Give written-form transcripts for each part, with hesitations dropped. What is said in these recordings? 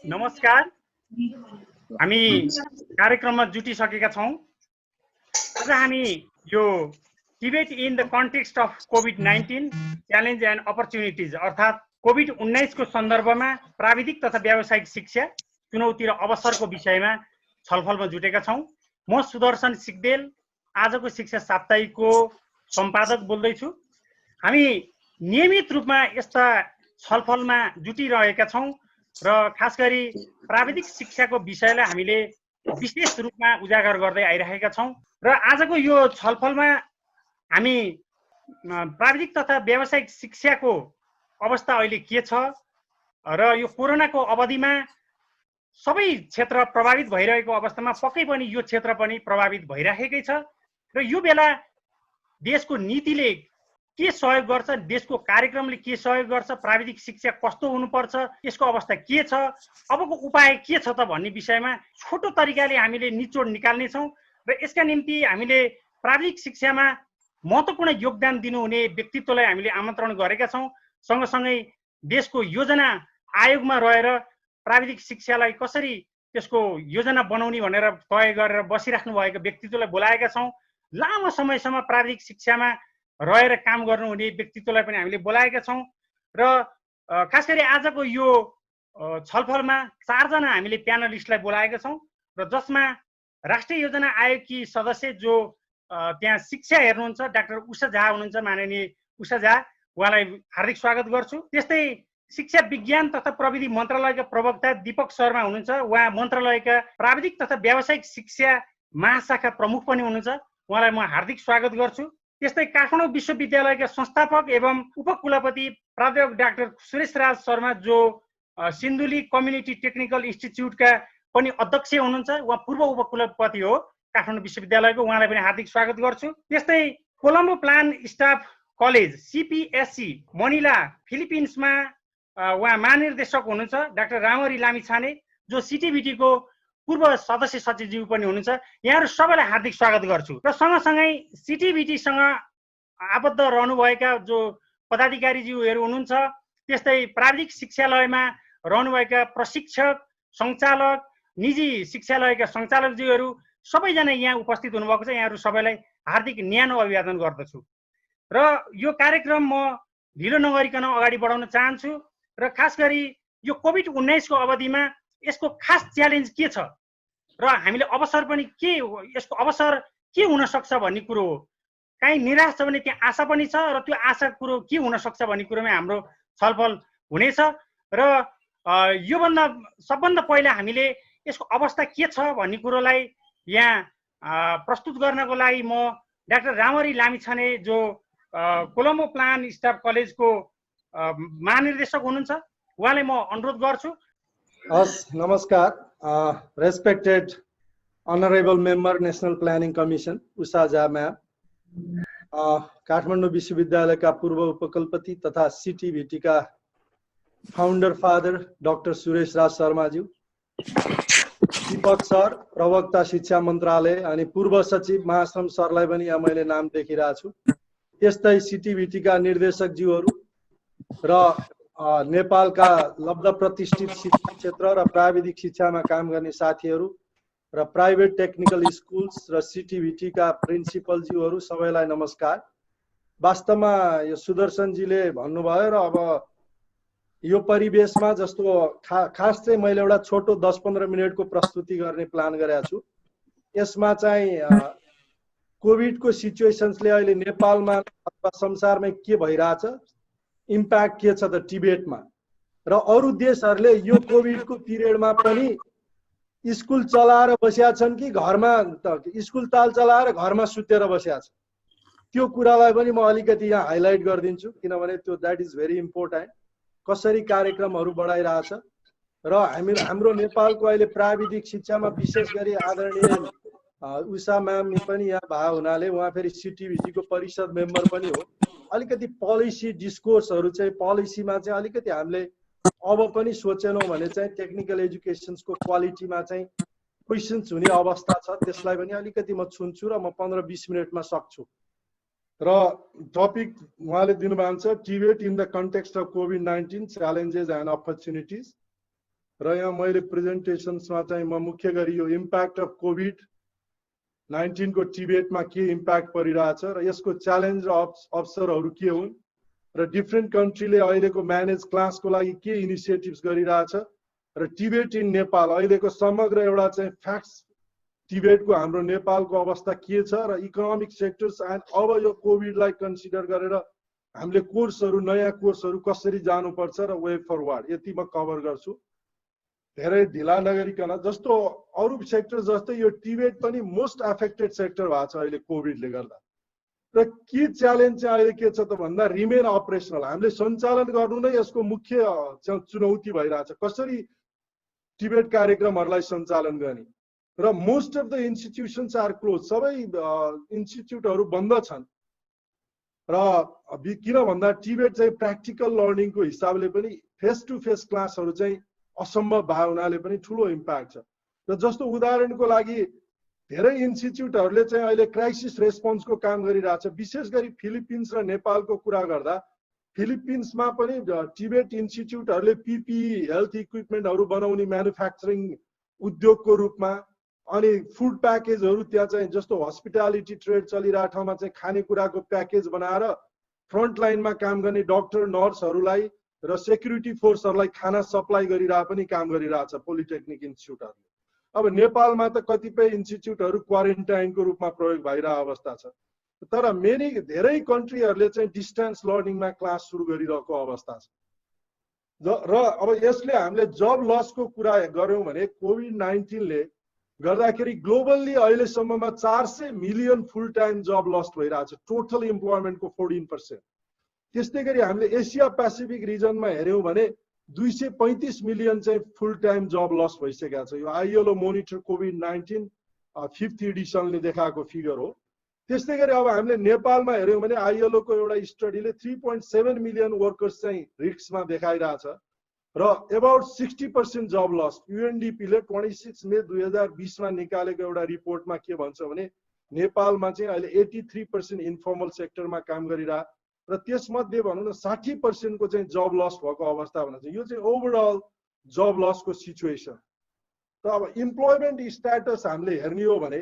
नमस्कार। हामी कार्यक्रममा जुटिसकेका छौं। आज हामी यो debate in the context of COVID-19 challenge and opportunities अर्थात् कोभिड-19 को सन्दर्भमा प्राविधिक तथा व्यावसायिक शिक्षा चुनौती र अवसरको विषयमा छलफलमा जुटेका छौं। म सुदर्शन सिग्देल आजको शिक्षा साप्ताहिकको सम्पादक बोल्दैछु। हामी नियमित रूपमा यस्ता छलफलमा जुटिरहेका छौं र खास गरी प्राविधिक शिक्षाको विषयलाई हामीले विशेष रूपमा उजागर गर्दै आइरहेका छौं र आजको यो छलफलमा हामी प्राविधिक तथा व्यावसायिक शिक्षाको अवस्था अहिले के छ र यो कोरोनाको अवधिमा सबै क्षेत्र प्रभावित भइरहेको अवस्थामा पक्कै पनि यो क्षेत्र पनि प्रभावित भइरहेकै छ र यो बेला देशको नीतिले के सहयोग गर्छ, देशको कार्यक्रमले के सहयोग गर्छ, प्राविधिक शिक्षा कस्तो हुनुपर्छ, यसको अवस्था के छ, अबको उपाय के छ त भन्ने विषयमा छोटो तरिकाले हामीले निचोड निकाल्ने छौं र यसका निम्ति हामीले प्राविधिक शिक्षामा महत्त्वपूर्ण योगदान दिनुहुने व्यक्तित्वलाई हामीले आमन्त्रण गरेका छौं। सँगसँगै देशको योजना आयोगमा रहेर प्राविधिक शिक्षालाई कसरी त्यसको योजना बनाउने भनेर तय गरेर बसिराख्नु भएको व्यक्तित्वलाई बोलाएका छौं। लामो समयसम्म प्राविधिक शिक्षामा रहेर काम गर्नुहुने व्यक्तित्वलाई पनि हामीले बोलाएका छौं र खास गरी आजको यो छलफलमा 4 जना हामीले प्यानलिस्टलाई बोलाएका छौं र जसमा राष्ट्रिय योजना आयोगकी सदस्य जो त्यहाँ शिक्षा हेर्नुहुन्छ डाक्टर उषा झा हुनुहुन्छ। माननीय उषा झा, उहाँलाई हार्दिक स्वागत गर्छु। त्यस्तै शिक्षा विज्ञान तथा प्रविधि मन्त्रालयका प्रवक्ता दीपक शर्मा हुनुहुन्छ। उहाँ मन्त्रालयका प्राविधिक तथा व्यावसायिक शिक्षा महाशाखा प्रमुख पनि हुनुहुन्छ। उहाँलाई म हार्दिक स्वागत गर्छु। त्यस्तै काठमाडौँ विश्वविद्यालयका संस्थापक एवं उपकुलपति प्राध्यापक डाक्टर सुरेश राज शर्मा जो सिन्धुली कम्युनिटी टेक्निकल इन्स्टिच्युटका पनि अध्यक्ष हुनुहुन्छ। उहाँ पूर्व उपकुलपति हो काठमाडौँ विश्वविद्यालयको। उहाँलाई पनि हार्दिक स्वागत गर्छु। त्यस्तै Colombo plan staff college CPSC Manila फिलिपिन्समा उहाँ महानिर्देशक हुनुहुन्छ डाक्टर रामहरि लामिछाने जो CTBT को पूर्व सदस्य सचिवज्यू पनि हुनुहुन्छ। यहाँहरू सबैलाई हार्दिक स्वागत गर्छु र सँगसँगै CTBT सँग आबद्ध रहनुभएका जो पदाधिकारीज्यूहरू हुनुहुन्छ, त्यस्तै प्राविधिक शिक्षालयमा रहनुभएका प्रशिक्षक, सञ्चालक, निजी शिक्षालयका सञ्चालकज्यूहरू सबैजना यहाँ उपस्थित हुनुभएको छ। यहाँहरू सबैलाई हार्दिक न्यानो अभिवादन गर्दछु र यो कार्यक्रम म ढिलो नगरिकन अगाडि बढाउन चाहन्छु र खास गरी यो कोभिड-19 को अवधिमा यसको खास च्यालेन्ज के छ र हामीले अवसर पनि के यसको अवसर के हुन सक्छ भन्ने कुरो हो। कहीँ निराश छ भने त्यहाँ आशा पनि छ र त्यो आशा कुरो के हुन सक्छ भन्ने कुरोमा हाम्रो छलफल हुनेछ र योभन्दा सबभन्दा पहिला हामीले यसको अवस्था के छ भन्ने कुरोलाई यहाँ प्रस्तुत गर्नको लागि म डाक्टर रामहरि लामिछाने जो कोलम्बो प्लान स्टाफ कलेजको महानिर्देशक हुनुहुन्छ, उहाँलाई म अनुरोध गर्छु। नमस्कार। Respected Honorable Member National Planning Commission Usha Jha ma'am, Kathmandu विश्वविद्यालयका पूर्व उपकुलपति तथा CTBT का फाउन्डर फादर डाक्टर सुरेश राज शर्माज्यू, दीपक सर प्रवक्ता शिक्षा मन्त्रालय अनि पूर्व सचिव महाश्रम सरलाई पनि यहाँ मैले नाम देखिरहेको छु। त्यस्तै CTBT का निर्देशकज्यूहरू र नेपालका लब्ध प्रतिष्ठित शिक्षा क्षेत्र र प्राविधिक शिक्षामा काम गर्ने साथीहरू र प्राइभेट टेक्निकल स्कुल्स र CTBT का प्रिन्सिपलज्यूहरू सबैलाई नमस्कार। वास्तवमा यो सुदर्शनजीले भन्नुभयो र अब यो परिवेशमा जस्तो खास चाहिँ मैले एउटा छोटो 10-15 मिनटको प्रस्तुति गर्ने प्लान गरेको छु। यसमा चाहिँ कोभिडको सिचुएसन्सले अहिले नेपालमा अथवा संसारमै के भइरहेछ, इम्प्याक्ट के छ त टिबेटमा र अरू देशहरूले यो कोभिडको पिरियडमा पनि स्कुल चलाएर बसेका छन् कि घरमा स्कुल ताल चलाएर घरमा सुतेर बसेका छन्। त्यो कुरालाई पनि म अलिकति यहाँ हाइलाइट गरिदिन्छु किनभने त्यो द्याट इज भेरी इम्पोर्टेन्ट। कसरी कार्यक्रमहरू बढाइरहेछ र हाम्रो नेपालको अहिले प्राविधिक शिक्षामा विशेष गरी आदरणीय उषा म्याम पनि यहाँ भए हुनाले उहाँ फेरि CTBT को परिषद मेम्बर पनि हो। अलिकति पोलिसी डिस्कोर्सहरू चाहिँ पोलिसीमा चाहिँ अलिकति हामीले अब पनि सोचेनौँ भने चाहिँ टेक्निकल एजुकेसनको क्वालिटीमा चाहिँ क्वेसन्स हुने अवस्था छ। त्यसलाई पनि अलिकति म छुन्छु र म 15-20 मिनटमा सक्छु। र टपिक उहाँले दिनुभएको छ Tibet in the context of COVID-19 challenges and opportunities. र यहाँ मैले प्रेजेन्टेसन्समा चाहिँ म मुख्य गरी यो इम्प्याक्ट अफ कोभिड-19 को टिबेटमा के इम्प्याक्ट परिरहेछ र यसको च्यालेन्ज र अवसरहरू के हुन् र डिफ्रेन्ट कन्ट्रीले अहिलेको म्यानेज क्लासको लागि के इनिसिएटिभ्स गरिरहेछ र टिबेट इन नेपाल अहिलेको समग्र एउटा चाहिँ फ्याक्ट्स टिबेटको हाम्रो नेपालको अवस्था के छ र इकोनोमिक सेक्टर्स एन्ड अब यो कोभिडलाई कन्सिडर गरेर हामीले कोर्सहरू नयाँ कोर्सहरू कसरी जानुपर्छ र वे फरवर्ड यति म कभर गर्छु। धेरै ढिला नगरिकन जस्तो अरू सेक्टर जस्तै यो टिबेट पनि मोस्ट अफेक्टेड सेक्टर भएको छ अहिले कोभिडले गर्दा र के च्यालेन्ज चाहिँ अहिले के छ त भन्दा रिमेन अपरेसनल हामीले सञ्चालन गर्नु नै यसको मुख्य चुनौती भइरहेछ कसरी टिबेट कार्यक्रमहरूलाई सञ्चालन गर्ने र most of the institutions are close सबै इन्स्टिट्युटहरू बन्द छन् र किन भन्दा टिबेट चाहिँ प्र्याक्टिकल लर्निङको हिसाबले पनि फेस टु फेस क्लासहरू चाहिँ असम्भव भएको हुनाले पनि ठुलो इम्प्याक्ट छ र जस्तो उदाहरणको लागि धेरै इन्स्टिट्युटहरूले चाहिँ अहिले क्राइसिस रेस्पोन्सको काम गरिरहेछ विशेष गरी फिलिपिन्स र नेपालको कुरा गर्दा फिलिपिन्समा पनि टिबेट इन्स्टिट्युटहरूले पिपिई हेल्थ इक्विपमेन्टहरू बनाउने म्यानुफ्याक्चरिङ उद्योगको रूपमा अनि फुड प्याकेजहरू त्यहाँ चाहिँ जस्तो हस्पिटालिटी ट्रेड चलिरहेको ठाउँमा चाहिँ खानेकुराको प्याकेज बनाएर फ्रन्ट लाइनमा काम गर्ने डाक्टर नर्सहरूलाई र सेक्युरिटी फोर्सहरूलाई खाना सप्लाई गरिरहेको पनि काम गरिरहेछ पोलिटेक्निक इन्स्टिट्युटहरूले। अब नेपालमा त कतिपय इन्स्टिट्युटहरू क्वारेन्टाइनको रूपमा प्रयोग भइरहेको अवस्था छ तर धेरै कन्ट्रीहरूले चाहिँ डिस्टेन्स लर्निङमा क्लास सुरु गरिरहेको अवस्था छ र अब यसले हामीले जब लसको कुरा गर्यौं भने कोभिड-19ले गर्दाखेरि ग्लोबल्ली अहिलेसम्ममा 400 मिलियन फुल टाइम जब लस्ट भइरहेछ टोटल इम्प्लोइमेन्टको 14%। त्यस्तै गरी हामीले एसिया पेसिफिक रिजनमा हेर्यौं भने 235 मिलियन चाहिँ फुल टाइम जब लस भइसकेको छ यो आईएलओ मोनिटर कोभिड-19 5th एडिसनले देखाएको फिगर हो। त्यस्तै गरी अब हामीले नेपालमा हेर्यौं भने आईएलओ को एउटा स्टडीले 3.7 मिलियन वर्कर्स चाहिँ रिस्कमा देखाइरहेछ र अबाउट 60% जब लस। यूएनडीपीले 26 मे 2020 मा निकालेको एउटा रिपोर्टमा के भन्छ भने नेपालमा चाहिँ अहिले 83% इन्फर्मल सेक्टरमा काम गरिरह र त्यसमध्ये भनौँ न 60% को चाहिँ जब लस भएको अवस्था भन्छ। यो चाहिँ ओभरअल जब लसको सिचुएसन। त अब इम्प्लोइमेन्ट स्ट्याटस हामीले हेर्ने हो भने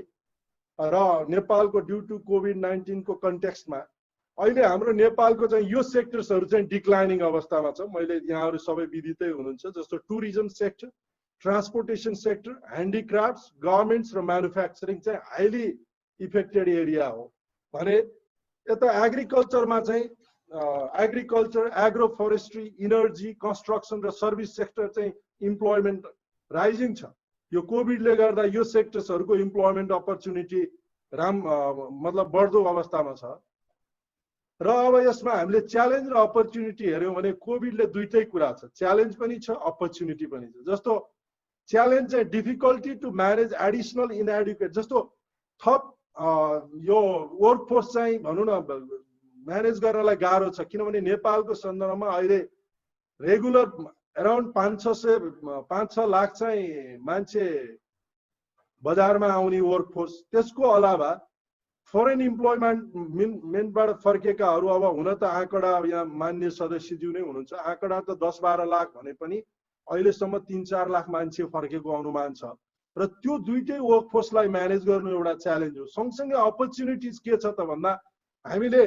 र नेपालको ड्यू टु कोभिड-19 को कन्टेक्स्टमा अहिले हाम्रो नेपालको चाहिँ यो सेक्टर्सहरू चाहिँ डिक्लाइनिङ अवस्थामा छ। मैले यहाँहरू सबै विदितै हुनुहुन्छ जस्तो tourism sector, transportation sector, handicrafts, governments र म्यानुफ्याक्चरिङ चाहिँ हाइली इफेक्टेड एरिया हो भने यता एग्रिकल्चरमा चाहिँ agriculture, agro forestry, energy, construction र सर्भिस सेक्टर चाहिँ इम्प्लोइमेन्ट राइजिङ छ। यो कोभिडले गर्दा यो सेक्टर्सहरूको इम्प्लोइमेन्ट अपर्च्युनिटी मतलब बढ्दो अवस्थामा छ र अब यसमा हामीले च्यालेन्ज र अपर्च्युनिटी हेर्यौं भने कोभिडले दुईटै कुरा छ, च्यालेन्ज पनि छ अपर्च्युनिटी पनि छ। जस्तो च्यालेन्ज चाहिँ difficulty to manage additional inadequate जस्तो थप यो वर्कफोर्स चाहिँ भनौँ न म्यानेज गर्नलाई गाह्रो छ किनभने नेपालको सन्दर्भमा अहिले रेगुलर अराउन्ड 5-6 लाख चाहिँ मान्छे बजारमा आउने वर्कफोर्स त्यसको अलावा फरेन इम्प्लोइमेन्टबाट फर्केकाहरू अब हुन त आँकडा यहाँ मान्य सदस्यज्यू नै हुनुहुन्छ आँकडा त 10-12 लाख भने पनि अहिलेसम्म 3-4 लाख मान्छे फर्केको अनुमान छ र त्यो दुईटै वर्कफोर्सलाई म्यानेज गर्नु एउटा च्यालेन्ज हो। सँगसँगै अपर्च्युनिटिज के छ त भन्दा हामीले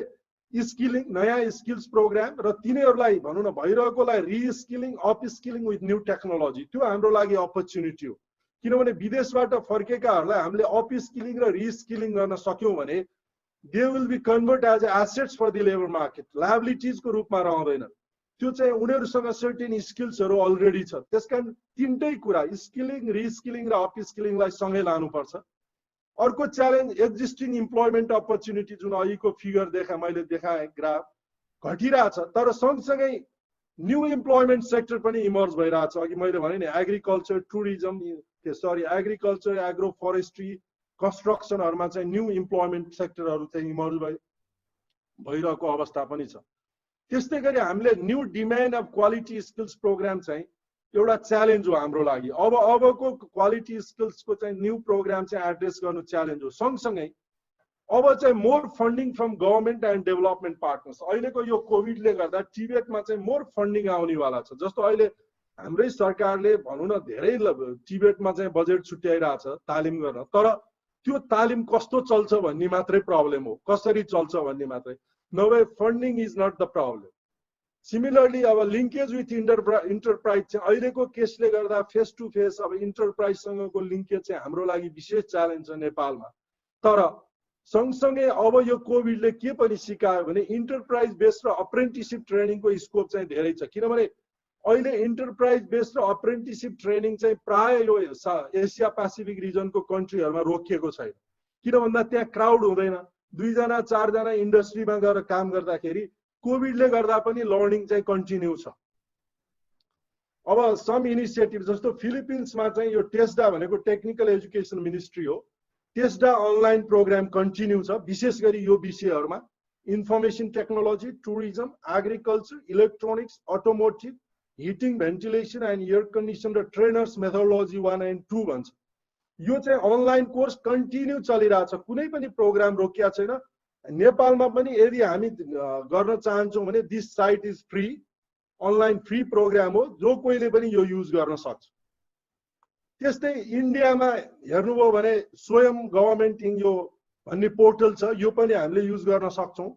स्किलिङ नयाँ स्किल्स प्रोग्राम र तिनीहरूलाई भनौँ न भइरहेकोलाई रिस्किलिङ अपस्किलिङ विथ न्यू टेक्नोलोजी त्यो हाम्रो लागि अपर्च्युनिटी हो किनभने विदेशबाट फर्केकाहरूलाई हामीले अपस्किलिङ र रिस्किलिङ गर्न सक्यौं भने they will be convert as assets for the labour market लायबिलिटिजको रूपमा रहँदैन त्यो चाहिँ उनीहरूसँग सर्टेन स्किल्सहरू अलरेडी छ। त्यसकारण तीनटै कुरा स्किलिङ रिस्किलिङ र अपस्किलिङलाई सँगै लानुपर्छ। अर्को च्यालेन्ज एक्जिस्टिङ इम्प्लोइमेन्ट अपर्च्युनिटी जुन अहिलेको फिगर मैले देखाएँ ग्राफ घटिरहेछ तर सँगसँगै न्यू इम्प्लोइमेन्ट सेक्टर पनि इमर्ज भइरहेछ। अघि मैले भने नि agriculture tourism agriculture agro forestry कन्स्ट्रक्सनहरूमा चाहिँ न्यू इम्प्लोइमेन्ट सेक्टरहरू चाहिँ इमर्ज भइरहेको अवस्था पनि छ। त्यस्तै गरी हामीले new demand of quality skills program चाहिँ एउटा च्यालेन्ज हो हाम्रो लागि। अबको क्वालिटी स्किल्सको चाहिँ न्यू प्रोग्राम चाहिँ एड्रेस गर्नु च्यालेन्ज हो। सँगसँगै अब चाहिँ more funding from government and development partners अहिलेको यो कोभिडले गर्दा टिबेटमा चाहिँ मोर फन्डिङ आउनेवाला छ। जस्तो अहिले हाम्रै सरकारले भनौँ न धेरै टिबेटमा चाहिँ बजेट छुट्याइरहेछ तालिम गर्न, तर त्यो तालिम कस्तो चल्छ भन्ने मात्रै प्रब्लम हो, कसरी चल्छ भन्ने मात्रै, नभए funding is not the problem. Similarly अब लिङ्केज विथ इन्टरप्राइज चाहिँ अहिलेको केसले गर्दा फेस टु फेस अब इन्टरप्राइजसँगको लिङ्केज चाहिँ हाम्रो लागि विशेष च्यालेन्ज छ नेपालमा। तर सँगसँगै अब यो कोभिडले के पनि सिकायो भने इन्टरप्राइज बेस्ड र अप्रेन्टिसिप ट्रेनिङको स्कोप चाहिँ धेरै छ, किनभने अहिले इन्टरप्राइज बेस्ड र अप्रेन्टिसिप ट्रेनिङ चाहिँ प्राय यो एसिया पेसिफिक रिजनको कन्ट्रीहरूमा रोकिएको छैन। किन भन्दा त्यहाँ क्राउड हुँदैन, 2 जना 4 जना इन्डस्ट्रीमा गएर काम गर्दाखेरि कोभिडले गर्दा पनि लर्निङ चाहिँ कन्टिन्यू छ। अब सम इनिसिएटिभ जस्तो फिलिपिन्समा चाहिँ यो टेस्डा भनेको टेक्निकल एजुकेसन मिनिस्ट्री हो, टेस्डा अनलाइन प्रोग्राम कन्टिन्यू छ, विशेष गरी यो विषयहरूमा information technology, tourism, agriculture, electronics, automotive, heating, ventilation and air condition र ट्रेनर्स मेथोडोलोजी 1 and 2 भन्छ। यो चाहिँ अनलाइन कोर्स कन्टिन्यू चलिरहेछ, कुनै पनि प्रोग्राम रोकिया छैन। नेपालमा पनि यदि हामी गर्न चाहन्छौँ भने this site is free, online free program हो, जो कोहीले पनि यो युज गर्न सक्छ। त्यस्तै इन्डियामा हेर्नुभयो भने स्वयं गभर्मेन्ट यो भन्ने पोर्टल छ, यो पनि हामीले युज गर्न सक्छौँ।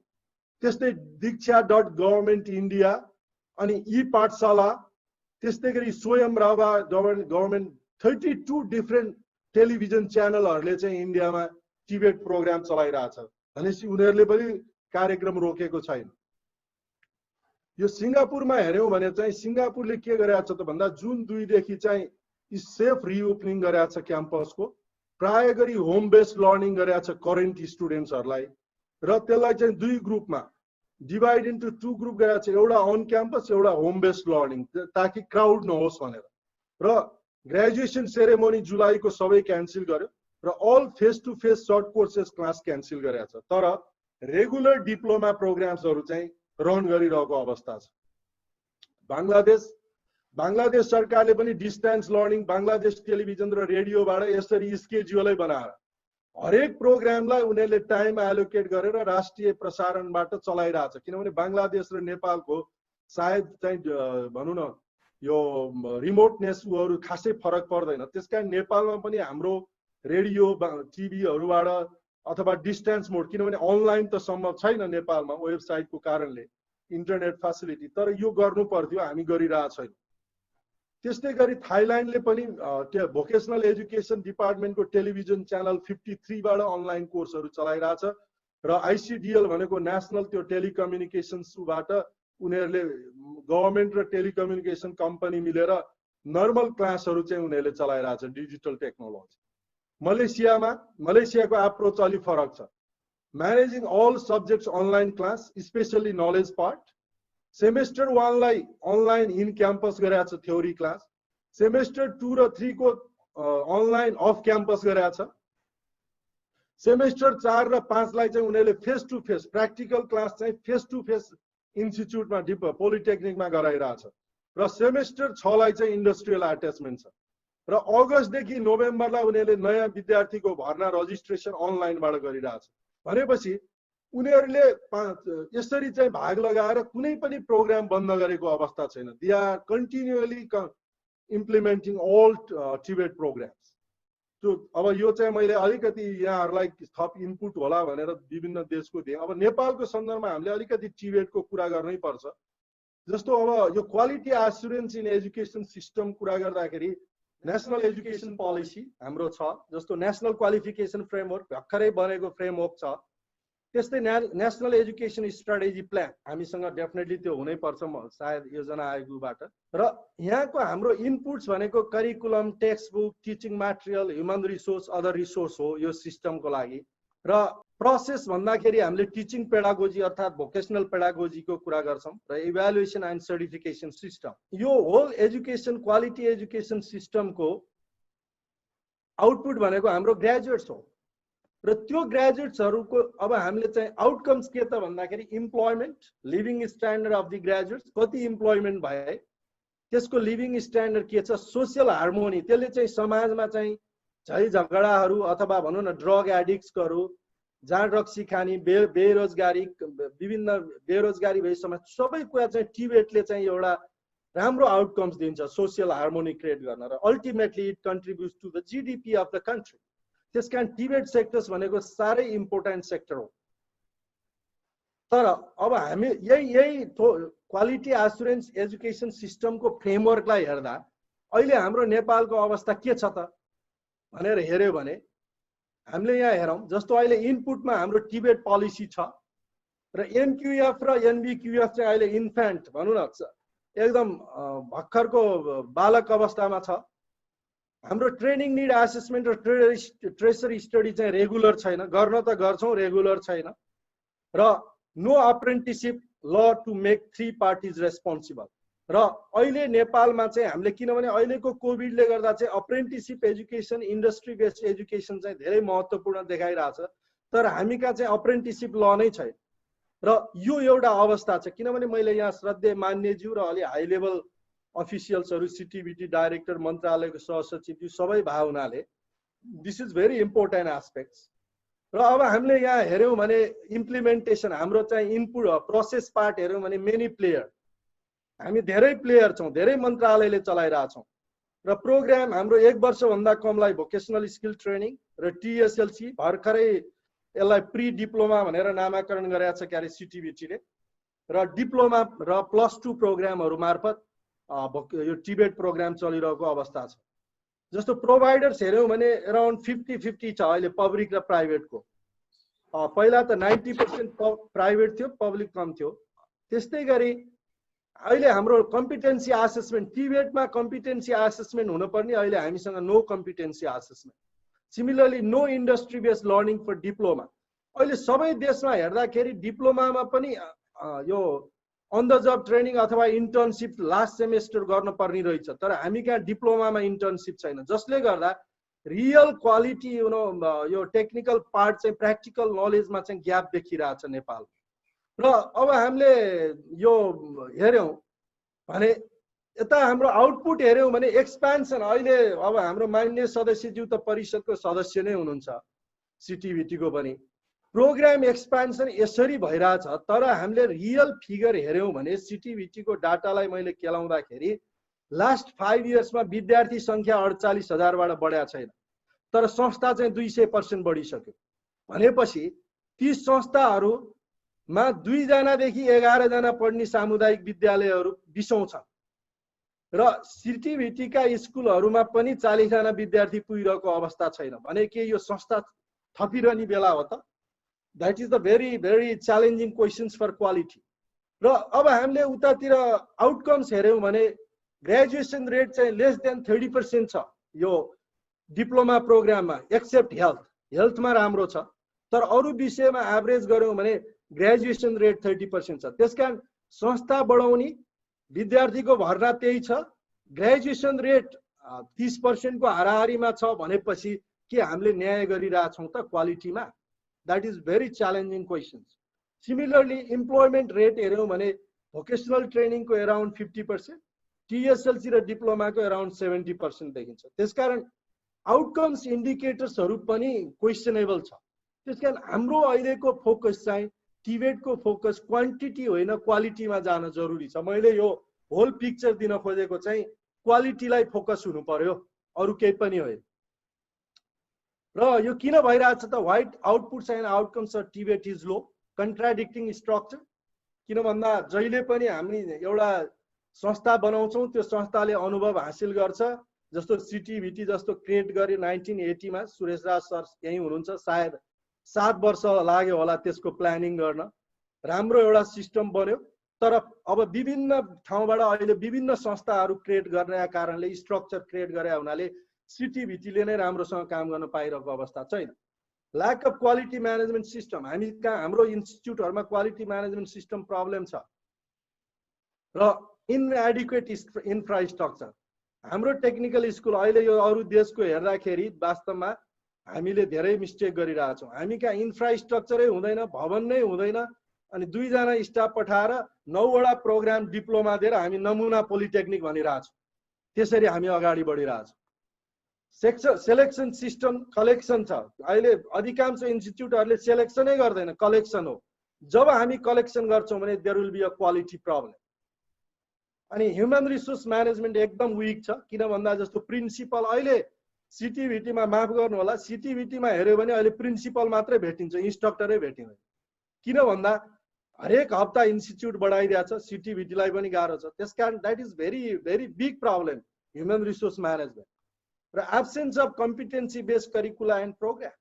त्यस्तै diksha.government.india अनि ई पाठशाला, त्यस्तै गरी स्वयं राभा गभर्मेन्ट 32 डिफ्रेन्ट टेलिभिजन च्यानलहरूले चाहिँ इन्डियामा टिबेट प्रोग्राम चलाइरहेछ भनेपछि उनीहरूले पनि कार्यक्रम रोकेको छैन। यो सिङ्गापुरमा हेऱ्यौँ भने चाहिँ सिङ्गापुरले के गरेछ त भन्दा जुन 2 देखि चाहिँ सेफ रिओपनिङ गरेछ क्याम्पसको, प्राय गरी होम बेस्ड लर्निङ गरेछ करेन्ट स्टुडेन्ट्सहरूलाई, र त्यसलाई चाहिँ 2 ग्रुपमा डिभाइड इन्टु 2 ग्रुप गरेछ, एउटा अन क्याम्पस एउटा होम बेस्ड लर्निङ, ताकि क्राउड नहोस् भनेर। र ग्रेजुएसन सेरेमोनी जुलाईको सबै क्यान्सल गर्यो र all face to face short courses class cancel गरेछ। तर रेगुलर डिप्लोमा प्रोग्राम्सहरू चाहिँ रन गरिरहेको अवस्था छ। बांग्लादेश सरकारले पनि डिस्टेन्स लर्निङ बांग्लादेश टेलिभिजन र रेडियोबाट यसरी स्केड्युलै बनाएर हरेक प्रोग्रामलाई उनीहरूले टाइम एलोकेट गरेर राष्ट्रिय प्रसारणबाट चलाइरहेछ। किनभने बांग्लादेश र नेपालको सायद चाहिँ भनौँ न यो रिमोटनेसहरू खासै फरक पर्दैन, त्यसकारण नेपालमा पनि हाम्रो रेडियो टिभीहरूबाट अथवा डिस्टेन्स मोड, किनभने अनलाइन त सम्भव छैन नेपालमा वेबसाइटको कारणले, इन्टरनेट फेसिलिटी, तर यो गर्नु पर्थ्यो, हामी गरिरहेको छैनौँ। त्यस्तै गरी थाइल्यान्डले पनि भोकेसनल एजुकेसन डिपार्टमेन्टको टेलिभिजन च्यानल 53बाट अनलाइन कोर्सहरू चलाइरहेछ र आइसिडिएल भनेको नेसनल त्यो टेलिकम्युनिकेसन्सबाट उनीहरूले गभर्मेन्ट र टेलिकम्युनिकेसन कम्पनी मिलेर नर्मल क्लासहरू चाहिँ उनीहरूले चलाइरहेछ डिजिटल टेक्नोलोजी। मलेसियाको एप्रोच अलि फरक छ, managing all subjects online class specially knowledge part. Semester 1 लाई अनलाइन इन क्याम्पस गरेछ थ्योरी क्लास, सेमेस्टर 2 र 3 को अनलाइन अफ क्याम्पस गरेछ, सेमेस्टर 4 र 5 लाई चाहिँ उनीहरूले face to face practical class चाहिँ फेस टु फेस इन्स्टिच्युटमा पोलिटेक्निकमा गराइरहेछ, र सेमेस्टर 6 लाई चाहिँ इन्डस्ट्रियल अट्याचमेन्ट छ। र अगस्तदेखि नोभेम्बरलाई उनीहरूले नयाँ विद्यार्थीको भर्ना रजिस्ट्रेसन अनलाइनबाट गरिरहेछ। भनेपछि उनीहरूले यसरी चाहिँ भाग लगाएर कुनै पनि प्रोग्राम बन्द गरेको अवस्था छैन। They are continuously implementing all टिबेट प्रोग्राम्स। त्यो अब यो चाहिँ मैले अलिकति यहाँहरूलाई थप इनपुट होला भनेर विभिन्न देशको दिएँ। अब नेपालको सन्दर्भमा हामीले अलिकति टिबेटको कुरा गर्नै पर्छ। जस्तो अब यो quality assurance in education system कुरा गर्दाखेरि नेसनल एजुकेसन पोलिसी हाम्रो छ, जस्तो नेसनल क्वालिफिकेसन फ्रेमवर्क भर्खरै बनेको फ्रेमवर्क छ, त्यस्तै नेसनल एजुकेसन स्ट्राटेजी प्लान हामीसँग डेफिनेटली त्यो हुनैपर्छ सायद योजना आयोगबाट। र यहाँको हाम्रो इनपुट्स भनेको curriculum, text book, teaching material, human resource, other resource हो यो सिस्टमको लागि। र प्रोसेस भन्दाखेरि हामीले टिचिङ पेडागोजी अर्थात् भोकेसनल पेडागोजीको कुरा गर्छौँ र इभ्यालुएसन एन्ड सर्टिफिकेसन सिस्टम। यो होल एजुकेसन क्वालिटी एजुकेसन सिस्टमको आउटपुट भनेको हाम्रो ग्रेजुएट्स हो, र त्यो ग्रेजुएट्सहरूको अब हामीले चाहिँ आउटकम्स के त भन्दाखेरि employment, living standard of the graduates, कति इम्प्लोइमेन्ट भए, त्यसको लिभिङ स्ट्यान्डर्ड के छ, सोसियल हार्मोनी, त्यसले चाहिँ समाजमा चाहिँ झै झगडाहरू अथवा भनौँ न ड्रग एडिक्ट्सहरू, जाँड रक्सी खाने, बेरोजगारी, विभिन्न बेरोजगारी भए समाज, सबै कुरा चाहिँ टिबेटले चाहिँ एउटा राम्रो आउटकम्स दिन्छ सोसियल हार्मोनी क्रिएट गर्न र ultimately it contributes to the GDP of the country. त्यसकारण टिबेट सेक्टर्स भनेको साह्रै इम्पोर्टेन्ट सेक्टर हो। तर अब हामी यही क्वालिटी एस्युरेन्स एजुकेसन सिस्टमको फ्रेमवर्कलाई हेर्दा अहिले हाम्रो नेपालको अवस्था के छ त भनेर हेर्यो भने हामीले यहाँ हेरौँ, जस्तो अहिले इनपुटमा हाम्रो टिबेट पोलिसी छ र एनक्युएफ र एनबीक्युएफ चाहिँ अहिले इन्फ्यान्ट भनौँ न एकदम भर्खरको बालक अवस्थामा छ। हाम्रो ट्रेनिङ निड एसेसमेन्ट र ट्रेसरी स्टडी चाहिँ रेगुलर छैन, गर्न त गर्छौँ रेगुलर छैन र नो अप्रेन्टिसशिप ल टु मेक 3 पार्टिज रेस्पोन्सिबल। र अहिले नेपालमा चाहिँ हामीले किनभने अहिलेको कोभिडले गर्दा चाहिँ अप्रेन्टिसशिप एजुकेसन इन्डस्ट्री बेस्ड एजुकेसन चाहिँ धेरै महत्त्वपूर्ण देखाइरहेछ, तर हामी कहाँ चाहिँ अप्रेन्टिसशिप ल नै छैन र यो एउटा अवस्था छ। किनभने मैले यहाँ श्रद्धेय मान्यज्यू र अलि हाई लेभल अफिसियल्सहरू सिटिभिटी डाइरेक्टर मन्त्रालयको सहसचिव सबै भए हुनाले this is very important aspects. र अब हामीले यहाँ हेऱ्यौँ भने इम्प्लिमेन्टेसन हाम्रो चाहिँ इनपुट प्रोसेस पार्ट हेऱ्यौँ भने मेनी प्लेयर, हामी धेरै प्लेयर छौँ, धेरै मन्त्रालयले चलाइरहेछौँ र प्रोग्राम हाम्रो 1 वर्षभन्दा कमलाई भोकेसनल स्किल ट्रेनिङ र टिएसएलसी भर्खरै यसलाई प्री डिप्लोमा भनेर नामाकरण गरेको छ क्यारे सिटिभिटीले र डिप्लोमा र +2 प्रोग्रामहरू मार्फत यो टिबेट प्रोग्राम चलिरहेको अवस्था छ। जस्तो प्रोभाइडर्स हेऱ्यौँ भने अराउन्ड 50-50 छ अहिले पब्लिक र प्राइभेटको। पहिला त 90% प्राइभेट थियो, पब्लिक कम थियो। त्यस्तै गरी अहिले हाम्रो कम्पिटेन्सी असेसमेन्ट टिबेटमा कम्पिटेन्सी असेसमेन्ट हुनुपर्ने अहिले हामीसँग no competency assessment. Similarly no industry based learning for diploma. अहिले सबै देशमा हेर्दाखेरि डिप्लोमामा पनि यो अन द जब ट्रेनिङ अथवा इन्टर्नसिप लास्ट सेमेस्टर गर्न पर्ने रहेछ, तर हामी कहाँ डिप्लोमामा इन्टर्नसिप छैन, जसले गर्दा रियल क्वालिटी यो टेक्निकल पार्ट चाहिँ प्र्याक्टिकल नलेजमा चाहिँ ग्याप देखिरहेछ नेपाल। र अब हामीले यो हेऱ्यौँ भने यता हाम्रो आउटपुट हेऱ्यौँ भने एक्सपान्सन अहिले अब हाम्रो मान्य सदस्यज्यू त परिषदको सदस्य नै हुनुहुन्छ सिटिभिटीको पनि। प्रोग्राम एक्सपान्सन यसरी भइरहेछ, तर हामीले रियल फिगर हेऱ्यौँ भने सिटिभिटीको डाटालाई मैले केलाउँदाखेरि लास्ट 5 इयर्समा विद्यार्थी सङ्ख्या 48,000बाट बढेको छैन, तर संस्था चाहिँ 200% बढिसक्यो। भनेपछि ती संस्थाहरूमा 2 जनादेखि 11 जना पढ्ने सामुदायिक विद्यालयहरू 20औं छन् र सिटिभिटीका स्कुलहरूमा पनि 40 जना विद्यार्थी पुगिरहेको अवस्था छैन भने के यो संस्था थपिरहने बेला हो त? That is the very very challenging questions for quality. र अब हामीले उतातिर आउटकम्स हेऱ्यौँ भने ग्रेजुएसन रेट चाहिँ लेस देन 30% छ यो डिप्लोमा प्रोग्राममा, एक्सेप्ट हेल्थमा राम्रो छ, तर अरू विषयमा एभरेज गऱ्यौँ भने ग्रेजुएसन रेट 30% छ। त्यसकारण संस्था बढाउने, विद्यार्थीको भर्ना त्यही छ, ग्रेजुएसन रेट 30% को हाराहारीमा छ भनेपछि के हामीले न्याय गरिरहेछौँ त क्वालिटीमा? That is very challenging questions. Similarly employment rate हेऱ्यौँ भने भोकेसनल ट्रेनिङको अराउन्ड 50%, टिएसएलसी र डिप्लोमाको अराउन्ड 70% देखिन्छ। त्यसकारण आउटकम्स इन्डिकेटर्सहरू पनि क्वेसनेबल छ। त्यसकारण हाम्रो अहिलेको फोकस चाहिँ टिबेटको फोकस क्वान्टिटी होइन क्वालिटीमा जान जरुरी छ। मैले यो होल पिक्चर दिन खोजेको चाहिँ क्वालिटीलाई फोकस हुनु पर्यो, अरू केही पनि होइन। र यो किन भइरहेछ त? White outputs and outcomes of Tibet is low, contradicting structure. किन भन्दा जहिले पनि हामी एउटा संस्था बनाउँछौँ, त्यो संस्थाले अनुभव हासिल गर्छ। जस्तो सिटिभिटी जस्तो क्रिएट गर्यो 1980 मा, सुरेश राज सर यही हुनुहुन्छ, सायद 7 वर्ष लाग्यो होला त्यसको प्लानिङ गर्न। राम्रो एउटा सिस्टम बन्यो, तर अब विभिन्न ठाउँबाट अहिले विभिन्न संस्थाहरू क्रिएट गरेका कारणले, स्ट्रक्चर क्रिएट गरे हुनाले सिटिभिटीले नै राम्रोसँग काम गर्न पाइरहेको अवस्था छैन। Lack of quality management system, हामी कहाँ हाम्रो इन्स्टिट्युटहरूमा क्वालिटी म्यानेजमेन्ट सिस्टम प्रब्लम छ र इनएडिक्वेट इन्फ्रास्ट्रक्चर। हाम्रो टेक्निकल स्कुल अहिले यो अरू देशको हेर्दाखेरि वास्तवमा हामीले धेरै मिस्टेक गरिरहेछौँ। हामी कहाँ इन्फ्रास्ट्रक्चरै हुँदैन, भवन नै हुँदैन, अनि 2 जना स्टाफ पठाएर 9 वटा प्रोग्राम डिप्लोमा दिएर हामी नमुना पोलिटेक्निक भनिरहेछौँ। त्यसरी हामी अगाडि बढिरहेछौँ। सेलेक्सन सिस्टम कलेक्सन छ। अहिले अधिकांश इन्स्टिट्युटहरूले सेलेक्सनै गर्दैन, कलेक्सन हो। जब हामी कलेक्सन गर्छौँ भने there will be a quality problem. अनि ह्युमन रिसोर्स म्यानेजमेन्ट एकदम विक छ। किन भन्दा जस्तो प्रिन्सिपल अहिले सिटिभिटीमा माफ गर्नु होला, सिटिभिटीमा हेर्यो भने अहिले प्रिन्सिपल मात्रै भेटिन्छ, इन्स्ट्रक्टरै भेटिँदैन। किन भन्दा हरेक हप्ता इन्स्टिट्युट बढाइदिएको छ, सिटिभिटीलाई पनि गाह्रो छ। त्यसकारण that is very very big problem human resource management. र absence of competency based curricula and program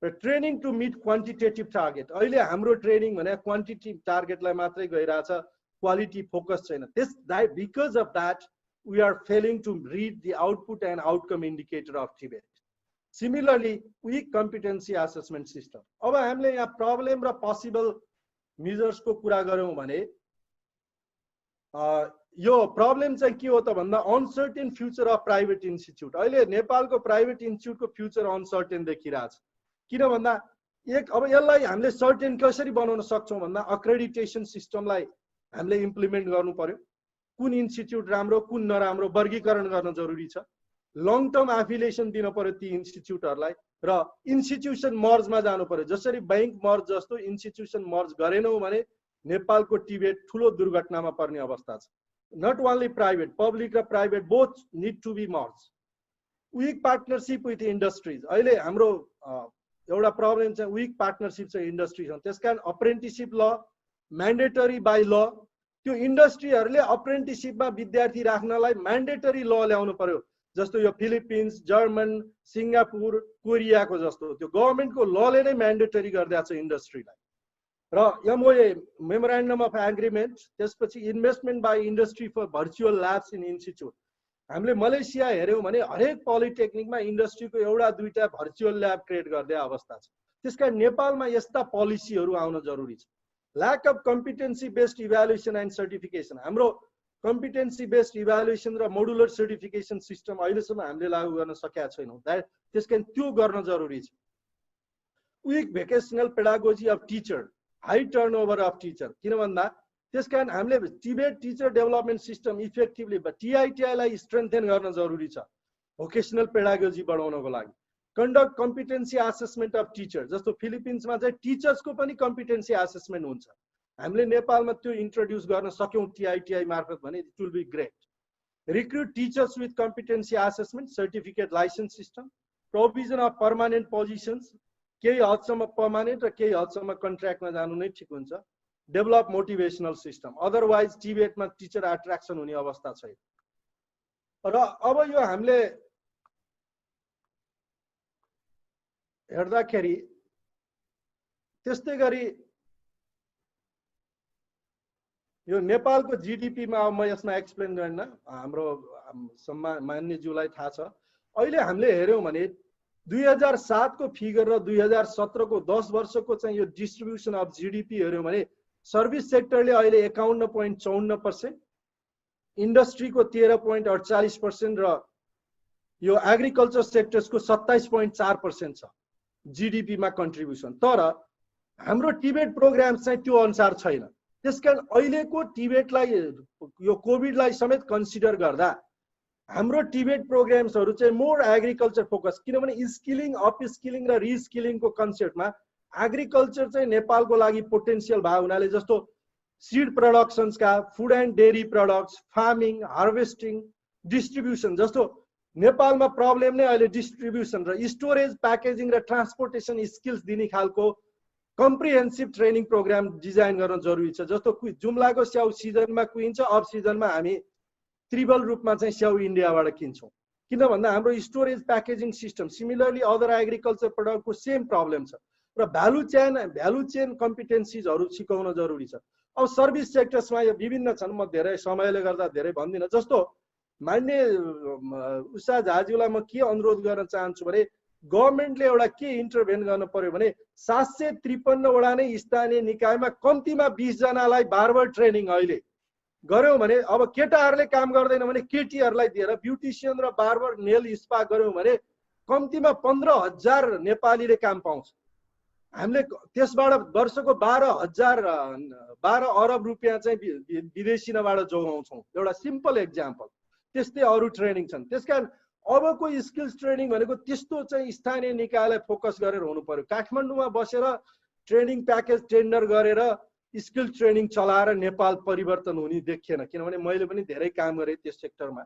र training to meet quantitative target. अहिले हाम्रो ट्रेनिङ भने क्वान्टिटी टार्गेटलाई मात्रै गइरहेछ, क्वालिटी फोकस छैन। Because of that we are failing to read the output and outcome indicator of TVET. Similarly, weak competency assessment system. अब हामीले यहाँ प्रब्लम र पसिबल मेजर्स को कुरा गर्यौं भने यो प्रब्लम चाहिँ के हो त भन्दा uncertain future of private institute. अहिले नेपालको प्राइभेट इन्स्टिट्युटको फ्युचर अनसर्टेन देखिरहेछ। किन भन्दा अब यसलाई हामीले सर्टेन कसरी बनाउन सक्छौं भन्दा अक्रेडिटेसन सिस्टमलाई हामीले इम्प्लिमेन्ट गर्नु पर्यो। कुन इन्स्टिट्युट राम्रो कुन नराम्रो वर्गीकरण गर्न जरुरी छ। लङ टर्म एफिलिएसन दिन पर्यो ती इन्स्टिट्युटहरुलाई र इन्स्टिट्युसन मर्जमा जानु पर्यो। जसरी बैंक मर्ज जस्तो इन्स्टिट्युसन मर्ज गरेनौ भने नेपालको टिबेट ठूलो दुर्घटनामा पर्ने अवस्था छ। नट ओन्ली प्राइभेट, पब्लिक र private both need to be merge. Weak partnership with industries. अहिले हाम्रो एउटा प्रब्लम चाहिँ विक पार्टनरशिप चाहिँ इन्डस्ट्रीसँग। त्यसकारण अप्रेन्टिसशिप ल म्यान्डेटरी बाइ ल त्यो इन्डस्ट्रीहरुले अप्रेन्टिसशिपमा विद्यार्थी राख्नलाई म्यान्डेटरी ल ल्याउनु पर्यो। जस्तो यो फिलिपिन्स, जर्मन, सिंगापुर, कोरियाको जस्तो त्यो गभर्नमेन्टको लले नै म्यान्डेटरी गर्दैछ इन्डस्ट्रीलाई। र एमओए मेमोरेन्डम अफ एग्रीमेन्ट, त्यसपछि investment by industry for virtual labs in institute. हामीले मलेसिया हेर्यौं भने हरेक पोलिटेक्निकमा इन्डस्ट्रीको एउटा दुईटा भर्चुअल ल्याब क्रिएट गर्दै अवस्था छ। त्यसकारण नेपालमा यस्ता पोलिसीहरु आउन जरुरी छ। Lack of competency based evaluation and certification. हाम्रो कम्पिटेन्सी बेस्ड इभ्यालुएसन र मोडुलर सर्टिफिकेसन सिस्टम अहिलेसम्म हामीले लागू गर्न सकेका छैनौं। त्यसकारण त्यो गर्न जरुरी छ। Weak vocational pedagogy of teacher, high turnover of teacher. किन भन्दा त्यसकारण हामीले टिबेट टिचर डेभलपमेन्ट सिस्टम इफेक्टिभली टिआइटिआईलाई स्ट्रेन्थेन गर्न जरुरी छ भोकेसनल पेडागोजी बढाउनको लागि। Conduct competency assessment of teacher. जस्तो फिलिपिन्समा चाहिँ टिचर्सको पनि कम्पिटेन्सी असेसमेन्ट हुन्छ। हामीले नेपालमा त्यो इन्ट्रोड्युस गर्न सक्यौं टिआइटिआई मार्फत भने it will be great. Recruit teachers with competency assessment, certificate license system, provision of permanent positions, केही हदसम्म पर्मानेन्ट र केही हदसम्म कन्ट्र्याक्टमा जानु नै ठिक हुन्छ। डेभलप मोटिभेसनल सिस्टम, अदरवाइज टिबेटमा टिचर एट्र्याक्सन हुने अवस्था छैन। र अब यो हामीले हेर्दाखेरि त्यस्तै गरी यो नेपालको जीडीपीमा म यसमा एक्सप्लेन गर्न हाम्रो मान्यज्यूलाई थाहा छ। अहिले हामीले हेर्यौं भने 2007 को फिगर र 2017 को 10 वर्षको चाहिँ यो डिस्ट्रिब्युसन अफ जीडीपी हेर्यौं भने सर्भिस सेक्टरले अहिले 51.54%, इन्डस्ट्रीको 13.48% र यो एग्रिकल्चर सेक्टर्सको 27.4% छ जीडीपी मा कन्ट्रिब्युसन। तर हाम्रो टिबेट प्रोग्राम चाहिँ त्यो अनुसार छैन। त्यसकारण अहिलेको टिबेटलाई यो कोभिडलाई समेत कन्सिडर गर्दा हाम्रो टिबेट प्रोग्राम्सहरु चाहिँ मोर एग्रिकल्चर फोकस। किनभने स्किलिङ, अप स्किलिङ र रिस्किलिङको कन्सेप्टमा एग्रिकल्चर चाहिँ नेपालको लागि पोटेन्शियल भएको हुनाले जस्तो सीड प्रोडक्सन्सका, food and dairy products, farming, harvesting, distribution जस्तो नेपालमा प्रब्लम नै अहिले डिस्ट्रिब्युसन र स्टोरेज, प्याकेजिङ र ट्रान्सपोर्टेसन स्किल्स दिने खालको कम्प्रिहेन्सिभ ट्रेनिङ प्रोग्राम डिजाइन गर्न जरुरी छ। जस्तो जुम्लाको स्याउ सिजनमा कुहिन्छ, अफ सिजनमा हामी त्रिबल रूपमा चाहिँ स्याउ इन्डियाबाट किन्छौं। किन भन्दा हाम्रो storage packaging system similarly other agriculture प्रोडक्टको सेम प्रब्लम छ र भ्यालु चेन कम्पिटेन्सीजहरु सिकाउन जरुरी छ। अब सर्भिस सेक्टर्समा यो विभिन्न छन्, म धेरै समयले गर्दा धेरै भन्दिन। जस्तो मान्य उषा झाज्यूलाई म के अनुरोध गर्न चाहन्छु भने गभर्नमेन्टले एउटा के इन्टरभेन गर्न पर्यो भने 753 वटा नै स्थानीय निकायमा कम्तीमा 20 जनालाई बार्बर ट्रेनिङ अहिले गर्यौं भने अब केटाहरुले काम गर्दैन भने केटीहरुलाई दिएर ब्युटिशियन र बार्बर नेल स्पा गर्यौं भने कम्तीमा 15,000 नेपालीले काम पाउँछ। हामीले त्यसबाट वर्षको 12 अरब रुपैयाँ चाहिँ विदेशीबाट जोगाउँछौं। एउटा सिम्पल एक्जाम्पल। त्यस्तै अरु ट्रेनिङ छन्। त्यसकारण अबको स्किल्स ट्रेनिङ भनेको त्यस्तो चाहिँ स्थानीय निकायलाई फोकस गरेर हुनु पर्यो। काठमाडौँमा बसेर ट्रेनिङ प्याकेज टेन्डर गरेर स्किल ट्रेनिङ चलाएर नेपाल परिवर्तन हुने देखिएन, किनभने मैले पनि धेरै काम गरेँ त्यस सेक्टरमा।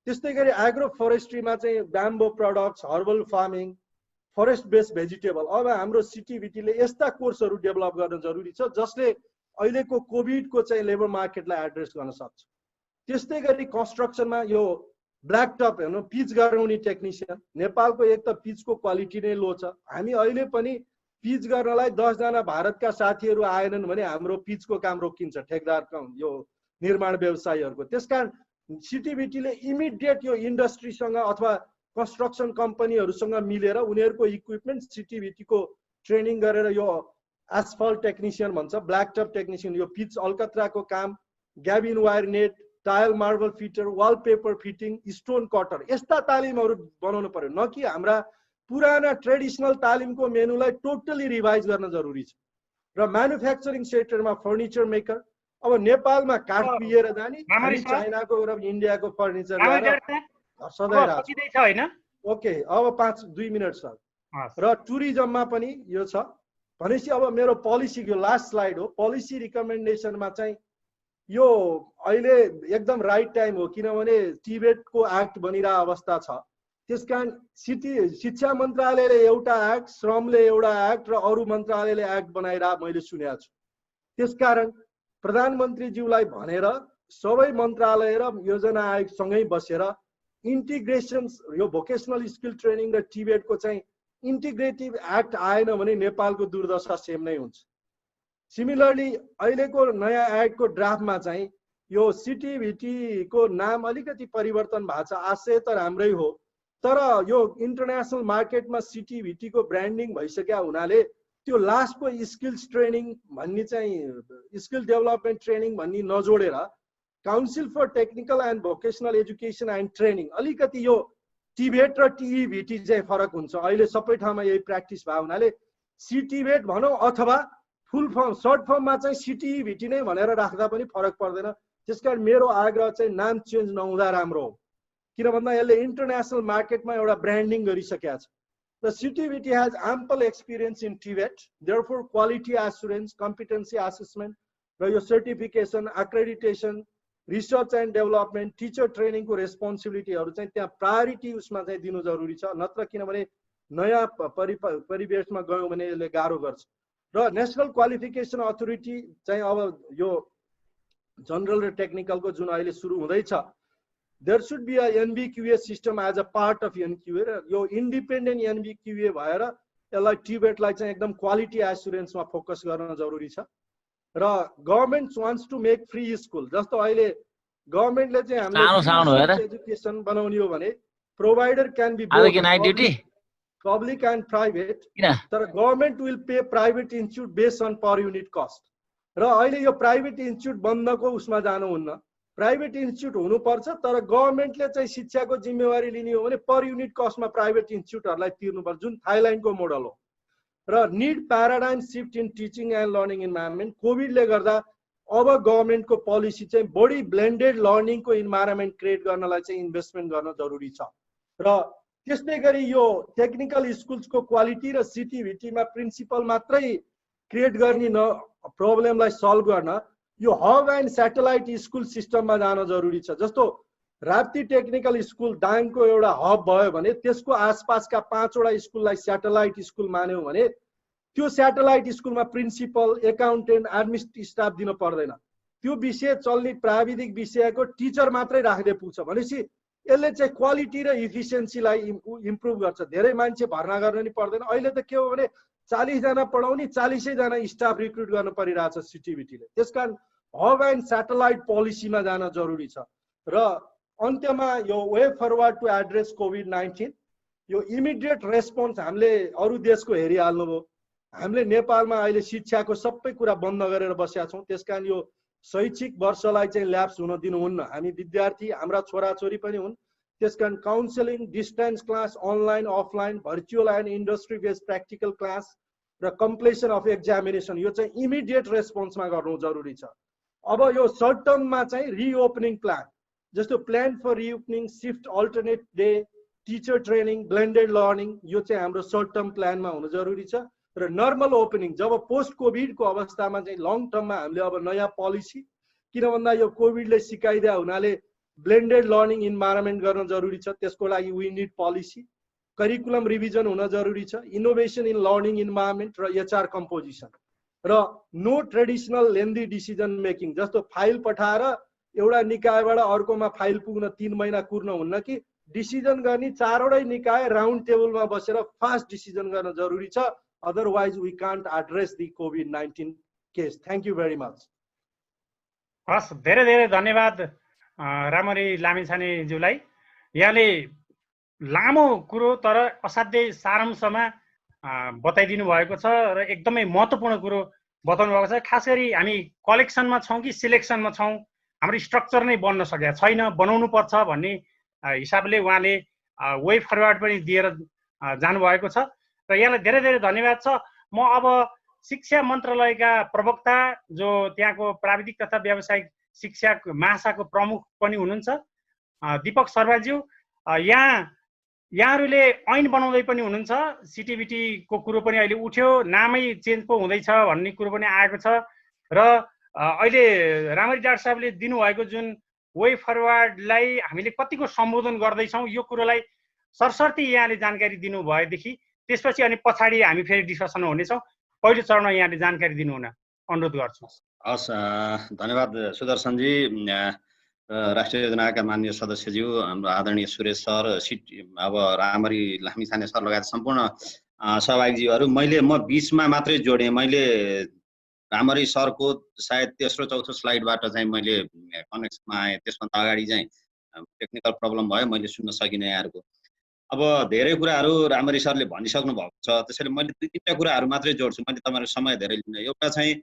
त्यस्तै गरी एग्रो फरेस्ट्रीमा चाहिँ bamboo products, herbal farming, forest based vegetable, अब हाम्रो सिटिभिटीले यस्ता कोर्सहरू डेभलप गर्न जरुरी छ जसले अहिलेको कोभिडको चाहिँ लेबर मार्केटलाई एड्रेस गर्न सक्छ। त्यस्तै गरी कन्स्ट्रक्सनमा यो ब्ल्याक टप हेर्नु, पिच गराउने टेक्निसियन, नेपालको एक त पिचको क्वालिटी नै लो छ। हामी अहिले पनि पिच गर्नलाई 10 जना भारतका साथीहरू आएनन् भने हाम्रो पिचको काम रोकिन्छ ठेकदारका यो निर्माण व्यवसायीहरूको। त्यसकारण सिटिभिटीले इमिडिएट यो इन्डस्ट्रीसँग अथवा कन्स्ट्रक्सन कम्पनीहरूसँग मिलेर उनीहरूको इक्विपमेन्ट सिटिभिटीको ट्रेनिङ गरेर यो एस्फल्ट टेक्निसियन भन्छ, ब्ल्याक टप टेक्निसियन, यो पिच अलकत्राको काम, gabion wire net, tile marble fitter, wallpaper fitting, stone cutter, यस्ता तालिमहरू बनाउनु पर्यो। न कि हाम्रा पुराना ट्रेडिसनल तालिमको मेनुलाई टोटली रिभाइज गर्न जरुरी छ। र म्यानुफ्याक्चरिङ सेक्टरमा फर्निचर मेकर, अब नेपालमा काठ पिएर जाने, चाइनाको र इन्डियाको फर्निचर सधैँ। ओके, अब 2 मिनट छ। र टुरिज्ममा पनि यो छ भनेपछि अब मेरो पोलिसी, यो लास्ट स्लाइड हो, पोलिसी रिकमेन्डेसनमा चाहिँ यो अहिले एकदम राइट टाइम हो, किनभने टिबेटको एक्ट बनिरहेको अवस्था छ। त्यसकारण शिक्षा मन्त्रालयले एउटा एक्ट, श्रमले एउटा एक्ट र अरू मन्त्रालयले एक्ट बनाइरहेको मैले सुनेको छु। त्यसकारण प्रधानमन्त्रीज्यूलाई भनेर सबै मन्त्रालय र योजना आयोगसँगै बसेर इन्टिग्रेसन, यो भोकेसनल स्किल ट्रेनिङ र टिबेटको चाहिँ इन्टिग्रेटिभ एक्ट आएन भने नेपालको दुर्दशा सेम नै हुन्छ। सिमिलरली अहिलेको नयाँ एक्टको ड्राफ्टमा चाहिँ यो सिटिभिटीको नाम अलिकति परिवर्तन भएको छ, आशय त राम्रै हो, तर यो इन्टरनेसनल मार्केटमा सिटिभिटीको ब्रान्डिङ भइसक्या हुनाले त्यो लास्टको स्किल्स ट्रेनिङ भन्ने चाहिँ स्किल डेभलपमेन्ट ट्रेनिङ भन्ने नजोडेर council for technical and vocational education and training, अलिकति यो टिबेट र टिइभिटी चाहिँ फरक हुन्छ। अहिले सबै ठाउँमा यही प्र्याक्टिस भएको हुनाले सिटिबेट भनौँ अथवा फुल फर्म सर्ट फर्ममा चाहिँ सिटिभिटी नै भनेर राख्दा पनि फरक पर्दैन। त्यसकारण मेरो आग्रह चाहिँ नाम चेन्ज नहुँदा राम्रो हो, किन भन्दा यसले इन्टरनेसनल मार्केटमा एउटा ब्रान्डिङ गरिसकेको छ। र CTEVT has ample experience in टिबेट, therefore quality assurance, competency assessment र यो certification, accreditation, research and development, teacher ट्रेनिङको रेस्पोन्सिबिलिटीहरू चाहिँ त्यहाँ प्रायोरिटी उसमा चाहिँ दिनु जरुरी छ। नत्र किनभने नयाँ परिवेशमा गयौँ भने यसले गाह्रो गर्छ। र नेसनल क्वालिफिकेसन अथोरिटी चाहिँ अब यो जनरल र टेक्निकलको जुन अहिले सुरु हुँदैछ, there should be a NBQA system as a part of NQA, र यो इन्डिपेन्डेन्ट एनबीक्यूए भएर यसलाई टिबेटलाई चाहिँ एकदम क्वालिटी एस्युरेन्समा फोकस गर्न जरुरी छ। र government wants to make free school, जस्तो अहिले गभर्मेन्टले चाहिँ हामीले एजुकेसन बनाउने हो भने provider can be public and private, तर government will pay private institute based on per unit cost. र अहिले यो प्राइभेट इन्स्टिट्युट बन्नको उसमा जानुहुन्न, प्राइभेट इन्स्टिट्युट हुनुपर्छ, तर गभर्मेन्टले चाहिँ शिक्षाको जिम्मेवारी लिने हो भने पर युनिट कस्टमा प्राइभेट इन्स्टिट्युटहरूलाई तिर्नुपर्छ, जुन थाइल्यान्डको मोडल हो। र need paradigm shift in teaching and learning environment, कोभिडले गर्दा अब गभर्मेन्टको पोलिसी चाहिँ बढी ब्लेन्डेड लर्निङको इन्भाइरोमेन्ट क्रिएट गर्नलाई चाहिँ इन्भेस्टमेन्ट गर्न जरुरी छ। र त्यस्तै गरी यो टेक्निकल स्कुल्सको क्वालिटी र सिटिभिटीमा प्रिन्सिपल मात्रै क्रिएट गर्ने प्रब्लमलाई सल्भ गर्न यो हब एन्ड स्याटेलाइट स्कुल सिस्टममा जान जरुरी छ। जस्तो राप्ती टेक्निकल स्कुल दाङको एउटा हब भयो भने त्यसको आसपासका 5 वटा स्कुललाई स्याटेलाइट स्कुल मान्यौँ भने त्यो स्याटेलाइट स्कुलमा प्रिन्सिपल, एकाउन्टेन्ट, एडमिनिस्ट्रेटिभ स्टाफ दिन पर्दैन, त्यो विषय चल्ने प्राविधिक विषयको टिचर मात्रै राख्दै पुग्छ। भनेपछि यसले चाहिँ क्वालिटी र इफिसियन्सीलाई इम्प्रुभ गर्छ, धेरै मान्छे भर्ना गर्न नि पर्दैन। अहिले त के हो भने 40 जना पढाउने 40 जना स्टाफ रिक्रुट गर्न परिरहेछ सिटिभिटीले। त्यसकारण हब एन्ड स्याटेलाइट पोलिसीमा जान जरुरी छ। र अन्त्यमा यो वे फरवर्ड टु एड्रेस कोभिड-19, यो इमिडिएट रेस्पोन्स हामीले अरू देशको हेरिहाल्नु भयो। हामीले नेपालमा अहिले शिक्षाको सबै कुरा बन्द गरेर बसेका छौँ। त्यसकारण यो शैक्षिक वर्षलाई चाहिँ ल्याप्स हुन दिनुहुन्न। हामी विद्यार्थी, हाम्रा छोराछोरी पनि हुन्, त्यसकारण counselling, distance class, online offline, virtual and industry based practical class र कम्प्लिसन अफ एक्जामिनेसन यो चाहिँ इमिडिएट रेस्पोन्समा गर्नु जरुरी छ। अब यो सर्ट टर्ममा चाहिँ रिओपनिङ प्लान, जस्तो plan for reopening, shift alternate day, teacher training, blended learning, यो चाहिँ हाम्रो सर्ट टर्म प्लानमा हुनु जरुरी छ। र नर्मल ओपनिङ जब पोस्ट कोभिडको अवस्थामा चाहिँ लङ टर्ममा हामीले अब नयाँ पोलिसी, किन भन्दा यो कोभिडले सिकाइदिया हुनाले ब्लेन्डेड लर्निङ इन्भाइरोमेन्ट गर्न जरुरी छ, त्यसको लागि we need policy, curriculum revision हुन जरुरी छ, इनोभेसन इन लर्निङ इन्भाइरोमेन्ट र एचआर कम्पोजिसन, र no traditional lengthy decision making, जस्तो फाइल पठाएर एउटा निकायबाट अर्कोमा फाइल पुग्न 3 महिना कुर्न हुन्न कि डिसिजन गर्ने 4वटै निकाय राउन्ड टेबलमा बसेर फास्ट डिसिजन गर्न जरुरी छ, otherwise we can't address the कोभिड-19 case. Thank you very much. हस्, धेरै धेरै धन्यवाद रामरी लामिछानेज्यूलाई। यहाँले लामो कुरो तर असाध्यै सारांशमा बताइदिनु भएको छ र एकदमै महत्त्वपूर्ण कुरो बताउनु भएको छ। खास गरी हामी कलेक्सनमा छौँ कि सिलेक्सनमा छौँ, हाम्रो स्ट्रक्चर नै बन्न सकेको छैन, बनाउनु पर्छ भन्ने हिसाबले उहाँले वे फरवर्ड पनि दिएर जानुभएको छ र यहाँलाई धेरै धेरै धन्यवाद छ। म अब शिक्षा मन्त्रालयका प्रवक्ता जो त्यहाँको प्राविधिक तथा व्यावसायिक शिक्षा महाशाखाको प्रमुख पनि हुनुहुन्छ दीपक शर्माज्यू, यहाँहरूले ऐन बनाउँदै पनि हुनुहुन्छ, सिटिभिटीको कुरो पनि अहिले उठ्यो, नामै चेन्ज पो हुँदैछ भन्ने कुरो पनि आएको छ र अहिले रामरी डाक्टर साहबले दिनुभएको जुन वे फरवर्डलाई हामीले कतिको सम्बोधन गर्दैछौँ यो कुरोलाई सरसर्ती यहाँले जानकारी दिनुभएदेखि त्यसपछि अनि पछाडि हामी फेरि डिस्कसन हुनेछौँ। पहिलो चरणमा यहाँले जानकारी दिनुहुन अनुरोध गर्छु। हस्, धन्यवाद सुदर्शनजी। राष्ट्रिय योजनाका माननीय सदस्यज्यू, हाम्रो आदरणीय सुरेश सर, अब रामरी लामिछाने सर लगायत सम्पूर्ण सहभागीज्यूहरू, म बिचमा मात्रै जोडेँ। मैले रामरी सरको सायद तेस्रो चौथो स्लाइडबाट चाहिँ मैले कनेक्सनमा आएँ, त्यसभन्दा अगाडि चाहिँ टेक्निकल प्रब्लम भयो, मैले सुन्न सकिनँ यहाँहरूको। अब धेरै कुराहरू रामरी सरले भनिसक्नु भएको छ, त्यसैले मैले 2-3टा कुराहरू मात्रै जोड्छु। मैले तपाईँहरूको समय धेरै लिन्न। एउटा चाहिँ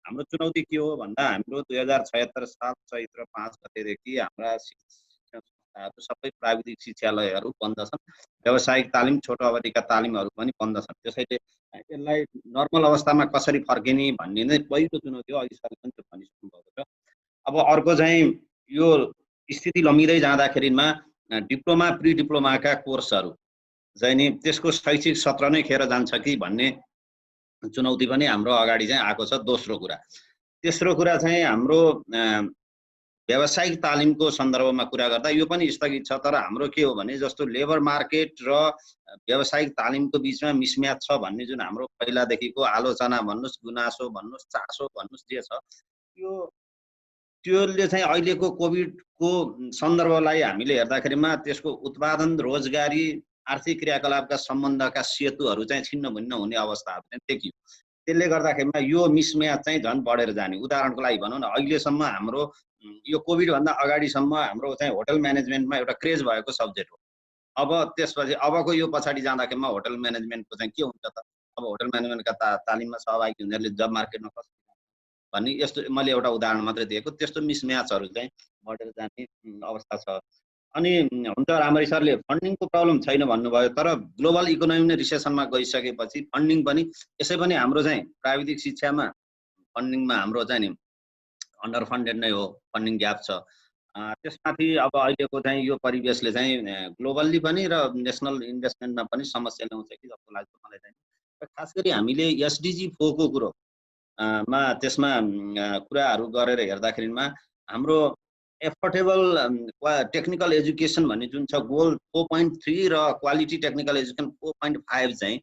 हाम्रो चुनौती के हो भन्दा हाम्रो 2076 साल चैत्र 5 गतेदेखि हाम्रा शिक्षण संस्थाहरू सबै प्राविधिक शिक्षालयहरू बन्द छन्, व्यावसायिक तालिम छोटो अवधिका तालिमहरू पनि बन्द छन्। त्यसैले यसलाई नर्मल अवस्थामा कसरी फर्किने भन्ने नै पहिलो चुनौती हो, अघि सरले पनि त्यो भनिसक्नु भएको छ। अब अर्को चाहिँ यो स्थिति लम्बिँदै जाँदाखेरिमा डिप्लोमा प्री डिप्लोमाका कोर्सहरू चाहिँ नि त्यसको शैक्षिक सत्र नै खेर जान्छ कि भन्ने चुनौती पनि हाम्रो अगाडि चाहिँ आएको छ। दोस्रो कुरा। तेस्रो कुरा चाहिँ हाम्रो व्यावसायिक तालिमको सन्दर्भमा कुरा गर्दा यो पनि स्थगित छ, तर हाम्रो के हो भने जस्तो लेबर मार्केट र व्यावसायिक तालिमको बिचमा मिसम्याच छ भन्ने जुन हाम्रो पहिलादेखिको आलोचना भन्नुहोस्, गुनासो भन्नुहोस्, चासो भन्नुहोस् जे छ, त्योले चाहिँ अहिलेको कोभिडको सन्दर्भलाई हामीले हेर्दाखेरिमा त्यसको उत्पादन, रोजगारी, आर्थिक क्रियाकलापका सम्बन्धका सेतुहरू चाहिँ छिन्न भिन्न हुने अवस्थाहरू चाहिँ देखियो। त्यसले गर्दाखेरिमा यो मिसम्याच चाहिँ झन् बढेर जाने। उदाहरणको लागि भनौँ न, अहिलेसम्म हाम्रो यो कोभिडभन्दा अगाडिसम्म हाम्रो चाहिँ होटल म्यानेजमेन्टमा एउटा क्रेज भएको सब्जेक्ट हो। अब त्यसपछि अबको यो पछाडि जाँदाखेरिमा होटल म्यानेजमेन्टको चाहिँ के हुन्छ त, अब होटल म्यानेजमेन्टका तालिममा सहभागी हुनेहरूले जब मार्केटमा कसरी भन्ने, यस्तो मैले एउटा उदाहरण मात्रै दिएको, त्यस्तो मिसम्याचहरू चाहिँ बढेर जाने अवस्था छ। अनि हुन्छ, रामरी सरले फन्डिङको प्रब्लम छैन भन्नुभयो, तर ग्लोबल इकोनोमी नै रिसेसनमा गइसकेपछि फन्डिङ पनि यसै पनि हाम्रो चाहिँ प्राविधिक शिक्षामा फन्डिङमा हाम्रो चाहिँ नि अन्डर फन्डेड नै हो, फन्डिङ ग्याप छ। त्यसमाथि अब अहिलेको चाहिँ यो परिवेशले चाहिँ ग्लोबल्ली पनि र नेसनल इन्भेस्टमेन्टमा पनि समस्या ल्याउँछ कि जस्तो लाग्छ मलाई चाहिँ। खास गरी हामीले एसडिजी 4 को कुरो मा त्यसमा कुराहरू गरेर हेर्दाखेरिमा हाम्रो एफोर्डेबल टेक्निकल एजुकेसन भन्ने जुन छ गोल 4.3 र क्वालिटी टेक्निकल एजुकेसन 4.5 चाहिँ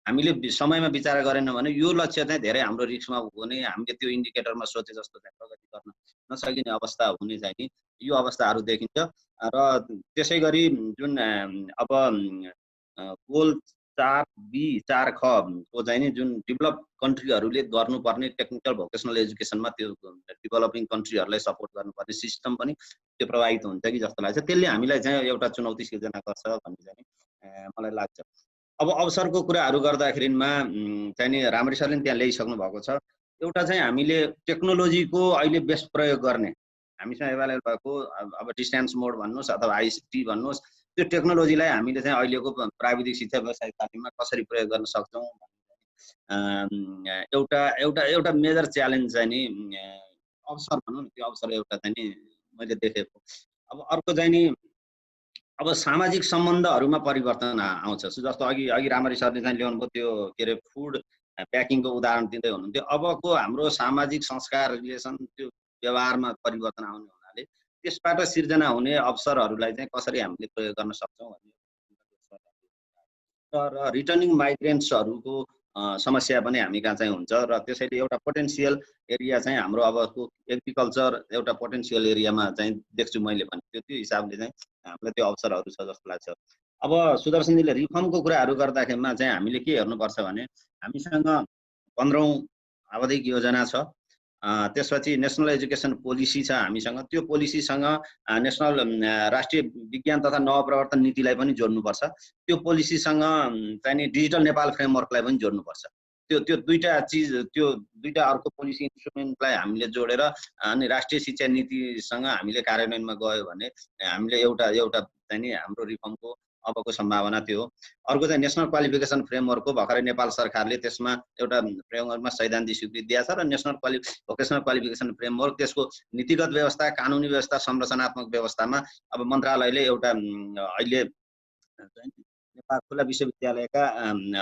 हामीले समयमा विचार गरेन भने यो लक्ष्य चाहिँ धेरै हाम्रो रिस्कमा हुने, हामीले त्यो इन्डिकेटरमा सोचे जस्तो चाहिँ प्रगति गर्न नसकिने अवस्था हुने चाहिँ नि यो अवस्थाहरू देखिन्छ। र त्यसै गरी जुन अब गोल 4B 4ख को चाहिँ नि जुन डेभलप कन्ट्रीहरूले गर्नुपर्ने टेक्निकल भोकेसनल एजुकेसनमा त्यो डेभलपिङ कन्ट्रीहरूलाई सपोर्ट गर्नुपर्ने सिस्टम पनि त्यो प्रभावित हुन्छ कि जस्तो लाग्छ। त्यसले हामीलाई चाहिँ एउटा चुनौती सिर्जना गर्छ भन्ने चाहिँ मलाई लाग्छ। अब अवसरको कुराहरू गर्दाखेरिमा चाहिँ नि रामरी सरले त्यहाँ ल्याइसक्नु भएको छ। एउटा चाहिँ हामीले टेक्नोलोजीको अहिले बेस्ट प्रयोग गर्ने, हामीसँग एभाइलेबल भएको अब डिस्टेन्स मोड भन्नुहोस् अथवा आइसिटी भन्नुहोस्, त्यो टेक्नोलोजीलाई हामीले चाहिँ अहिलेको प्राविधिक शिक्षा व्यवसायिक तालिममा कसरी प्रयोग गर्न सक्छौँ एउटा एउटा एउटा मेजर च्यालेन्ज चाहिँ नि अवसर भनौँ न, त्यो अवसर एउटा चाहिँ नि मैले देखेको। अब अर्को चाहिँ नि अब सामाजिक सम्बन्धहरूमा परिवर्तन आउँछ। जस्तो अघि रामरी सरले चाहिँ ल्याउनुभयो त्यो के अरे फुड प्याकिङको उदाहरण दिँदै हुनुहुन्थ्यो। अबको हाम्रो सामाजिक संस्कार रिलेसन त्यो व्यवहारमा परिवर्तन आउने हुनाले त्यसबाट सिर्जना हुने अवसरहरूलाई चाहिँ कसरी हामीले प्रयोग गर्न सक्छौँ भन्ने र रिटर्निङ माइग्रेन्ट्सहरूको समस्या पनि हामी कहाँ चाहिँ हुन्छ र त्यसैले एउटा पोटेन्सियल एरिया चाहिँ हाम्रो अबको एग्रिकल्चर एउटा पोटेन्सियल एरियामा चाहिँ देख्छु मैले भने त्यो हिसाबले चाहिँ हामीलाई त्यो अवसरहरू छ जस्तो लाग्छ। अब सुदर्शनजीले रिफर्मको कुराहरू गर्दाखेरिमा चाहिँ हामीले के हेर्नुपर्छ भने हामीसँग 15औं आवधिक योजना छ, त्यसपछि नेसनल एजुकेसन पोलिसी छ हामीसँग, त्यो पोलिसीसँग नेसनल राष्ट्रिय विज्ञान तथा नवप्रवर्तन नीतिलाई पनि जोड्नुपर्छ, त्यो पोलिसीसँग चाहिँ डिजिटल नेपाल फ्रेमवर्कलाई पनि जोड्नुपर्छ। त्यो दुईटा चिज, त्यो दुईटा अर्को पोलिसी इन्स्ट्रुमेन्टलाई हामीले जोडेर अनि राष्ट्रिय शिक्षा नीतिसँग हामीले कार्यान्वयनमा गयो भने हामीले एउटा चाहिँ नि हाम्रो रिफर्मको अबको सम्भावना त्यो हो। अर्को चाहिँ नेसनल क्वालिफिकेसन फ्रेमवर्कको भर्खरै नेपाल सरकारले त्यसमा एउटा फ्रेमवर्कमा सैद्धान्तिक स्वीकृति दिएको छ र नेसनल भोकेसनल क्वालिफिकेसन फ्रेमवर्क त्यसको नीतिगत व्यवस्था, कानुनी व्यवस्था, संरचनात्मक व्यवस्थामा अब मन्त्रालयले एउटा अहिले नेपाल खुल्ला विश्वविद्यालयका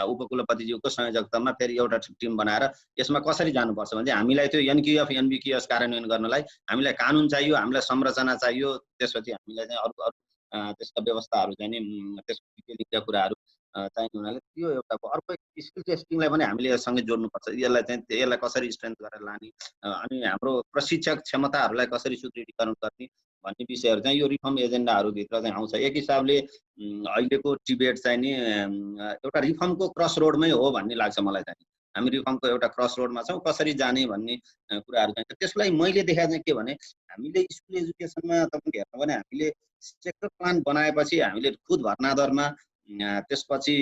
उपकुलपतिज्यूको संयोजकतामा फेरि एउटा टिम बनाएर यसमा कसरी जानुपर्छ भने हामीलाई त्यो एनक्युएफ एनबिक्युएस कार्यान्वयन गर्नलाई हामीलाई कानुन चाहियो, हामीलाई संरचना चाहियो, त्यसपछि हामीलाई चाहिँ अरू त्यसका व्यवस्थाहरू चाहिँ नि त्यसको डिटेलिङका कुराहरू चाहिने हुनाले त्यो एउटा अर्को स्किल टेस्टिङलाई पनि हामीले यससँगै जोड्नुपर्छ। यसलाई कसरी स्ट्रेन्थ गरेर लाने अनि हाम्रो प्रशिक्षक क्षमताहरूलाई कसरी सुदृढीकरण गर्ने भन्ने विषयहरू चाहिँ यो रिफर्म एजेन्डाहरूभित्र चाहिँ आउँछ। एक हिसाबले अहिलेको डिबेट चाहिँ नि एउटा रिफर्मको क्रस रोडमै हो भन्ने लाग्छ मलाई चाहिँ। हामी रिफर्मको एउटा क्रस रोडमा छौँ, कसरी जाने भन्ने कुराहरू चाहिँ त्यसलाई मैले देखाएको चाहिँ के भने हामीले स्कुल एजुकेसनमा तपाईँले हेर्नु भने हामीले सेक्टर प्लान बनाएपछि हामीले खुद भर्ना दरमा त्यसपछि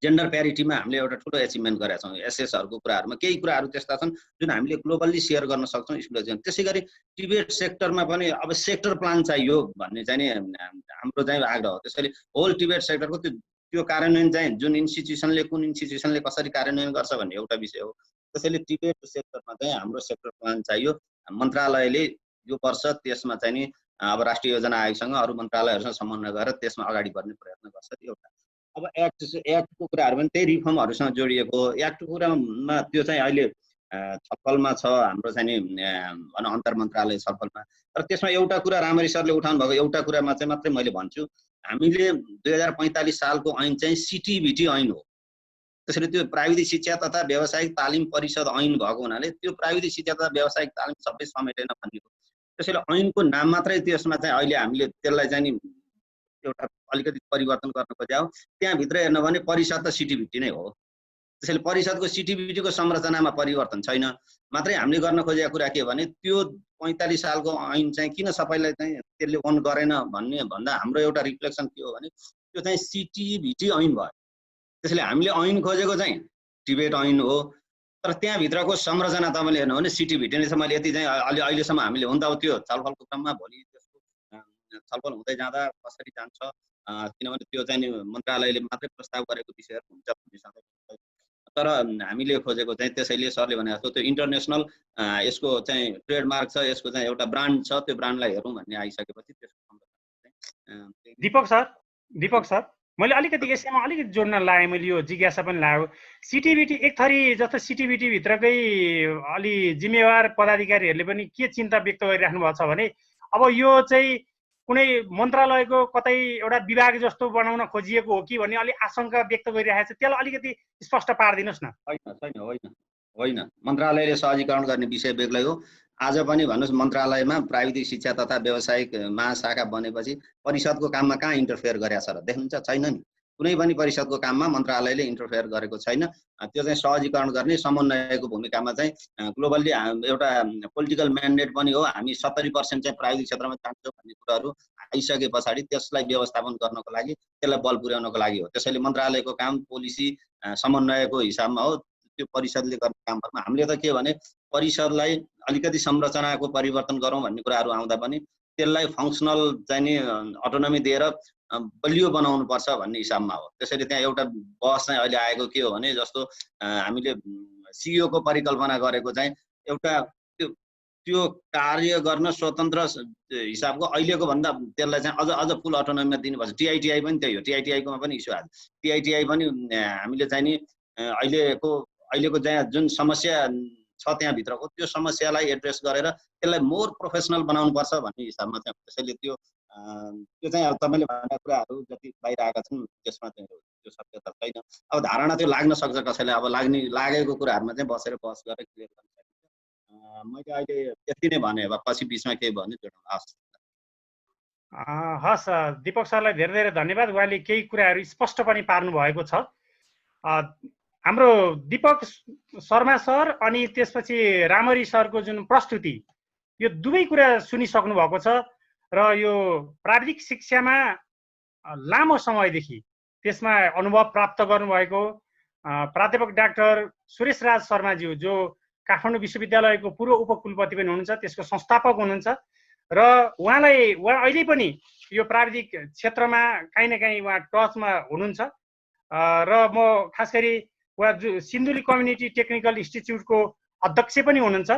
जेन्डर प्यारिटीमा हामीले एउटा ठुलो एचिभमेन्ट गरेका छौँ। एसएसहरूको कुराहरूमा केही कुराहरू त्यस्ता छन् जुन हामीले ग्लोबल्ली सेयर गर्न सक्छौँ स्कुल एजुकेसन। त्यसै गरी टिबेट सेक्टरमा पनि अब सेक्टर प्लान चाहियो भन्ने चाहिँ नि हाम्रो चाहिँ आग्रह हो। त्यसैले होल टिबेट सेक्टरको त्यो कार्यान्वयन चाहिँ जुन इन्स्टिट्युसनले कुन इन्स्टिट्युसनले कसरी कार्यान्वयन गर्छ भन्ने एउटा विषय हो। त्यसैले टिबेट सेक्टरमा चाहिँ हाम्रो सेक्टर प्लान चाहियो। मन्त्रालयले यो वर्ष त्यसमा चाहिँ नि अब राष्ट्रिय योजना आयोगसँग अरू मन्त्रालयहरूसँग समन्वय गरेर त्यसमा अगाडि बढ्ने प्रयत्न गर्छ एउटा। अब एक्टको कुराहरू पनि त्यही रिफर्महरूसँग जोडिएको हो। एक्टको कुरामा त्यो चाहिँ अहिले छलफलमा छ हाम्रो चाहिँ नि अन्तर मन्त्रालय छलफलमा। तर त्यसमा एउटा कुरा रामरी सरले उठाउनु भएको एउटा कुरामा चाहिँ मात्रै मैले भन्छु, हामीले 2045 सालको ऐन चाहिँ सिटिभिटी ऐन हो। त्यसैले त्यो प्राविधिक शिक्षा तथा व्यावसायिक तालिम परिषद ऐन भएको हुनाले त्यो प्राविधिक शिक्षा तथा व्यावसायिक तालिम सबै समेटेन भन्ने हो। त्यसैले ऐनको नाम मात्रै त्यसमा चाहिँ अहिले हामीले त्यसलाई चाहिँ नि एउटा अलिकति परिवर्तन गर्न खोजेका हौँ। त्यहाँभित्र हेर्नु भने परिषद त सिटिभिटी नै हो। त्यसैले परिषदको सिटिभिटीको संरचनामा परिवर्तन छैन। मात्रै हामीले गर्न खोजेको कुरा के भने त्यो 45 सालको ऐन चाहिँ किन सबैलाई चाहिँ त्यसले ओन गरेन भन्ने भन्दा हाम्रो एउटा रिफ्लेक्सन के हो भने त्यो चाहिँ सिटिभिटी ऐन भयो। त्यसैले हामीले ऐन खोजेको चाहिँ टिबेट ऐन हो, तर त्यहाँभित्रको संरचना तपाईँले हेर्नु भने सिटिभिटी नै छ। मैले यति चाहिँ अहिलेसम्म हामीले हुन त त्यो छलफलको क्रममा भोलि त्यसको छलफल हुँदै जाँदा कसरी जान्छ, किनभने त्यो चाहिँ मन्त्रालयले मात्रै प्रस्ताव गरेको विषयहरू हुन्छ भन्ने सधैँ। तर हामीले खोजेको चाहिँ त्यसैले सरले भने जस्तो त्यो इन्टरनेसनल यसको चाहिँ ट्रेडमार्क छ, यसको चाहिँ एउटा ब्रान्ड छ, त्यो ब्रान्डलाई हेरौँ भन्ने आइसकेपछि त्यसको दीपक सर मैले अलिकति यसैमा अलिकति जोड्न लागेँ, मैले यो जिज्ञासा पनि लाग्यो। सिटिभिटी एक थरी जस्तो सिटिभिटी भित्रकै अलि जिम्मेवार पदाधिकारीहरूले पनि के चिन्ता व्यक्त गरिराख्नु भएको छ भने अब यो चाहिँ कुनै मन्त्रालयको कतै एउटा विभाग जस्तो बनाउन खोजिएको हो कि भन्ने अलि आशंका व्यक्त गरिरहेको छ। त्यसलाई अलिकति स्पष्ट पारिदिनुहोस् न। होइन, मन्त्रालयले सहजीकरण गर्ने विषय बेग्लै हो। आज पनि भन्नुहोस् मन्त्रालयमा प्राविधिक शिक्षा तथा व्यावसायिक महाशाखा बनेपछि परिषदको काममा कहाँ इन्टरफेयर गरेको छ र देख्नुहुन्छ? छैन नि। कुनै पनि परिषदको काममा मन्त्रालयले इन्टरफेयर गरेको छैन। त्यो चाहिँ सहजीकरण गर्ने समन्वयको भूमिकामा चाहिँ ग्लोबल्ली एउटा पोलिटिकल म्यान्डेट पनि हो। हामी 70% चाहिँ प्राविधिक क्षेत्रमा जान्छौँ भन्ने कुराहरू आइसके पछाडि त्यसलाई व्यवस्थापन गर्नको लागि, त्यसलाई बल पुर्याउनको लागि हो। त्यसैले मन्त्रालयको काम पोलिसी समन्वयको हिसाबमा हो, त्यो परिषदले गर्ने कामहरूमा हामीले त के भने परिषदलाई अलिकति संरचनाको परिवर्तन गरौँ भन्ने कुराहरू आउँदा पनि त्यसलाई फङ्सनल चाहिँ नि अटोनोमी दिएर बलियो बनाउनु पर्छ भन्ने हिसाबमा हो। त्यसैले त्यहाँ एउटा बहस चाहिँ अहिले आएको के हो भने जस्तो हामीले सिइओको परिकल्पना गरेको चाहिँ एउटा त्यो कार्य गर्न स्वतन्त्र हिसाबको अहिलेको भन्दा त्यसलाई चाहिँ अझ फुल अटोनोमीमा दिनुपर्छ। टिआइटिआई पनि त्यही हो। टिआइटिआईकोमा पनि इस्यु आयो। टिआइटिआई पनि हामीले चाहिँ नि अहिलेको जुन समस्या छ त्यहाँभित्रको त्यो समस्यालाई एड्रेस गरेर त्यसलाई मोर प्रोफेसनल बनाउनुपर्छ भन्ने हिसाबमा चाहिँ त्यसैले त्यो चाहिँ अब तपाईँले भनेका कुराहरू जति बाहिर आएका छन् त्यसमा चाहिँ त्यो सत्यता छैन। अब धारणा त्यो लाग्न सक्छ कसैलाई, अब लागेको कुराहरूमा चाहिँ बसेर बहस गरेर क्लियर गर्न सकिन्छ। मैले अहिले यति नै भने, अब पछि बिचमा केही भने जोड्नु। हस्, दीपक सरलाई धेरै धेरै धन्यवाद। उहाँले केही कुराहरू स्पष्ट पनि पार्नु भएको छ। हाम्रो दीपक शर्मा सर अनि त्यसपछि रामरी सरको जुन प्रस्तुति, यो दुवै कुरा सुनिसक्नु भएको छ र यो प्राविधिक शिक्षामा लामो समयदेखि त्यसमा अनुभव प्राप्त गर्नुभएको प्राध्यापक डाक्टर सुरेश राज शर्माज्यू, जो काठमाडौँ विश्वविद्यालयको पूर्व उपकुलपति पनि हुनुहुन्छ, त्यसको संस्थापक हुनुहुन्छ र उहाँ अहिले पनि यो प्राविधिक क्षेत्रमा काहीँ न काहीँ उहाँ टचमा हुनुहुन्छ र म खास गरी उहाँ सिन्धुली कम्युनिटी टेक्निकल इन्स्टिच्युटको अध्यक्ष पनि हुनुहुन्छ।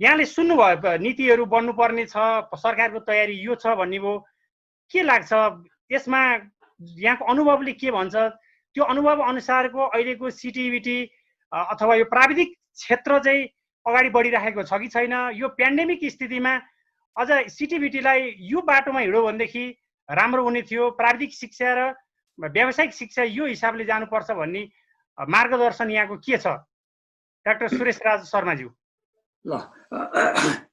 यहाँले सुन्नुभयो नीतिहरू बन्नुपर्ने छ, सरकारको तयारी यो छ भन्ने भयो। के लाग्छ यसमा, यहाँको अनुभवले के भन्छ? त्यो अनुभव अनुसारको अहिलेको सिटिभिटी अथवा यो प्राविधिक क्षेत्र चाहिँ अगाडि बढिरहेको छ कि छैन? यो पेन्डेमिक स्थितिमा अझ सिटिभिटीलाई यो बाटोमा हिँड्यो भनेदेखि राम्रो हुने थियो, प्राविधिक शिक्षा र व्यावसायिक शिक्षा यो हिसाबले जानुपर्छ भन्ने मार्गदर्शन यहाँको के छ? डाक्टर सुरेश राज शर्माज्यू। ल,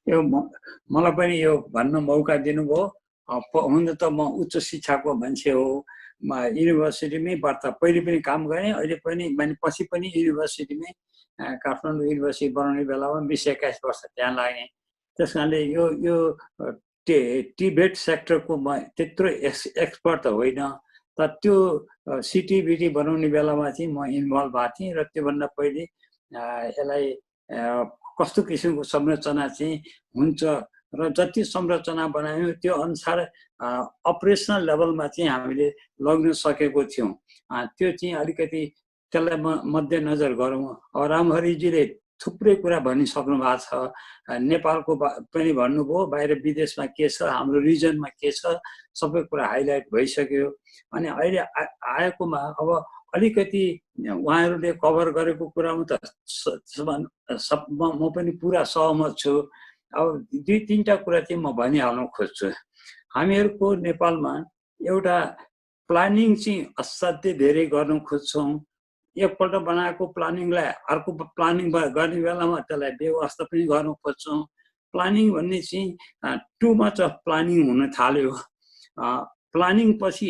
यो मलाई पनि यो भन्न मौका दिनुभयो। हुन त म उच्च शिक्षाको मान्छे हो, म युनिभर्सिटीमै पहिले पनि काम गरेँ, अहिले पनि पछि पनि युनिभर्सिटीमै काठमाडौँ युनिभर्सिटी बनाउने बेलामा 20-21 वर्ष त्यहाँ लागेँ। त्यस कारणले यो टिबेट सेक्टरको म त्यत्रो एक्सपर्ट त होइन, तर त्यो सिटिभिटी बनाउने बेलामा चाहिँ म इन्भल्भ भएको थिएँ र त्योभन्दा पहिले यसलाई कस्तो किसिमको संरचना चाहिँ हुन्छ र जति संरचना बनायौँ त्यो अनुसार अपरेसनल लेभलमा चाहिँ हामीले लग्न सकेको थियौँ। त्यो चाहिँ अलिकति त्यसलाई मध्यनजर गरौँ। अब रामहरिजीले थुप्रै कुरा भनिसक्नु भएको छ, नेपालको पनि भन्नुभयो, बाहिर विदेशमा के छ, हाम्रो रिजनमा के छ, सबै कुरा हाइलाइट भइसक्यो। अनि अहिले आएकोमा अब अलिकति उहाँहरूले कभर गरेको कुरामा त म पनि पुरा सहमत छु। अब 2-3टा कुरा चाहिँ म भनिहाल्न खोज्छु। हामीहरूको नेपालमा एउटा प्लानिङ चाहिँ असाध्यै धेरै गर्न खोज्छौँ। एकपल्ट बनाएको प्लानिङलाई अर्को प्लानिङ गर्ने बेलामा त्यसलाई व्यवस्था पनि गर्न खोज्छौँ। प्लानिङ भन्ने चाहिँ टु मच अफ प्लानिङ हुन थाल्यो। प्लानिङ पछि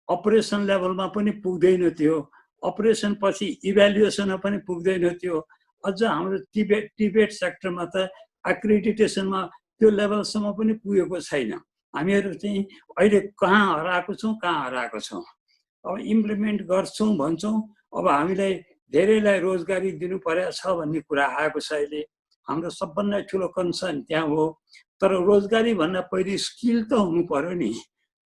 अपरेसन लेभलमा पनि पुग्दैन थियो, अपरेसन पछि इभ्यालुएसनमा पनि पुग्दैन थियो। अझ हाम्रो टिबेट सेक्टरमा त एक्रेडिटेसनमा त्यो लेभलसम्म पनि पुगेको छैन। हामीहरू चाहिँ अहिले कहाँ हराएको छौँ। अब इम्प्लिमेन्ट गर्छौँ भन्छौँ, अब हामीलाई धेरैलाई रोजगारी दिनु परेको छ भन्ने कुरा आएको छ। अहिले हाम्रो सबभन्दा ठुलो कन्सर्न त्यहाँ हो। तर रोजगारी भन्दा पहिले स्किल त हुनु पर्यो नि।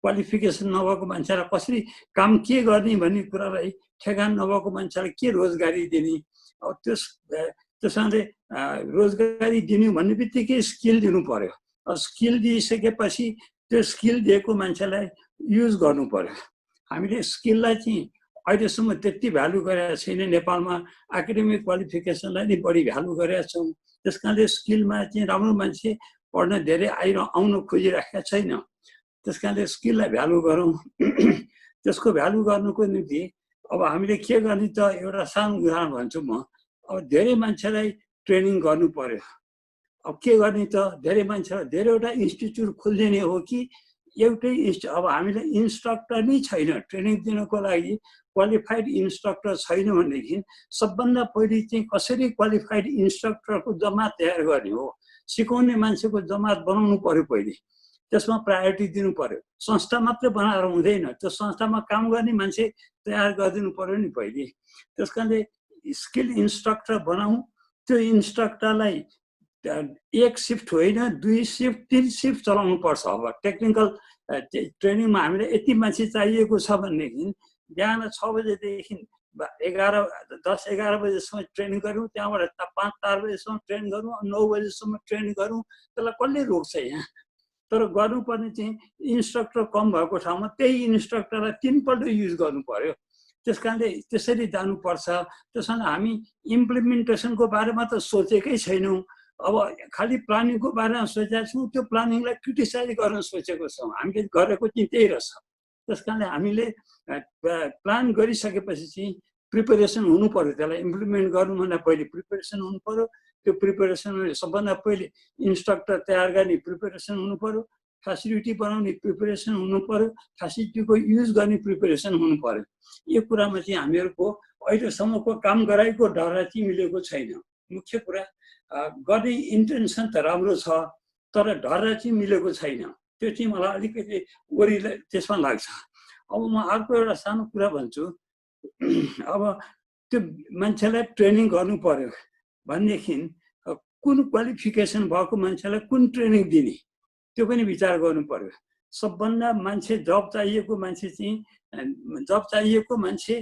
क्वालिफिकेसन नभएको मान्छेलाई कसरी काम के गर्ने भन्ने कुरालाई ठेगान नभएको मान्छेलाई के रोजगारी दिने? अब त्यसले रोजगारी दिनु भन्ने बित्तिकै स्किल दिनु पर्यो। स्किल दिइसकेपछि त्यो स्किल दिएको मान्छेलाई युज गर्नु पर्यो। हामीले स्किललाई चाहिँ अहिलेसम्म त्यति भ्यालु गरेका छैन। नेपालमा एकाडेमिक क्वालिफिकेसनलाई नै बढी भ्यालु गरेका छौँ। त्यस कारणले स्किलमा चाहिँ राम्रो मान्छे पढ्न धेरै आउन खोजिरहेका छैन। त्यस कारणले स्किललाई भ्यालु गरौँ। त्यसको भ्यालु गर्नुको निम्ति अब हामीले के गर्ने त एउटा सानो उदाहरण भन्छु म। अब धेरै मान्छेलाई ट्रेनिङ गर्नु पर्यो। अब के गर्ने त धेरै मान्छेलाई धेरैवटा इन्स्टिच्युट खोलिदिने हो कि एउटै अब हामीलाई इन्स्ट्रक्टर नै छैन ट्रेनिङ दिनको लागि, क्वालिफाइड इन्स्ट्रक्टर छैन भनेदेखि सबभन्दा पहिले चाहिँ कसरी क्वालिफाइड इन्स्ट्रक्टरको जमात तयार गर्ने हो, सिकाउने मान्छेको जमात बनाउनु पर्यो पहिले। त्यसमा प्रायोरिटी दिनु पर्यो। संस्था मात्रै बनाएर हुँदैन, त्यो संस्थामा काम गर्ने मान्छे तयार गरिदिनु पर्यो नि पहिले। त्यस कारणले स्किल इन्स्ट्रक्टर बनाऊ। त्यो इन्स्ट्रक्टरलाई 1 सिफ्ट होइन 2 सिफ्ट 3 सिफ्ट चलाउनु पर्छ। अब टेक्निकल ट्रेनिङमा हामीलाई यति मान्छे चाहिएको छ भनेदेखि बिहान 6 बजेदेखि 10-11 बजेसम्म ट्रेनिङ गरौँ, त्यहाँबाट 5-4 बजेसम्म ट्रेन गरौँ, 9 बजेसम्म ट्रेन गरौँ, त्यसलाई कसले रोक्छ यहाँ? तर गर्नुपर्ने चाहिँ इन्स्ट्रक्टर कम भएको ठाउँमा त्यही इन्स्ट्रक्टरलाई 3 पल्ट युज गर्नु पर्यो। त्यस कारणले त्यसरी जानुपर्छ। त्यसमा हामी इम्प्लिमेन्टेसनको बारेमा त सोचेकै छैनौँ। अब खालि प्लानिङको बारेमा सोचेका छौँ, त्यो प्लानिङलाई क्रिटिसाइज गर्न सोचेको छौँ। हामीले गरेको चाहिँ त्यही रहेछ। त्यस कारणले हामीले प्लान गरिसकेपछि चाहिँ प्रिपेरेसन हुनु पर्यो। त्यसलाई इम्प्लिमेन्ट गर्नुभन्दा पहिले प्रिपेरेसन हुनु पर्यो। त्यो प्रिपेरेसन सबभन्दा पहिले इन्स्ट्रक्टर तयार गर्ने प्रिपेरेसन हुनु पर्यो, फेसिलिटी बनाउने प्रिपेरेसन हुनु पर्यो, फेसिलिटीको युज गर्ने प्रिपेरेसन हुनु पर्यो। यो कुरामा चाहिँ हामीहरूको अहिलेसम्मको काम गराइको ढर्रा चाहिँ मिलेको छैन। मुख्य कुरा गर्ने इन्टेन्सन त राम्रो छ, तर ढर्रा चाहिँ मिलेको छैन। त्यो चाहिँ मलाई अलिकति वरिले त्यसमा लाग्छ। अब म अर्को एउटा सानो कुरा भन्छु। अब त्यो मान्छेलाई ट्रेनिङ गर्नु पर्यो भनेदेखि कुन क्वालिफिकेसन भएको मान्छेलाई कुन ट्रेनिङ दिने त्यो पनि विचार गर्नु पर्यो। सबभन्दा मान्छे जब चाहिएको मान्छे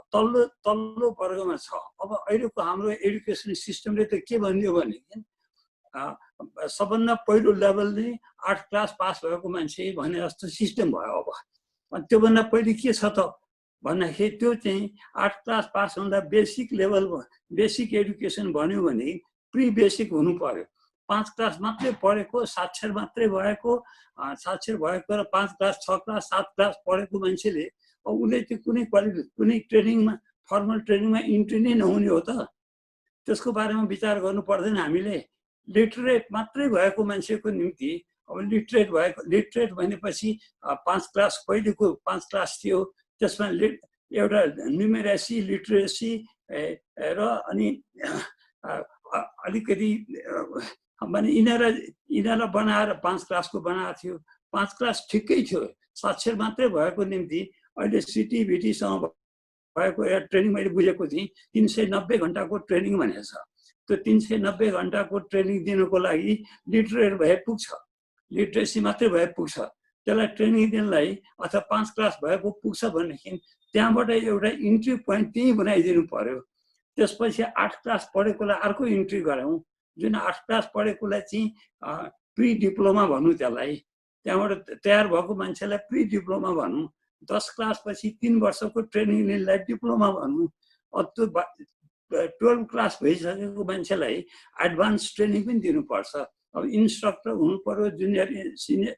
तल्लो वर्गमा छ। अब अहिलेको हाम्रो एजुकेसन सिस्टमले त के भनिदियो भनेदेखि सबभन्दा पहिलो लेभल नै 8 क्लास पास भएको मान्छे भने जस्तो सिस्टम भयो। अब त्योभन्दा पहिले के छ त भन्दाखेरि त्यो चाहिँ 8 क्लास पास हुँदा बेसिक लेभल बेसिक एजुकेसन भन्यो भने प्री बेसिक हुनु पर्यो। 5 क्लास मात्रै पढेको, साक्षर मात्रै भएको, साक्षर भएको र 5 क्लास 6 क्लास 7 क्लास पढेको मान्छेले अब उसले त्यो कुनै ट्रेनिङमा फर्मल ट्रेनिङमा इन्ट्री नै नहुने हो त। त्यसको बारेमा विचार गर्नु पर्दैन हामीले। लिटरेट मात्रै भएको मान्छेको निम्ति अब लिटरेट भनेपछि 5 क्लास पहिलेको 5 क्लास थियो, त्यसमा एउटा न्युमेरेसी लिटरेसी र अनि अलिकति माने यिनीहरूलाई बनाएर 5 क्लासको बनाएको थियो। 5 क्लास ठिकै थियो। साक्षर मात्रै भएको निम्ति अहिले सिटिभिटीसँग भएको एउटा ट्रेनिङ मैले बुझेको थिएँ 390 घन्टाको ट्रेनिङ भनेको छ। त्यो 390 घन्टाको ट्रेनिङ दिनुको लागि लिटरेट भए पुग्छ, लिटरेसी मात्रै भए पुग्छ। त्यसलाई ट्रेनिङ दिनलाई अथवा 5 क्लास भएको पुग्छ भनेदेखि त्यहाँबाट एउटा इन्ट्री पोइन्ट त्यहीँ बनाइदिनु पर्यो। त्यसपछि 8 क्लास पढेकोलाई अर्को इन्ट्री गराउँ। जुन 8 क्लास पढेकोलाई चाहिँ प्री डिप्लोमा भनौँ त्यसलाई। त्यहाँबाट तयार भएको मान्छेलाई प्री डिप्लोमा भनौँ। 10 क्लास पछि 3 वर्षको ट्रेनिङ लिनलाई डिप्लोमा भनौँ। त्यो 12 क्लास भइसकेको मान्छेलाई एडभान्स ट्रेनिङ पनि दिनुपर्छ। अब इन्स्ट्रक्टर हुनु पर्यो, junior senior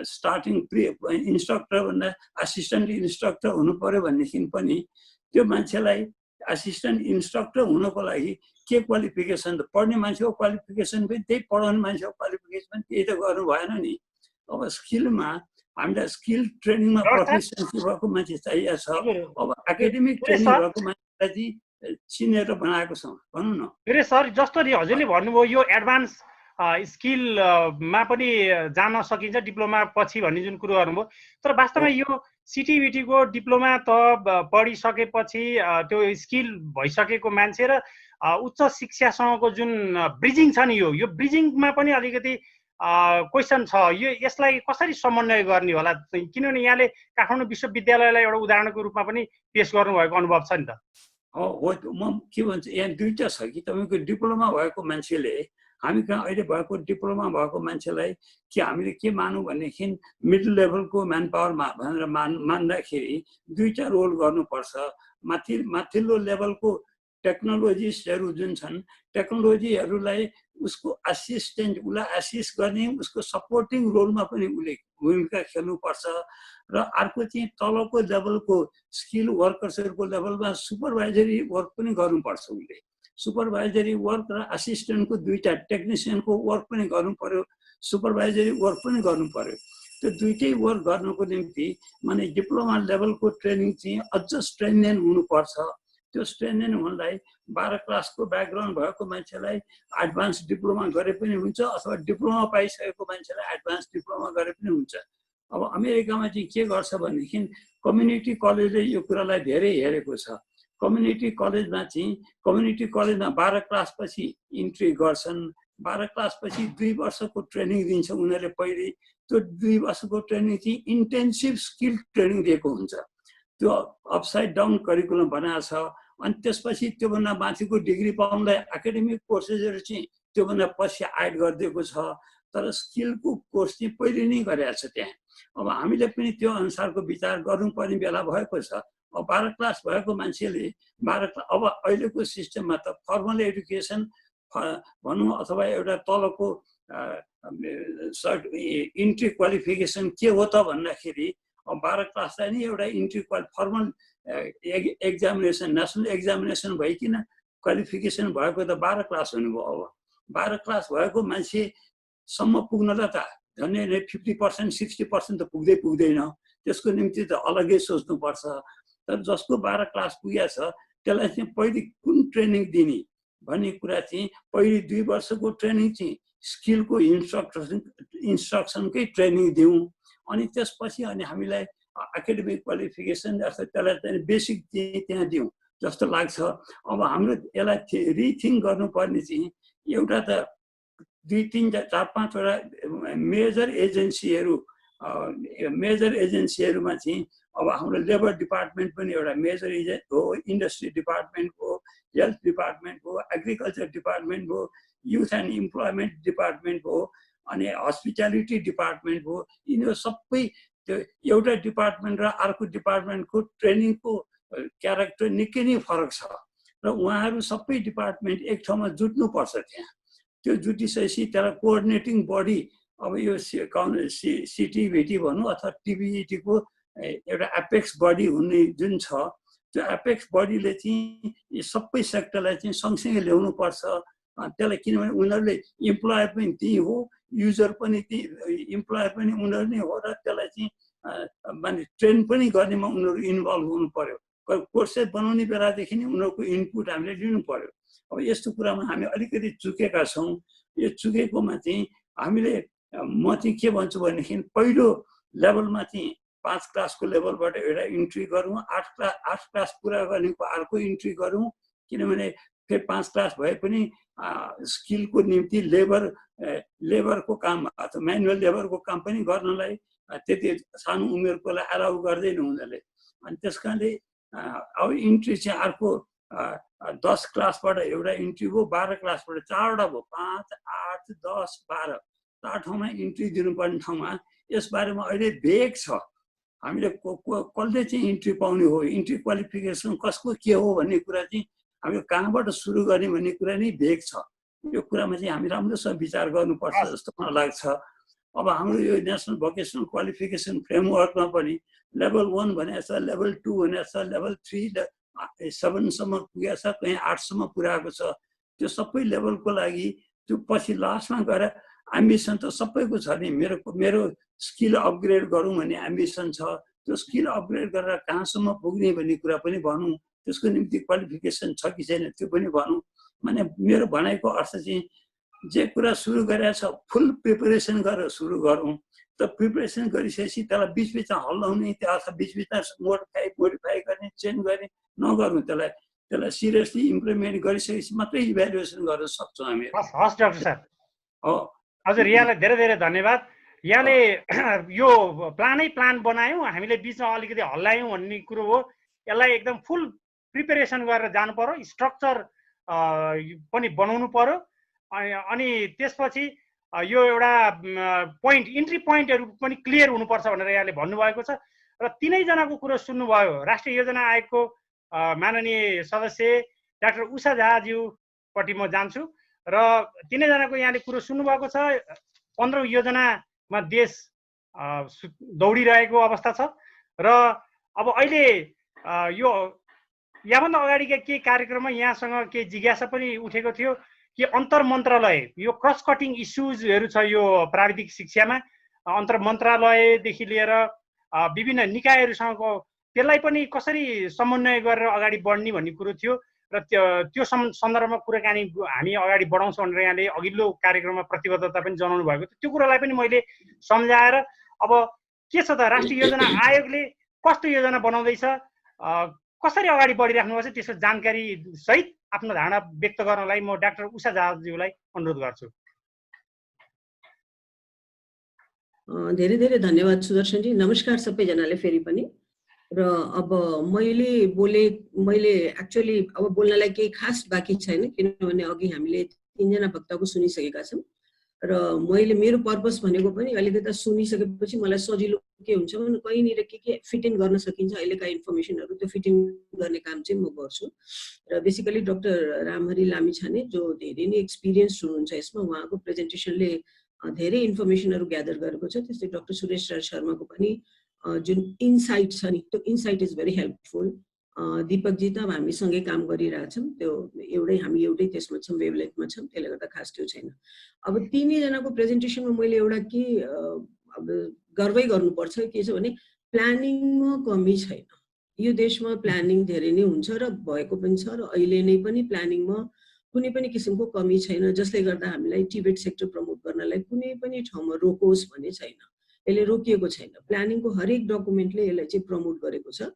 starting pre instructor भन्दा असिस्टेन्ट इन्स्ट्रक्टर हुनु पर्यो भनेदेखि पनि त्यो मान्छेलाई असिस्टेन्ट इन्स्ट्रक्टर हुनको लागि के क्वालिफिकेसन त पढ्ने मान्छेको क्वालिफिकेसन पनि त्यही, पढाउने मान्छेको क्वालिफिकेसन पनि त्यही त गर्नु भएन नि। अब स्किलमा हामीलाई स्किल ट्रेनिङमा प्रोफेसनसी भएको मान्छे चाहिएको छ। अब एकाडेमिक ट्रेनिङ भएको मान्छेलाई चाहिँ चिनेर बनाएको छौँ भनौँ न। सर जसरी हजुरले भन्नुभयो यो एडभान्स स्किलमा पनि जान सकिन्छ डिप्लोमा पछि भन्ने जुन कुरो गर्नुभयो, तर वास्तवमा यो सिटिभिटीको डिप्लोमा त पढिसकेपछि त्यो स्किल भइसकेको मान्छे र उच्च शिक्षासँगको जुन ब्रिजिङ छ नि यो ब्रिजिङमा पनि अलिकति क्वेसन छ। यसलाई कसरी समन्वय गर्ने होला? किनभने यहाँले काठमाडौँ विश्वविद्यालयलाई एउटा उदाहरणको रूपमा पनि पेश गर्नुभएको अनुभव छ नि त। हो, म के भन्छु, यहाँ दुईवटा छ कि तपाईँको डिप्लोमा भएको मान्छेले, हामी कहाँ अहिले भएको डिप्लोमा भएको मान्छेलाई कि हामीले के मानौँ भनेदेखि मिडल लेभलको म्यान पावरमा भनेर मान्दाखेरि दुईवटा रोल गर्नुपर्छ। माथिल्लो लेभलको टेक्नोलोजिस्टहरू जुन छन्, टेक्नोलोजीहरूलाई उसको असिस्टेन्ट, उसलाई एसिस्ट गर्ने, उसको सपोर्टिङ रोलमा पनि उसले भूमिका खेल्नुपर्छ। र अर्को चाहिँ तलको लेभलको स्किल वर्कर्सहरूको लेभलमा सुपरभाइजरी वर्क पनि गर्नुपर्छ। उसले सुपरभाइजरी वर्क र असिस्टेन्टको दुईवटा टेक्निसियनको वर्क पनि गर्नु पर्यो, सुपरभाइजरी वर्क पनि गर्नु पर्यो। त्यो दुईटै वर्क गर्नको निम्ति माने डिप्लोमा लेभलको ट्रेनिङ चाहिँ अझ स्ट्रेन्थेन हुनुपर्छ। त्यो स्ट्रेन्थेन हुनलाई 12 क्लासको ब्याकग्राउन्ड भएको मान्छेलाई एडभान्स डिप्लोमा गरे पनि हुन्छ, अथवा डिप्लोमा पाइसकेको मान्छेलाई एडभान्स डिप्लोमा गरे पनि हुन्छ। अब अमेरिकामा चाहिँ के गर्छ भनेदेखि कम्युनिटी कलेजले यो कुरालाई धेरै हेरेको छ। कम्युनिटी कलेजमा 12 क्लास पछि इन्ट्री गर्छन्। 12 क्लास पछि 2 वर्षको ट्रेनिङ दिन्छ उनीहरूले पहिले। त्यो 2 वर्षको ट्रेनिङ चाहिँ इन्टेन्सिभ स्किल ट्रेनिङ दिएको हुन्छ। त्यो अपसाइड डाउन करिकुलम बनाएको छ। अनि त्यसपछि त्योभन्दा माथिको डिग्री पाउनलाई एकाडेमिक कोर्सेसहरू चाहिँ त्योभन्दा पछि एड गरिदिएको छ। तर स्किलको कोर्स चाहिँ पहिले नै गरेको छ त्यहाँ। अब हामीले पनि त्यो अनुसारको विचार गर्नुपर्ने बेला भएको छ। 12 क्लास भएको मान्छेले 12 अब अहिलेको सिस्टममा त फर्मल एडुकेसन भनौँ अथवा एउटा तलको इन्ट्री क्वालिफिकेसन के हो त भन्दाखेरि 12 क्लासलाई नि एउटा entry formal examination national examination भइकन क्वालिफिकेसन भएको त 12 क्लास हुनुभयो। अब 12 क्लास भएको मान्छेसम्म पुग्नलाई त झन्डै 50% 60% त पुग्दैन। त्यसको निम्ति त अलग्गै सोच्नुपर्छ। तर जसको 12 क्लास पुगेको छ त्यसलाई चाहिँ पहिले कुन ट्रेनिङ दिने भन्ने कुरा चाहिँ पहिले 2 वर्षको ट्रेनिङ चाहिँ स्किलको इन्स्ट्रक्सनकै ट्रेनिङ दिउँ। अनि त्यसपछि अनि हामीलाई एकाडेमिक क्वालिफिकेसन जस्तो त्यसलाई चाहिँ बेसिक त्यहाँ दिउँ जस्तो लाग्छ। अब हाम्रो यसलाई रिथिङ्क गर्नुपर्ने चाहिँ एउटा त 2, 3, 4, 5 वटा मेजर एजेन्सीहरूमा चाहिँ अब हाम्रो लेबर डिपार्टमेन्ट पनि एउटा मेजर हो, इन्डस्ट्री डिपार्टमेन्ट हो, हेल्थ डिपार्टमेन्ट हो, एग्रिकल्चर डिपार्टमेन्ट हो, युथ एन्ड इम्प्लोइमेन्ट डिपार्टमेन्ट हो, अनि हस्पिटालिटी डिपार्टमेन्ट हो। यिनीहरू सबै त्यो एउटा डिपार्टमेन्ट र अर्को डिपार्टमेन्टको ट्रेनिङको क्यारेक्टर निकै नै फरक छ र उहाँहरू सबै डिपार्टमेन्ट एक ठाउँमा जुट्नुपर्छ। त्यहाँ त्यो जुटिसकेपछि त्यसलाई कोअर्डिनेटिङ बडी अब यो सिटिभिटी भनौँ अथवा टिबिइटीको एउटा एपेक्स बडी हुने जुन छ त्यो एपेक्स बडीले चाहिँ यी सबै सेक्टरलाई चाहिँ सँगसँगै ल्याउनु पर्छ। त्यसलाई किनभने उनीहरूले इम्प्लोयर पनि त्यही हो, युजर पनि इम्प्लोयर पनि उनीहरू नै हो र त्यसलाई चाहिँ माने ट्रेन पनि गर्नेमा उनीहरू इन्भल्भ हुनु पर्यो। कोर्सेस बनाउने बेलादेखि नै उनीहरूको इनपुट हामीले लिनु पर्यो। अब यस्तो कुरामा हामी अलिकति चुकेका छौँ। यो चुकेकोमा चाहिँ हामीले म चाहिँ के भन्छु भनेदेखि पहिलो लेभलमा चाहिँ 5 क्लासको लेभलबाट एउटा इन्ट्री गरौँ, 8 क्लास पुरा गर्नेको अर्को इन्ट्री गरौँ। किनभने फेरि 5 क्लास भए पनि स्किलको निम्ति लेबरको काम अथवा म्यानुअल लेबरको काम पनि गर्नलाई त्यति सानो उमेरकोलाई एलाउ गर्दैन उनीहरूले। अनि त्यस कारणले अब इन्ट्री चाहिँ अर्को 10 क्लासबाट एउटा इन्ट्री भयो, 12 क्लासबाट 4वटा भयो, 5, 8, 10, 12 4 ठाउँमा इन्ट्री दिनुपर्ने ठाउँमा यसबारेमा अहिले भेग छ। हामीले कसले चाहिँ इन्ट्री पाउने हो, इन्ट्री क्वालिफिकेसन कसको के हो भन्ने कुरा चाहिँ हामीले कहाँबाट सुरु गर्ने भन्ने कुरा नै भेग छ। यो कुरामा चाहिँ हामी राम्रोसँग विचार गर्नुपर्छ जस्तो मलाई लाग्छ। अब हाम्रो यो नेसनल भोकेसनल क्वालिफिकेसन फ्रेमवर्कमा पनि लेभल 1 भनेको छ, लेभल 2 भनेको छ, लेभल 3 7 सम्म पुगेको छ, कहीँ 8 सम्म पुऱ्याएको छ। त्यो सबै लेभलको लागि त्यो पछि लास्टमा गएर एम्बिसन त सबैको छ नि। मेरो स्किल अपग्रेड गरौँ भन्ने एम्बिसन छ। त्यो स्किल अपग्रेड गरेर कहाँसम्म पुग्ने भन्ने कुरा पनि भनौँ। त्यसको निम्ति क्वालिफिकेसन छ कि छैन त्यो पनि भनौँ। माने मेरो भनाइको अर्थ चाहिँ जे कुरा सुरु गरेर छ फुल प्रिपरेसन गरेर सुरु गरौँ। त प्रिपरेसन गरिसकेपछि त्यसलाई बिचबिचमा हल्लाउने, त्यो अथवा बिचबिचमा मोडिफाई गर्ने, चेन्ज गर्ने नगरौँ। त्यसलाई सिरियसली इम्प्लिमेन्ट गरिसकेपछि मात्रै इभ्यालुएसन गर्न सक्छौँ हामी। हस् डाक्टर साहब। हो हजुर, यहाँलाई धेरै धेरै धन्यवाद। यहाँले यो प्लान बनायौँ, हामीले बिचमा अलिकति हल्लायौँ भन्ने कुरो हो। यसलाई एकदम फुल प्रिपेरेसन गरेर जानु पर्यो, स्ट्रक्चर पनि बनाउनु पर्यो। अनि त्यसपछि यो एउटा इन्ट्री पोइन्टहरू पनि क्लियर हुनुपर्छ भनेर यहाँले भन्नुभएको छ। र तिनैजनाको कुरो सुन्नुभयो। राष्ट्रिय योजना आयोगको माननीय सदस्य डाक्टर उषा झाज्यूपट्टि म जान्छु र तिनैजनाको यहाँले कुरो सुन्नुभएको छ। 15औं योजनामा देश दौडिरहेको अवस्था छ र अब अहिले यो यहाँभन्दा अगाडिका केही कार्यक्रममा यहाँसँग केही जिज्ञासा पनि उठेको थियो कि अन्तर मन्त्रालय यो क्रस कटिङ इस्युजहरू छ यो प्राविधिक शिक्षामा, अन्तर मन्त्रालयदेखि लिएर विभिन्न निकायहरूसँगको त्यसलाई पनि कसरी समन्वय गरेर अगाडि बढ्ने भन्ने कुरो थियो र त्यो सन्दर्भमा कुराकानी हामी अगाडि बढाउँछौँ भनेर यहाँले अघिल्लो कार्यक्रममा प्रतिबद्धता पनि जनाउनु भएको थियो। त्यो कुरालाई पनि मैले सम्झाएर अब के छ त राष्ट्रिय योजना आयोगले कस्तो योजना बनाउँदैछ, कसरी अगाडि बढिराख्नु भएको छ, त्यसको जानकारी सहित आफ्नो धारणा व्यक्त गर्नलाई म डाक्टर उषा झाज्यूलाई अनुरोध गर्छु। धेरै धेरै धन्यवाद सुदर्शनजी। नमस्कार सबैजनाले फेरि पनि। र अब मैले एक्चुअली अब बोल्नलाई केही खास बाँकी छैन, किनभने अघि हामीले 3 जना वक्ताको सुनिसकेका छौँ र मैले मेरो पर्पस भनेको पनि अलिकति सुनिसकेपछि मलाई सजिलो के हुन्छ भने कहीँनिर के फिट इन गर्न सकिन्छ अहिलेका इन्फर्मेसनहरू त्यो फिट इन गर्ने काम चाहिँ म गर्छु। र बेसिकली डाक्टर रामहरि लामिछाने जो धेरै नै एक्सपिरियन्स हुनुहुन्छ यसमा, उहाँको प्रेजेन्टेसनले धेरै इन्फर्मेसनहरू ग्यादर गरेको छ। त्यस्तै डाक्टर सुरेश राज शर्माको पनि जुन इन्साइट छ नि त्यो insight is very helpful. Deepakji त अब हामीसँगै काम गरिरहेछौँ, त्यो हामी एउटै त्यसमा छौँ, वेभलेन्थमा छौँ, त्यसले गर्दा खास त्यो छैन। अब तिनैजनाको प्रेजेन्टेसनमा मैले एउटा के अब गर्वै गर्नुपर्छ के छ भने प्लानिङमा कमी छैन। यो देशमा प्लानिङ धेरै नै हुन्छ र भएको पनि छ र अहिले नै पनि प्लानिङमा कुनै पनि किसिमको कमी छैन, जसले गर्दा हामीलाई टिबेट सेक्टर प्रमोट गर्नलाई कुनै पनि ठाउँमा रोकोस् भन्ने छैन। यसले रोकिएको छैन। प्लानिङको हरेक डकुमेन्टले यसलाई चाहिँ प्रमोट गरेको छ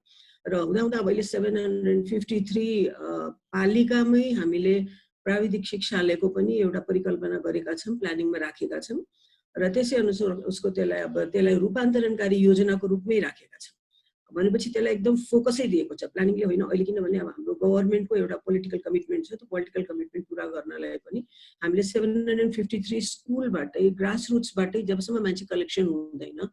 र हुँदाहुँदा अहिले 753 पालिकामै हामीले प्राविधिक शिक्षालयको पनि एउटा परिकल्पना गरेका छौँ, प्लानिङमा राखेका छौँ र त्यसै अनुसार उसको त्यसलाई रूपान्तरणकारी योजनाको रूपमै राखेका छौँ। भनेपछि त्यसलाई एकदम फोकसै दिएको छ प्लानिङले होइन। अहिले किनभने अब हाम्रो गभर्मेन्टको एउटा पोलिटिकल कमिटमेन्ट छ, त्यो पोलिटिकल कमिटमेन्ट पुरा गर्नलाई पनि हामीले 753 स्कुलबाटै ग्रासरुट्सबाटै जबसम्म मान्छे कलेक्सन हुँदैन,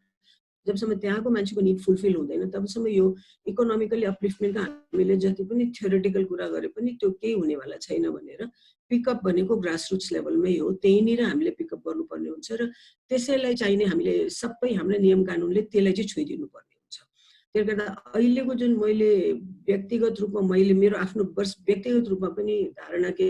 जबसम्म त्यहाँको मान्छेको निड फुलफिल हुँदैन, तबसम्म यो इकोनोमिकली अपलिफ्टमेन्टका हामीले जति पनि थ्योरिटिकल कुरा गरे पनि त्यो केही हुनेवाला छैन भनेर पिकअप भनेको ग्रासरुट्स लेभलमै हो, त्यहीँनिर हामीले पिकअप गर्नुपर्ने हुन्छ र त्यसैलाई चाहिने हामीले सबै हाम्रो नियम कानुनले त्यसलाई चाहिँ छोइदिनु पर्ने हुन्छ। त्यसले गर्दा अहिलेको जुन मैले व्यक्तिगत रूपमा मेरो आफ्नो व्यक्तिगत रूपमा पनि धारणा के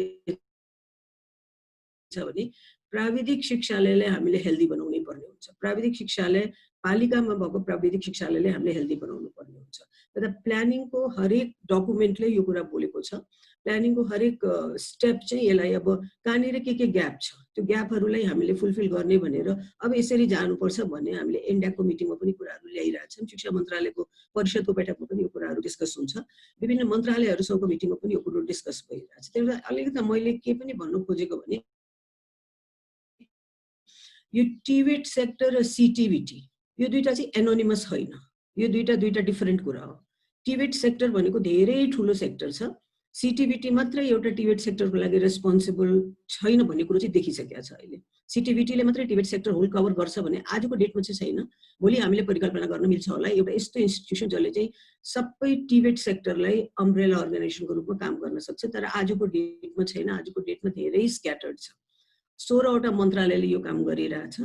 छ भने प्राविधिक शिक्षालयलाई हामीले हेल्दी बनाउनै पर्ने हुन्छ। प्राविधिक शिक्षालय पालिकामा भएको प्राविधिक शिक्षालयले हामीले हेल्दी बनाउनु पर्ने हुन्छ। र प्लानिङको हरेक डकुमेन्टले यो कुरा बोलेको छ। प्लानिङको हरेक स्टेप चाहिँ यसलाई अब कहाँनिर के ग्याप छ त्यो ग्यापहरूलाई हामीले फुलफिल गर्ने भनेर अब यसरी जानुपर्छ भन्ने हामीले एन्डाको मिटिङमा पनि कुराहरू ल्याइरहेछौँ। शिक्षा मन्त्रालयको परिषदको बैठकमा पनि यो कुराहरू डिस्कस हुन्छ, विभिन्न मन्त्रालयहरूसँगको मिटिङमा पनि यो कुरो डिस्कस भइरहेछ। त्यसले गर्दा अलिकति मैले के पनि भन्नु खोजेको भने यो टिबेट सेक्टर र सिटिभिटी यो दुईटा चाहिँ एनोनिमस होइन, यो दुईटा डिफरेन्ट कुरा हो। टिबेट सेक्टर भनेको धेरै ठुलो सेक्टर छ, सिटिभिटी मात्रै एउटा टिबेट सेक्टरको लागि रेस्पोन्सिबल छैन भन्ने कुरो चाहिँ देखिसकेको छ। अहिले सिटिभिटीले मात्रै टिबेट सेक्टर होल कभर गर्छ भने आजको डेटमा चाहिँ छैन। भोलि हामीले परिकल्पना गर्न मिल्छ होला एउटा यस्तो इन्स्टिट्युसन जसले चाहिँ सबै टिबेट सेक्टरलाई अम्ब्रेला अर्गनाइजेसनको रूपमा काम गर्न सक्छ, तर आजको डेटमा छैन। आजको डेटमा धेरै स्क्याटर्ड छ। 16वटा मन्त्रालयले यो काम गरिरहेछ,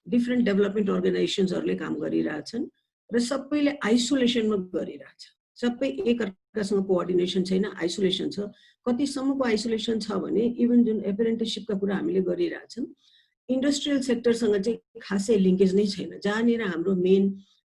डिफ्रेन्ट डेभलपमेन्ट अर्गनाइजेसन्सहरूले काम गरिरहेछन् र सबैले आइसोलेसनमा गरिरहेछ। सबै एकअर्कासँग कोअर्डिनेसन छैन, आइसोलेसन छ। कतिसम्मको आइसोलेसन छ भने इभन जुन एप्रेन्टिससिपका कुरा हामीले गरिरहेछौँ इन्डस्ट्रियल सेक्टरसँग चाहिँ खासै लिङ्केज नै छैन। जहाँनिर हाम्रो मेन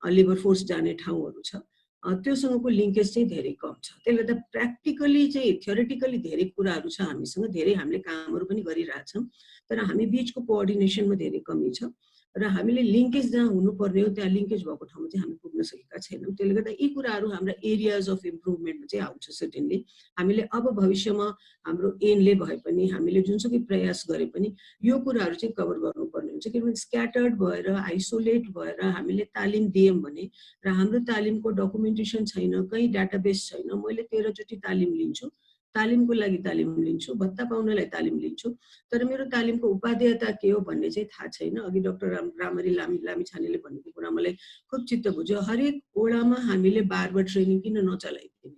लेबर फोर्स जाने ठाउँहरू छ त्योसँगको लिङ्केज चाहिँ धेरै कम छ। त्यसले गर्दा प्र्याक्टिकली चाहिँ थ्योरिटिकली धेरै कुराहरू छ हामीसँग, धेरै हामीले कामहरू पनि गरिरहेछौँ, तर हामी बिचको कोअर्डिनेसनमा धेरै कमी छ र हामीले लिङ्केज जहाँ हुनुपर्ने हो त्यहाँ लिङ्केज भएको ठाउँमा चाहिँ हामी पुग्न सकेका छैनौँ। त्यसले गर्दा यी कुराहरू हाम्रा एरियाज अफ इम्प्रुभमेन्टमा चाहिँ आउँछ। सर्टेनली हामीले अब भविष्यमा हाम्रो एमले भए पनि हामीले जुनसुकै प्रयास गरे पनि यो कुराहरू चाहिँ कभर गर्नुपर्ने हुन्छ, किनभने स्क्याटर्ड भएर आइसोलेट भएर हामीले तालिम दियौँ भने र हाम्रो तालिमको डकुमेन्टेसन छैन, कहीँ डाटाबेस छैन। मैले 13 चोटि तालिम लिन्छु, तालिमको लागि तालिम लिन्छु, भत्ता पाउनलाई तालिम लिन्छु, तर मेरो तालिमको उपादेयता के हो भन्ने चाहिँ थाहा छैन। अघि डाक्टर रामहरि लामिछानेले भनेको कुरा मलाई खुब चित्त बुझ्यो। हरेक ओडामा हामीले बार ट्रेनिङ किन नचलाइदिने,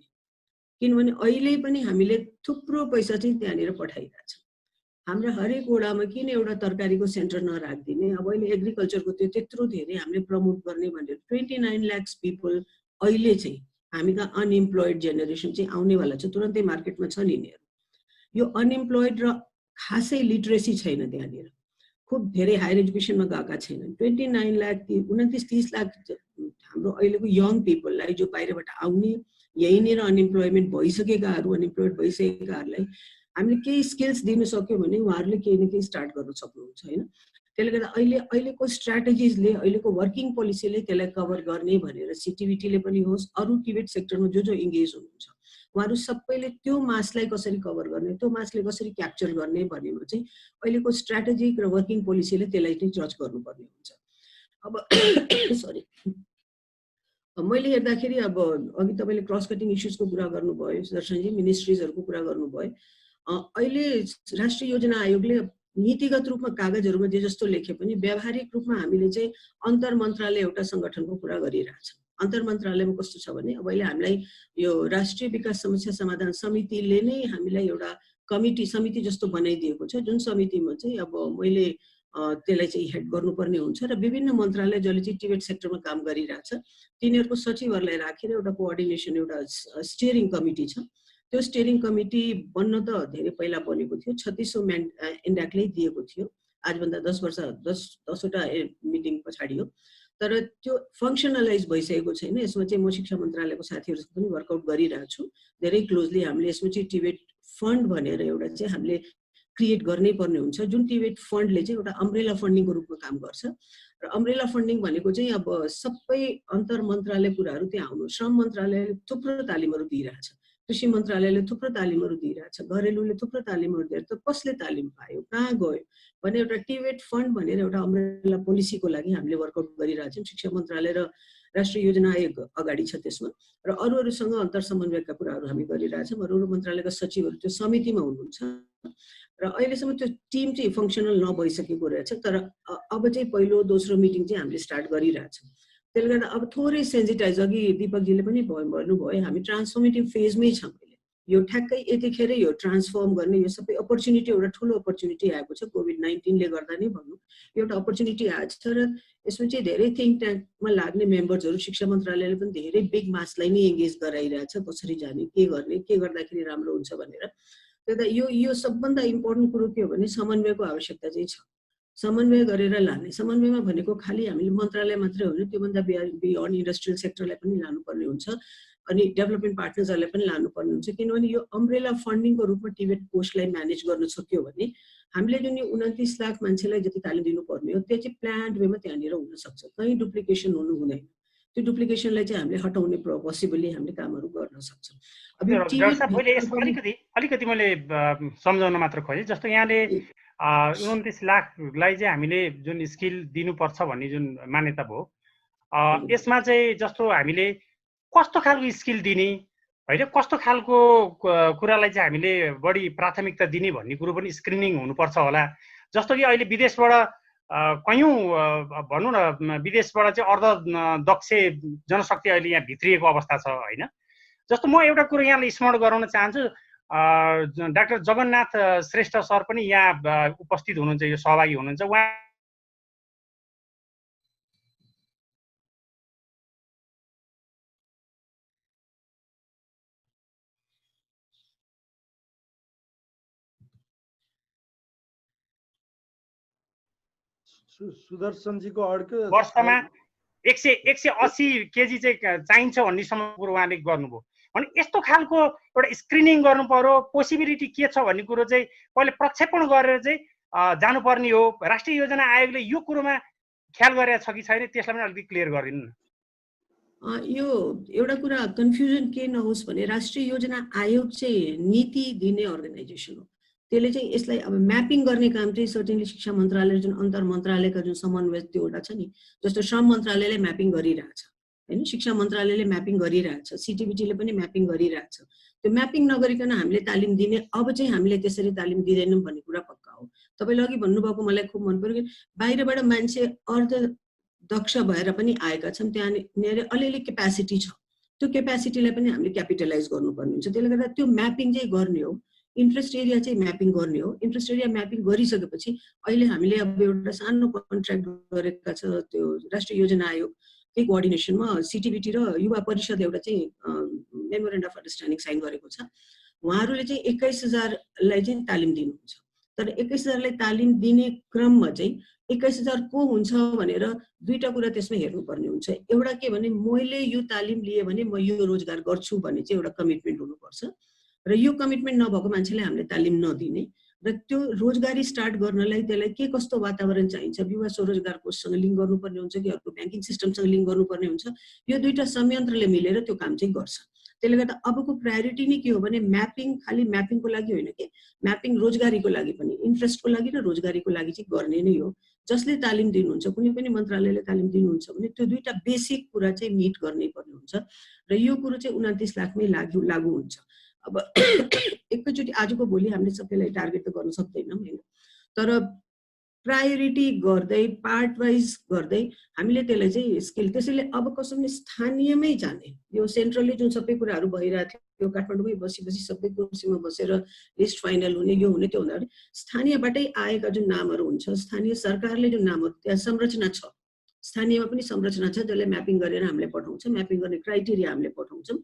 किनभने अहिले पनि हामीले थुप्रो पैसा चाहिँ त्यहाँनिर पठाइरहेछौँ। हाम्रो हरेक ओडामा किन एउटा तरकारीको सेन्टर नराखिदिने। अब अहिले एग्रिकल्चरको त्यो त्यत्रो धेरै हामीले प्रमोट गर्ने भनेर 29 लाख पिपल अहिले चाहिँ हामी कहाँ अनइम्प्लोइड जेनेरेसन चाहिँ आउनेवाला छ, तुरन्तै मार्केटमा छ नि यिनीहरू। यो अनइम्प्लोइड र खासै लिटरेसी छैन, त्यहाँनिर खुब धेरै हायर एजुकेसनमा गएका छैनन्। 29 लाख 29-30 लाख हाम्रो अहिलेको यङ पिपललाई जो बाहिरबाट आउने यहीँनिर अनइम्प्लोइमेन्ट भइसकेकाहरू अनइम्प्लोइड भइसकेकाहरूलाई हामीले केही स्किल्स दिन सक्यो भने उहाँहरूले केही न केही स्टार्ट गर्न सक्नुहुन्छ होइन। त्यसले गर्दा अहिलेको स्ट्राटेजिजले अहिलेको वर्किङ पोलिसीले त्यसलाई कभर गर्ने भनेर सिटिभिटीले पनि होस् अरू टिबेट सेक्टरमा जो इङ्गेज हुनुहुन्छ उहाँहरू सबैले त्यो मासलाई कसरी कभर गर्ने, त्यो मासले कसरी क्याप्चर गर्ने भन्नेमा चाहिँ अहिलेको स्ट्राटेजिक र वर्किङ पोलिसीले त्यसलाई चाहिँ जज गर्नुपर्ने हुन्छ। अब सरी मैले हेर्दाखेरि अब अघि तपाईँले क्रस कटिङ इस्युजको कुरा गर्नुभयो दर्शनजी, मिनिस्ट्रिजहरूको कुरा गर्नुभयो। अहिले राष्ट्रिय योजना आयोगले नीतिगत रूपमा कागजहरुमा जे जस्तो लेखे पनि व्यावहारिक रूपमा हामीले चाहिँ अन्तर मन्त्रालय एउटा संगठनको कुरा गरिरहेछौँ। अन्तर मन्त्रालयमा कस्तो छ भने अब अहिले हामीलाई यो राष्ट्रिय विकास समस्या समाधान समितिले नै हामीलाई एउटा समिति जस्तो बनाइदिएको छ, जुन समितिमा चाहिँ अब मैले त्यसलाई चाहिँ हेड गर्नुपर्ने हुन्छ र विभिन्न मन्त्रालय जसले चाहिँ टिबेट सेक्टरमा काम गरिरहेछ तिनीहरूको सचिवहरूलाई राखेर एउटा कोअर्डिनेसन एउटा स्टियरिङ कमिटी छ। त्यो स्टियरिङ कमिटी बन्न त धेरै पहिला बनेको थियो, 36औं इन्ड्याकले दिएको थियो, आजभन्दा 10वटा मिटिङ पछाडि हो। तर त्यो फङ्सनलाइज भइसकेको छैन। यसमा चाहिँ म शिक्षा मन्त्रालयको साथीहरूसँग पनि वर्कआउट गरिरहेको छु धेरै क्लोजली। हामीले यसमा चाहिँ टिबेट फन्ड भनेर एउटा चाहिँ हामीले क्रिएट गर्नै पर्ने हुन्छ, जुन टिबेट फन्डले चाहिँ एउटा अम्ब्रेला फन्डिङको रूपमा काम गर्छ। र अम्ब्रेला फन्डिङ भनेको चाहिँ अब सबै अन्तर मन्त्रालय कुराहरू त्यहाँ आउनु। श्रम मन्त्रालयले थुप्रो तालिमहरू दिइरहेछ, कृषि मन्त्रालयले थुप्रो तालिमहरू दिइरहेछ, घरेलुले थुप्रो तालिमहरू दिएर त कसले तालिम पायो, कहाँ गयो भने एउटा टिबेट फन्ड भनेर एउटा अम्ब्रेला पोलिसीको लागि हामीले वर्कआउट गरिरहेछौँ। शिक्षा मन्त्रालय र राष्ट्रिय योजना आयोग अगाडि छ त्यसमा, र अरूसँग अन्तर समन्वयका कुराहरू हामी गरिरहेछौँ। अरू मन्त्रालयका सचिवहरू त्यो समितिमा हुनुहुन्छ र अहिलेसम्म त्यो टिम चाहिँ फङ्सनल नभइसकेको रहेछ। तर अब चाहिँ पहिलो दोस्रो मिटिङ चाहिँ हामीले स्टार्ट गरिरहेछौँ। त्यसले गर्दा अब थोरै सेन्सिटाइज, अघि दिपकजीले पनि भन्नुभयो, हामी ट्रान्सफर्मेटिभ फेजमै छौँ। यो ठ्याक्कै यतिखेर यो ट्रान्सफर्म गर्ने यो सबै अपर्च्युनिटी, एउटा ठुलो अपर्च्युनिटी आएको छ कोभिड-19ले गर्दा नै भनौँ, एउटा अपर्च्युनिटी आएको छ। र यसमा चाहिँ धेरै थिङ्क ट्याङ्कमा लाग्ने मेम्बर्सहरू शिक्षा मन्त्रालयले पनि धेरै बिग मासलाई नै एङ्गेज गराइरहेछ, कसरी जाने, के गर्ने, के गर्दाखेरि राम्रो हुन्छ भनेर। त्यही यो सबभन्दा इम्पोर्टेन्ट कुरो के हो भने समन्वयको आवश्यकता चाहिँ छ। समन्वय गरेर लाने, समन्वयमा भनेको खालि हामीले मन्त्रालय मात्रै होइन, त्योभन्दा बियोन्ड इन्डस्ट्रियल सेक्टरलाई पनि लानुपर्ने हुन्छ अनि डेभलपमेन्ट पार्टनर्सहरूलाई पनि लानुपर्ने हुन्छ। किनभने यो अम्ब्रेला फन्डिङको रूपमा टिबेट कोस्टलाई म्यानेज गर्न सक्यो भने हामीले जुन यो 29 लाख मान्छेलाई जति तालिम दिनुपर्ने हो त्यो चाहिँ प्लान्ड वेमा त्यहाँनिर हुन सक्छ, कहीँ डुप्लिकेसन हुनु हुँदैन। त्यो डुप्लिकेसनलाई चाहिँ हामीले हटाउने पोसिबली हामीले कामहरू गर्न सक्छौँ। अब अलिकति मैले सम्झाउन मात्र खोजेँ, जस्तो यहाँले 29 लाखलाई चाहिँ हामीले जुन स्किल दिनुपर्छ भन्ने जुन मान्यता भयो, यसमा चाहिँ जस्तो हामीले कस्तो खालको स्किल दिने होइन, कस्तो खालको कुरालाई चाहिँ हामीले बढी प्राथमिकता दिने भन्ने कुरो पनि स्क्रिनिङ हुनुपर्छ होला। जस्तो कि अहिले विदेशबाट कयौँ भनौँ न, विदेशबाट चाहिँ अर्धदक्ष जनशक्ति अहिले यहाँ भित्रिएको अवस्था छ होइन। जस्तो म एउटा कुरो यहाँलाई स्मरण गराउन चाहन्छु, डाक्टर जगन्नाथ श्रेष्ठ सर पनि यहाँ उपस्थित हुनुहुन्छ, यो सहभागी हुनुहुन्छ। उहाँ सुदर्शनजीको अर्को वर्षमा 180 केजी चाहिँ चाहिन्छ भन्नेसम्म कुरो उहाँले गर्नुभयो। अनि यस्तो खालको एउटा स्क्रिनिङ गर्नु पर्यो, पोसिबिलिटी के छ भन्ने कुरो चाहिँ पहिले प्रक्षेपण गरेर चाहिँ जानुपर्ने हो। राष्ट्रिय योजना आयोगले यो कुरोमा ख्याल गरेको छ कि छैन, त्यसलाई पनि अलिकति क्लियर गरिदिनु न। यो एउटा कुरा कन्फ्युजन के नहोस् भने राष्ट्रिय योजना आयोग चाहिँ नीति दिने अर्गनाइजेसन हो। त्यसले चाहिँ यसलाई अब म्यापिङ गर्ने काम चाहिँ सर्टेनली शिक्षा मन्त्रालय जुन अन्तर मन्त्रालयका जुन समन्वय त्यो एउटा छ नि, जस्तो श्रम मन्त्रालयले म्यापिङ गरिरहेछ होइन, शिक्षा मन्त्रालयले म्यापिङ गरिरहेछ, सिटिबिटीले पनि म्यापिङ गरिरहेछ। त्यो म्यापिङ नगरिकन हामीले तालिम दिने, अब चाहिँ हामीले त्यसरी तालिम दिँदैनौँ भन्ने कुरा पक्का हो। तपाईँले अघि भन्नुभएको मलाई खुब मन पर्यो कि बाहिरबाट मान्छे अर्ध दक्ष भएर पनि आएका छन्, त्यहाँनिर अलिअलि क्यापेसिटी छ, त्यो क्यापेसिटीलाई पनि हामीले क्यापिटलाइज गर्नुपर्ने हुन्छ। त्यसले गर्दा त्यो म्यापिङ चाहिँ गर्ने हो, इन्ट्रेस्ट एरिया चाहिँ म्यापिङ गर्ने हो। इन्ट्रेस्ट एरिया म्यापिङ गरिसकेपछि अहिले हामीले अब एउटा सानो कन्ट्र्याक्ट गरेका छ त्यो राष्ट्रिय योजना आयोगकै कोअर्डिनेसनमा सिटिबिटी र युवा परिषद एउटा चाहिँ मेमोरेन्डम अफ अन्डरस्ट्यान्डिङ साइन गरेको छ। उहाँहरूले चाहिँ 21,000लाई चाहिँ तालिम दिनुहुन्छ। तर 21,000लाई तालिम दिने क्रममा चाहिँ 21,000 को हुन्छ भनेर दुईटा कुरा त्यसमा हेर्नुपर्ने हुन्छ। एउटा के भने मैले यो तालिम लिएँ भने म यो रोजगार गर्छु भन्ने चाहिँ एउटा कमिटमेन्ट हुनुपर्छ र यो कमिटमेन्ट नभएको मान्छेलाई हामीले तालिम नदिने र त्यो रोजगारी स्टार्ट गर्नलाई त्यसलाई के कस्तो वातावरण चाहिन्छ, युवा स्वरोजगार कोषसँग लिङ्क गर्नुपर्ने हुन्छ कि अर्को ब्याङ्किङ सिस्टमसँग लिङ्क गर्नुपर्ने हुन्छ। यो दुईटा संयन्त्रले मिलेर त्यो काम चाहिँ गर्छ। त्यसले गर्दा अबको प्रायोरिटी नै के हो भने म्यापिङ खालि म्यापिङको लागि होइन कि म्यापिङ रोजगारीको लागि पनि, इन्ट्रेस्टको लागि र रोजगारीको लागि चाहिँ गर्ने नै हो। जसले तालिम दिनुहुन्छ, कुनै पनि मन्त्रालयले तालिम दिनुहुन्छ भने त्यो दुईटा बेसिक कुरा चाहिँ मिट गर्नै पर्ने हुन्छ र यो कुरो चाहिँ 29 लाखमै लागू हुन्छ। अब एकैचोटि आजको भोलि हामीले सबैलाई टार्गेट त गर्न सक्दैनौँ होइन। तर प्रायोरिटी गर्दै पार्ट वाइज गर्दै हामीले त्यसलाई चाहिँ स्किल त्यसैले अब कसैले स्थानीयमै जाने यो सेन्ट्रली जुन सबै कुराहरू भइरहेको थियो काठमाडौँमै बसी सबै कुर्सीमा बसेर लिस्ट फाइनल हुने यो हुने त्यो हुँदाखेरि स्थानीयबाटै आएका जुन नामहरू हुन्छ स्थानीय सरकारले जुन नामहरू त्यहाँ संरचना छ स्थानीयमा पनि संरचना छ जसले म्यापिङ गरेर हामीले पठाउँछ म्यापिङ गर्ने क्राइटेरिया हामीले पठाउँछौँ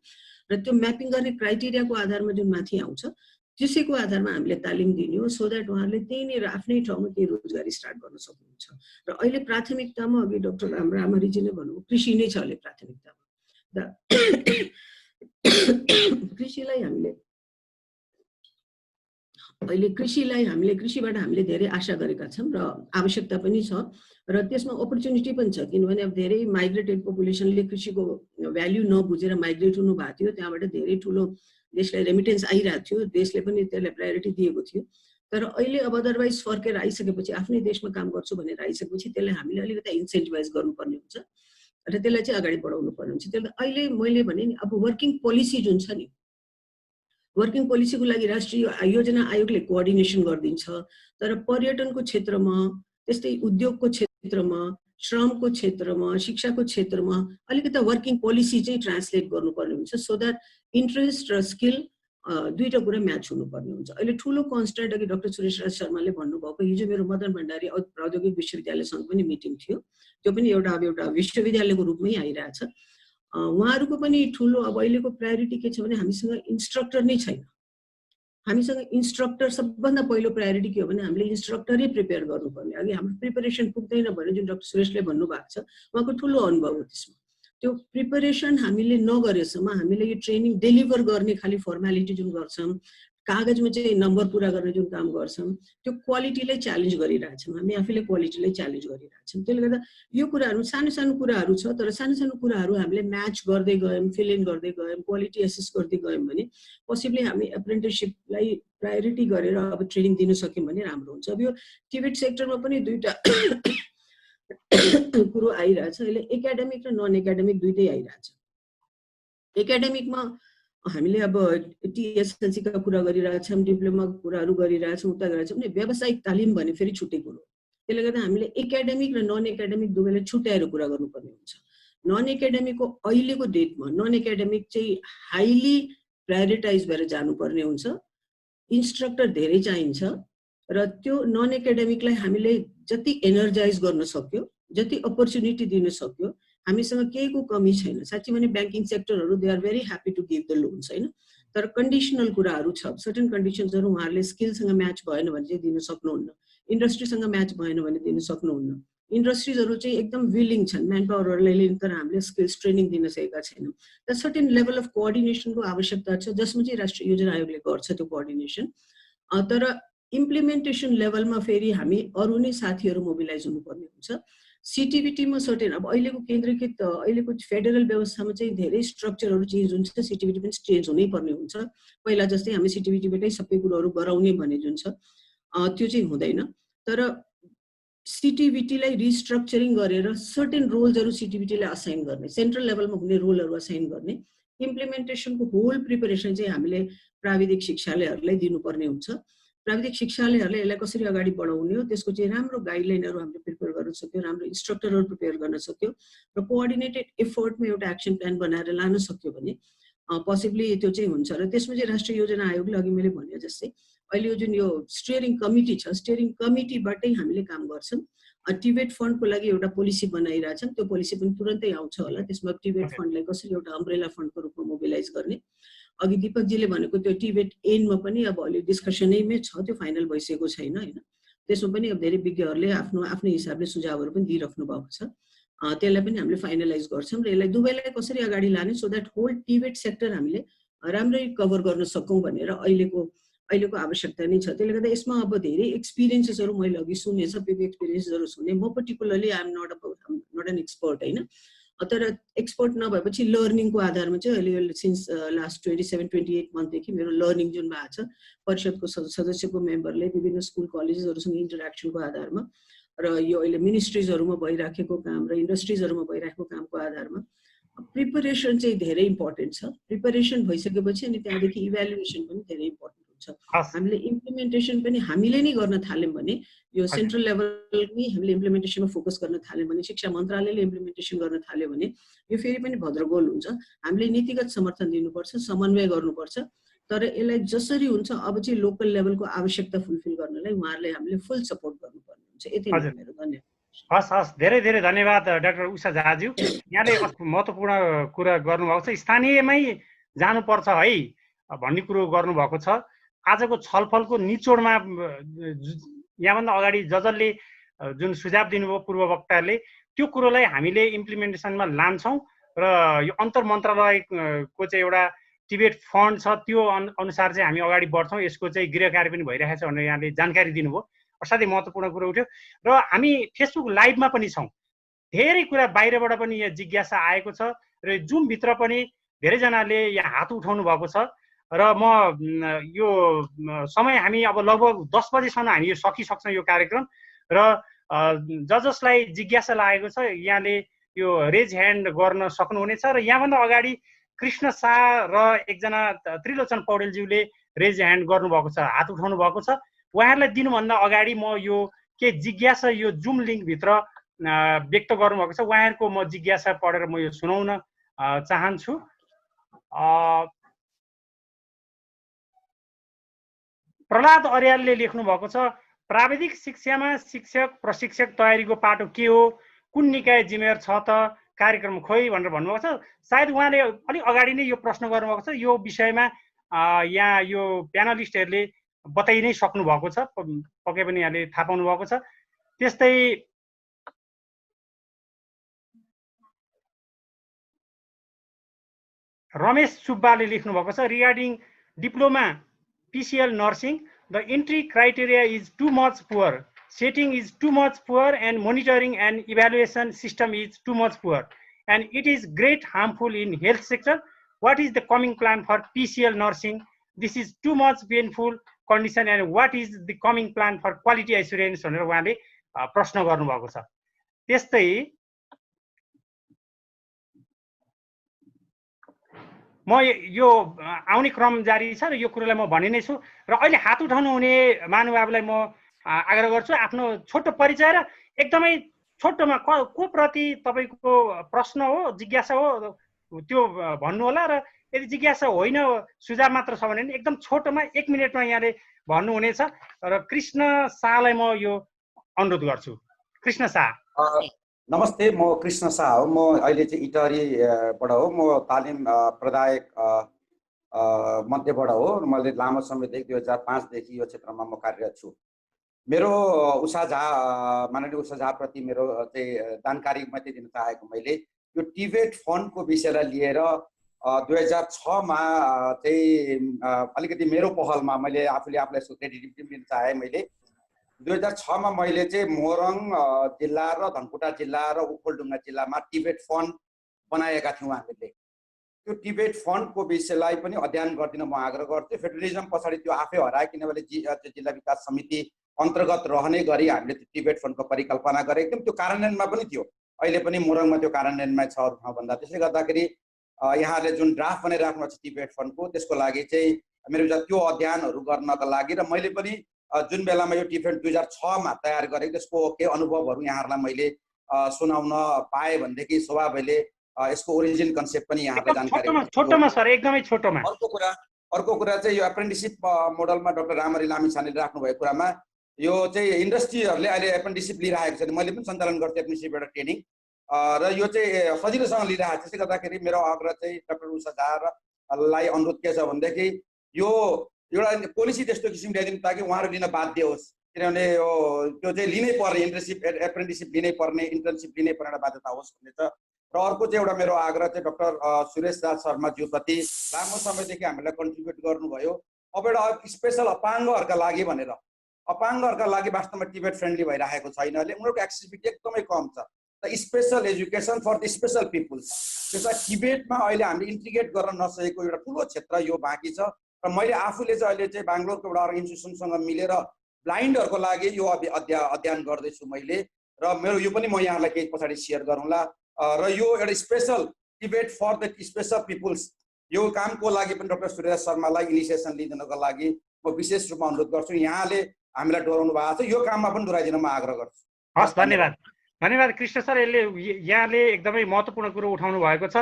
र त्यो म्यापिङ गर्ने क्राइटेरियाको आधारमा जुन माथि आउँछ त्यसैको आधारमा हामीले तालिम दिने हो सो द्याट उहाँहरूले त्यहीँनिर आफ्नै ठाउँमा केही रोजगारी स्टार्ट गर्न सक्नुहुन्छ र अहिले प्राथमिकतामा अघि डाक्टर रामहरिजीले भन्नुभयो कृषि नै छ अहिले प्राथमिकतामा कृषिबाट हामीले धेरै आशा गरेका छौँ र आवश्यकता पनि छ र त्यसमा अपर्च्युनिटी पनि छ किनभने अब धेरै माइग्रेटेड पपुलेसनले कृषिको भ्याल्यु नबुझेर माइग्रेट हुनु भएको थियो त्यहाँबाट धेरै ठुलो देशलाई रेमिटेन्स आइरहेको थियो देशले पनि त्यसलाई प्रायोरिटी दिएको थियो तर अहिले अब अदरवाइज फर्केर आइसकेपछि आफ्नै देशमा काम गर्छु भनेर आइसकेपछि त्यसलाई हामीले अलिकति इन्सेन्टिभाइज गर्नुपर्ने हुन्छ र त्यसलाई चाहिँ अगाडि बढाउनु पर्ने हुन्छ त्यसले अहिले मैले भने नि अब वर्किङ पोलिसी जुन छ नि वर्किङ पोलिसीको लागि राष्ट्रिय योजना आयोगले कोअर्डिनेसन गरिदिन्छ तर पर्यटनको क्षेत्रमा त्यस्तै उद्योगको क्षेत्रमा श्रमको क्षेत्रमा शिक्षाको क्षेत्रमा अलिकति वर्किङ पोलिसी चाहिँ ट्रान्सलेट गर्नुपर्ने हुन्छ सो द्याट इन्ट्रेस्ट र स्किल दुईटा कुरा म्याच हुनुपर्ने हुन्छ अहिले ठुलो कन्स्टेन्ट अघि डाक्टर सुरेश राज शर्माले भन्नुभएको हिजो मेरो मदन भण्डारी प्रौद्योगिक विश्वविद्यालयसँग पनि मिटिङ थियो त्यो पनि एउटा विश्वविद्यालयको रूपमै आइरहेछ उहाँहरूको पनि ठुलो अब अहिलेको प्रायोरिटी के छ भने हामीसँग इन्स्ट्रक्टर नै छैन हामीसँग इन्स्ट्रक्टर सबभन्दा पहिलो प्रायोरिटी के हो भने हामीले इन्स्ट्रक्टरै प्रिपेयर गर्नुपर्ने अघि हाम्रो प्रिपरेसन पुग्दैन भने जुन डाक्टर सुरेशले भन्नुभएको छ उहाँको ठुलो अनुभव हो त्यसमा त्यो प्रिपरेसन हामीले नगरेसम्म हामीले यो ट्रेनिङ डेलिभर गर्ने खाली फर्मालिटी जुन गर्छौँ कागजमा चाहिँ नम्बर पुरा गर्ने जुन काम गर्छौँ त्यो क्वालिटीलाई च्यालेन्ज गरिरहेछौँ हामी आफैले क्वालिटीलाई च्यालेन्ज गरिरहेछौँ त्यसले गर्दा यो कुराहरू सानो सानो कुराहरू छ तर सानो सानो कुराहरू हामीले म्याच गर्दै गयौँ फिल इन गर्दै गयौँ क्वालिटी एसेस गर्दै गयौँ भने पोसिबली हामी एप्रेन्टिससिपलाई प्रायोरिटी गरेर अब ट्रेनिङ दिन सक्यौँ भने राम्रो हुन्छ अब यो टिबेट सेक्टरमा पनि दुईटा कुरो आइरहेछ अहिले एकाडेमिक र नन एकाडेमिक दुइटै आइरहेछ एकाडेमिकमा हामीले अब टिएसएलसीका कुरा गरिरहेछौँ डिप्लोमाको कुराहरू गरिरहेछौँ उता गरिरहेछौँ भने व्यावसायिक तालिम भने फेरि छुट्टै कुरो त्यसले गर्दा हामीले एकाडेमिक र नन एकाडेमिक दुवैलाई छुट्याएर कुरा गर्नुपर्ने हुन्छ नन एकाडेमिकको अहिलेको डेटमा नन एकाडेमिक चाहिँ हाइली प्रायोरिटाइज भएर जानुपर्ने हुन्छ इन्स्ट्रक्टर धेरै चाहिन्छ र त्यो नन एकाडेमिकलाई हामीले जति एनर्जाइज गर्न सक्यो जति अपर्च्युनिटी दिन सक्यो हामीसँग केहीको कमी छैन साँच्चै भने ब्याङ्किङ सेक्टरहरू they are very happy to give the loans होइन तर कन्डिसनल कुराहरू छ सर्टेन कन्डिसन्सहरू उहाँहरूले स्किलसँग म्याच भएन भने चाहिँ दिन सक्नुहुन्न इन्डस्ट्रीसँग म्याच भएन भने दिन सक्नुहुन्न इन्डस्ट्रिजहरू चाहिँ एकदम विलिङ छन् म्यान पावरहरूलाई तर हामीले स्किल्स ट्रेनिङ दिन सकेका छैनौँ र सर्टेन लेभल अफ कोअर्डिनेसनको आवश्यकता छ जसमा चाहिँ राष्ट्रिय योजना आयोगले गर्छ त्यो कोअर्डिनेसन तर इम्प्लिमेन्टेसन लेभलमा फेरि हामी अरू नै साथीहरू मोबिलाइज हुनुपर्ने हुन्छ सिटिभिटीमा सर्टेन अब अहिलेको केन्द्रीकृत अहिलेको फेडरल व्यवस्थामा चाहिँ धेरै स्ट्रक्चरहरू चेन्ज हुन्छ सिटिभिटी पनि चेन्ज हुनै पर्ने हुन्छ पहिला जस्तै हामी सिटिभिटीबाटै सबै कुरोहरू गराउने भन्ने जुन छ त्यो चाहिँ हुँदैन तर सिटिभिटीलाई रिस्ट्रक्चरिङ गरेर सर्टेन रोल्सहरू सिटिभिटीलाई असाइन गर्ने सेन्ट्रल लेभलमा हुने रोलहरू असाइन गर्ने इम्प्लिमेन्टेसनको होल प्रिपरेसन चाहिँ हामीले प्राविधिक शिक्षालयहरूलाई दिनुपर्ने हुन्छ प्राविधिक शिक्षालयहरूले यसलाई कसरी अगाडि बढाउने हो त्यसको चाहिँ राम्रो गाइडलाइनहरू हामीले प्रिपेयर गर्न सक्यो राम्रो इन्स्ट्रक्टरहरू प्रिपेयर गर्न सक्यो र कोअर्डिनेटेड एफोर्टमा एउटा एक्सन प्लान बनाएर लान सक्यो भने पोसिबली त्यो चाहिँ हुन्छ र त्यसमा चाहिँ राष्ट्रिय योजना आयोगले अघि मैले भने जस्तै अहिले यो जुन यो स्टियरिङ कमिटी छ स्टियरिङ कमिटीबाटै हामीले काम गर्छौँ टिबेट फन्डको लागि एउटा पोलिसी बनाइरहेछौँ त्यो पोलिसी पनि तुरन्तै आउँछ होला त्यसमा टिबेट फन्डलाई कसरी एउटा अम्ब्रेला फन्डको रूपमा मोबिलाइज गर्ने अघि दीपकजीले भनेको त्यो टिबेट एनमा पनि अब अहिले डिस्कसनैमै छ त्यो फाइनल भइसकेको छैन होइन त्यसमा पनि अब धेरै विज्ञहरूले आफ्नो हिसाबले सुझावहरू पनि दिइराख्नु भएको छ त्यसलाई पनि हामीले फाइनलाइज गर्छौँ र यसलाई दुवैलाई कसरी अगाडि लाने सो द्याट होल टिबेट सेक्टर हामीले राम्ररी कभर गर्न सकौँ भनेर अहिलेको आवश्यकता नै छ त्यसले गर्दा यसमा अब धेरै एक्सपिरियन्सेसहरू मैले अघि सुने सबै एक्सपिरियन्सेसहरू सुने म particularly I am not an expert होइन तर एक्सपर्ट नभएपछि लर्निङको आधारमा चाहिँ अहिले सिन्स लास्ट 27-28 मन्थदेखि मेरो लर्निङ जुन भएको छ परिषदको सदस्यको मेम्बरले विभिन्न स्कुल कलेजेसहरूसँग इन्टरेक्सनको आधारमा र यो अहिले मिनिस्ट्रिजहरूमा भइराखेको काम र इन्डस्ट्रिजहरूमा भइराखेको कामको आधारमा प्रिपरेसन चाहिँ धेरै इम्पोर्टेन्ट छ प्रिपरेसन भइसकेपछि अनि त्यहाँदेखि इभ्यालुएसन पनि धेरै इम्पोर्टेन्ट हुन्छ। हस् हामीले इम्प्लिमेन्टेसन पनि हामीले नै गर्न थाल्यौँ भने यो सेन्ट्रल लेभलमै हामीले इम्प्लिमेन्टेसनमा फोकस गर्न थाल्यौँ भने, शिक्षा मन्त्रालयले इम्प्लिमेन्टेसन गर्न थाल्यो भने यो फेरि पनि भद्रगोल हुन्छ। हामीले नीतिगत समर्थन दिनुपर्छ, समन्वय गर्नुपर्छ, तर यसलाई जसरी हुन्छ अब चाहिँ लोकल लेभलको आवश्यकता फुलफिल गर्नलाई उहाँहरूलाई हामीले फुल सपोर्ट गर्नुपर्ने हुन्छ। यति नै मेरो धन्यवाद। हस् हस्, धेरै धेरै धन्यवाद डाक्टर उषा झाज्यू। यहाँले महत्त्वपूर्ण कुरा गर्नुभएको छ, स्थानीयमै जानुपर्छ है भन्ने कुरो गर्नुभएको छ। आजको छलफलको निचोडमा यहाँभन्दा अगाडि जसले जुन सुझाव दिनुभयो पूर्व वक्ताले, त्यो कुरोलाई हामीले इम्प्लिमेन्टेसनमा लान्छौँ र यो अन्तर मन्त्रालयको चाहिँ एउटा टिबेट फन्ड छ, त्यो अनुसार चाहिँ हामी अगाडि बढ्छौँ। यसको चाहिँ गृह कार्य पनि भइरहेको छ भनेर यहाँले जानकारी दिनुभयो, असाध्यै महत्त्वपूर्ण कुरो उठ्यो। र हामी फेसबुक लाइभमा पनि छौँ, धेरै कुरा बाहिरबाट पनि यहाँ जिज्ञासा आएको छ र जुमभित्र पनि धेरैजनाले यहाँ हात उठाउनु भएको छ र म यो समय हामी अब लगभग 10 बजेसम्म हामी यो सकिसक्छौँ यो कार्यक्रम। र जसलाई जिज्ञासा लागेको छ यहाँले यो रेज ह्यान्ड गर्न सक्नुहुनेछ। र यहाँभन्दा अगाडि कृष्ण शाह र एकजना त्रिलोचन पौडेलज्यूले रेज ह्यान्ड गर्नुभएको छ, हात उठाउनु भएको छ। उहाँहरूलाई दिनुभन्दा अगाडि म यो के जिज्ञासा यो जुम लिङ्कभित्र व्यक्त गर्नुभएको छ, उहाँहरूको म जिज्ञासा पढेर म यो सुनाउन चाहन्छु। प्रहलाद अर्यालले लेख्नु भएको छ, प्राविधिक शिक्षामा शिक्षक प्रशिक्षक तयारीको पाटो के हो, कुन निकाय जिम्मेवार छ त, कार्यक्रम खोइ भनेर भन्नुभएको छ। सायद उहाँले अलिक अगाडि नै यो प्रश्न गर्नुभएको छ, यो विषयमा यहाँ यो प्यानलिस्टहरूले बताइ नै सक्नु भएको छ, पक्कै पनि यहाँले थाहा पाउनु भएको छ। त्यस्तै रमेश सुब्बाले लेख्नु भएको छ, regarding diploma PCL nursing, the entry criteria is too much poor, setting is too much poor, and monitoring and evaluation system is too much poor, and it is great harmful in health sector. What is the coming plan for PCL nursing? This is too much painful condition, and what is the coming plan for quality assurance भनेर उहाँले प्रश्न गर्नुभएको छ। त्यस्तै म यो आउने क्रम जारी छ र यो कुरोलाई म भनि नै छु र अहिले हात उठाउनु हुने महानुभावलाई म आग्रह गर्छु आफ्नो छोटो परिचय र एकदमै छोटोमा को प्रति तपाईको प्रश्न हो, जिज्ञासा हो त्यो भन्नु होला र यदि जिज्ञासा होइन सुझाव मात्र छ भने एकदम छोटोमा 1 मिनेटमा यहाँले भन्नु हुनेछ र कृष्ण शाहलाई म यो अनुरोध गर्छु। कृष्ण शाह। नमस्ते, म कृष्ण शाह हो। म अहिले चाहिँ इटहरीबाट हो। म तालिम प्रदायक मध्येबाट हो। मैले लामो समयदेखि 2005 देखि यो क्षेत्रमा म कार्यरत छु। मेरो माननीय उषा झा प्रति मेरो चाहिँ जानकारी मात्रै दिन चाहेको मैले यो टिबेट फन्डको विषयलाई लिएर 2006 मा चाहिँ अलिकति मेरो पहलमा मैले आफूलाई क्रेडिट दिन चाहे। मैले 2006 मा मैले चाहिँ मोरङ जिल्ला र धनकुटा जिल्ला र ओखलढुङ्गा जिल्लामा टिबेट फन्ड बनाएका थियौँ। हामीले त्यो टिबेट फन्डको विषयलाई पनि अध्ययन गरिदिन म आग्रह गर्थेँ। फेडरलिजम पछाडि त्यो आफै हराए, किनभने जिल्ला विकास समिति अन्तर्गत रहने गरी हामीले त्यो टिबेट फन्डको परिकल्पना गरेको थियौँ। त्यो कार्यान्वयनमा पनि थियो, अहिले पनि मोरङमा त्यो कार्यान्वयनमा छ अरू ठाउँभन्दा। त्यसले गर्दाखेरि यहाँले जुन ड्राफ्ट बनाइराख्नु भएको छ टिबेट फन्डको, त्यसको लागि चाहिँ मेरो त्यो अध्ययनहरू गर्नका लागि र मैले पनि जुन बेलामा यो टिबेट 2006 मा तयार गरेको त्यसको केही अनुभवहरू यहाँहरूलाई मैले सुनाउन पाएँ भनेदेखि शोभा भइले यसको ओरिजिन कन्सेप्ट पनि यहाँलाई जानकारी छोटोमा सर, एकदमै छोटोमा। अर्को कुरा चाहिँ यो एप्रेन्टिसिप मोडलमा डाक्टर रामहरि लामिछानेले राख्नु भएको कुरामा यो चाहिँ इन्डस्ट्रीहरूले अहिले एप्रेन्टिसिप लिइरहेको छ। मैले पनि सञ्चालन गर्थेँ एप्रेन्टिसिपबाट ट्रेनिङ र यो चाहिँ सजिलोसँग लिइरहेको छ। त्यसले गर्दाखेरि मेरो आग्रह चाहिँ डाक्टर उषा झालाई अनुरोध के छ भनेदेखि यो एउटा पोलिसी त्यस्तो किसिम ल्याइदिनु ताकि उहाँहरू लिन बाध्य होस्, किनभने यो त्यो चाहिँ लिनै पर्ने एप्रेन्टिसिप लिनै पर्ने, इन्टर्नसिप लिनै पर्ने एउटा बाध्यता होस् भन्ने छ। र अर्को चाहिँ एउटा मेरो आग्रह चाहिँ डाक्टर सुरेश राज शर्माज्यूप्रति लामो समयदेखि हामीलाई कन्ट्रिब्युट गर्नुभयो। अब एउटा स्पेसल अपाङ्गहरूका लागि भनेर, अपाङ्गहरूका लागि वास्तवमा टिबेट फ्रेन्डली भइरहेको छैन। उनीहरूको एक्सेसिबिलिटी एकदमै कम छ। The special education for the special peoples, त्यसलाई टिबेटमा अहिले हामीले इन्टिग्रेट गर्न नसकेको एउटा ठुलो क्षेत्र यो बाँकी छ। र मैले आफूले चाहिँ अहिले चाहिँ बेङ्गलोरको एउटा अर्गनाइजेसनसँग मिलेर ब्लाइन्डहरूको लागि यो अध्ययन गर्दैछु मैले। र मेरो यो पनि म यहाँलाई केही पछाडि सेयर गरौँला। र यो एउटा स्पेसल टिबेट फर द स्पेसल पिपुल्स यो कामको लागि पनि डाक्टर सुरेश शर्मालाई इनिसिएसन लिइदिनको लागि म विशेष रूपमा अनुरोध गर्छु। यहाँले हामीलाई डराउनु भएको छ, यो काममा पनि डराइदिन म आग्रह गर्छु। हस्, धन्यवाद। धन्यवाद कृष्ण सर, यहाँले एकदमै महत्त्वपूर्ण कुरो उठाउनु भएको छ।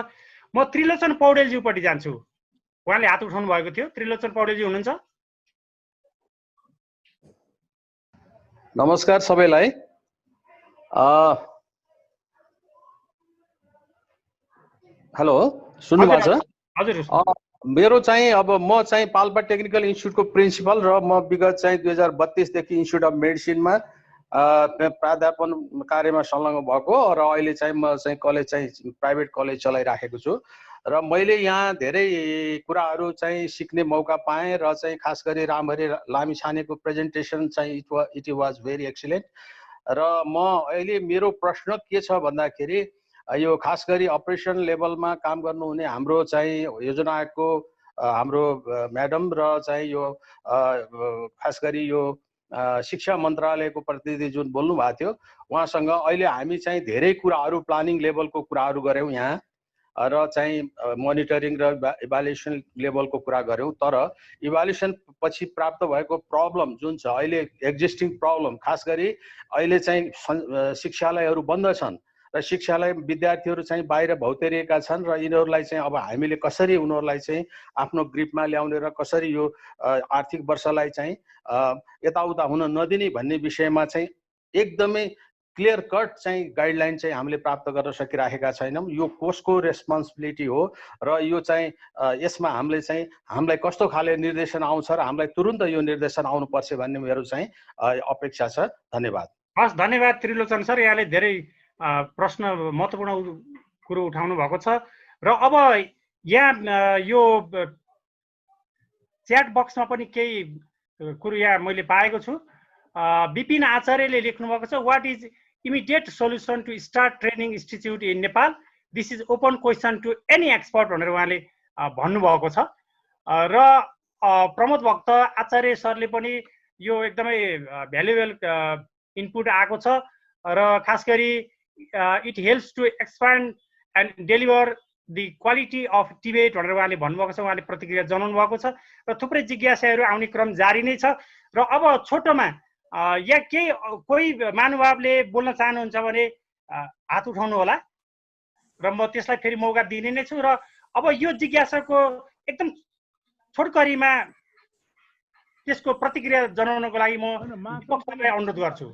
म त्रिलोचन पौडेलज्यूपट्टि जान्छु। उहाँले हात उठाउनु भएको थियो। त्रिलोचन पौडेलज्यू हुनुहुन्छ? नमस्कार सबैलाई। हेलो, सुन्नु भएको छ? हजुर। मेरो चाहिँ अब म चाहिँ पाल्पा टेक्निकल इन्स्टिट्युटको प्रिन्सिपल र म विगत चाहिँ 2032 देखि इन्स्टिट्युट अफ मेडिसिनमा प्राध्यापन कार्यमा संलग्न भएको र अहिले चाहिँ म चाहिँ कलेज चाहिँ प्राइभेट कलेज चलाइराखेको छु र मैले यहाँ धेरै कुराहरू चाहिँ सिक्ने मौका पाएँ र चाहिँ खास गरी रामहरि लामिछानेको प्रेजेन्टेसन चाहिँ इट वाज भेरी एक्सिलेन्ट। र म अहिले मेरो प्रश्न के छ भन्दाखेरि यो खास गरी अपरेसन लेभलमा काम गर्नुहुने हाम्रो चाहिँ योजनाको हाम्रो म्याडम र चाहिँ यो खास गरी यो शिक्षा मन्त्रालयको प्रतिनिधि जुन बोल्नु भएको थियो उहाँसँग अहिले हामी चाहिँ धेरै कुराहरू प्लानिङ लेभलको कुराहरू गऱ्यौँ यहाँ र चाहिँ मोनिटरिङ र इभ्यालुएसन लेभलको कुरा गऱ्यौँ। तर इभ्यालुएसन पछि प्राप्त भएको प्रब्लम जुन छ अहिले एक्जिस्टिङ प्रब्लम, खास गरी अहिले चाहिँ शिक्षालयहरू बन्द छन् र शिक्षालय विद्यार्थीहरू चाहिँ बाहिर भौतेरिएका छन् र यिनीहरूलाई चाहिँ अब हामीले कसरी उनीहरूलाई चाहिँ आफ्नो ग्रिपमा ल्याउने र कसरी यो आर्थिक वर्षलाई चाहिँ यताउता हुन नदिने भन्ने विषयमा चाहिँ एकदमै क्लियर कट चाहिँ गाइडलाइन चाहिँ हामीले प्राप्त गर्न सकिराखेका छैनौँ। यो कोर्सको रेस्पोन्सिबिलिटी हो र यो चाहिँ यसमा हामीलाई कस्तो खाले निर्देशन आउँछ र हामीलाई तुरुन्त यो निर्देशन आउनुपर्छ भन्ने मेरो चाहिँ अपेक्षा छ। धन्यवाद। हस्, धन्यवाद त्रिलोचन सर, यहाँले धेरै प्रश्न महत्त्वपूर्ण कुरो उठाउनु भएको छ र अब यहाँ यो च्याट बक्समा पनि केही कुरो यहाँ मैले पाएको छु। विपिन आचार्यले लेख्नु भएको छ, what is immediate solution to start training institute in Nepal, this is open question to any expert भनेर उहाँले भन्नुभएको छ। र प्रमोद भक्त आचार्य सरले पनि यो एकदमै भ्यालुएबल इनपुट आएको छ र खास गरी it helps to expand and deliver the quality of टिबेट भनेर उहाँले भन्नुभएको छ। उहाँले प्रतिक्रिया जनाउनु भएको छ र थुप्रै जिज्ञासाहरू आउने क्रम जारी नै छ। र अब छोटोमा या केही कोही महानुभावले बोल्न चाहनुहुन्छ भने हात उठाउनु होला र म त्यसलाई फेरि मौका दिने नै छु। र अब यो जिज्ञासाको एकदम छोटकरीमा त्यसको प्रतिक्रिया जनाउनको लागि म पक्षलाई अनुरोध गर्छु।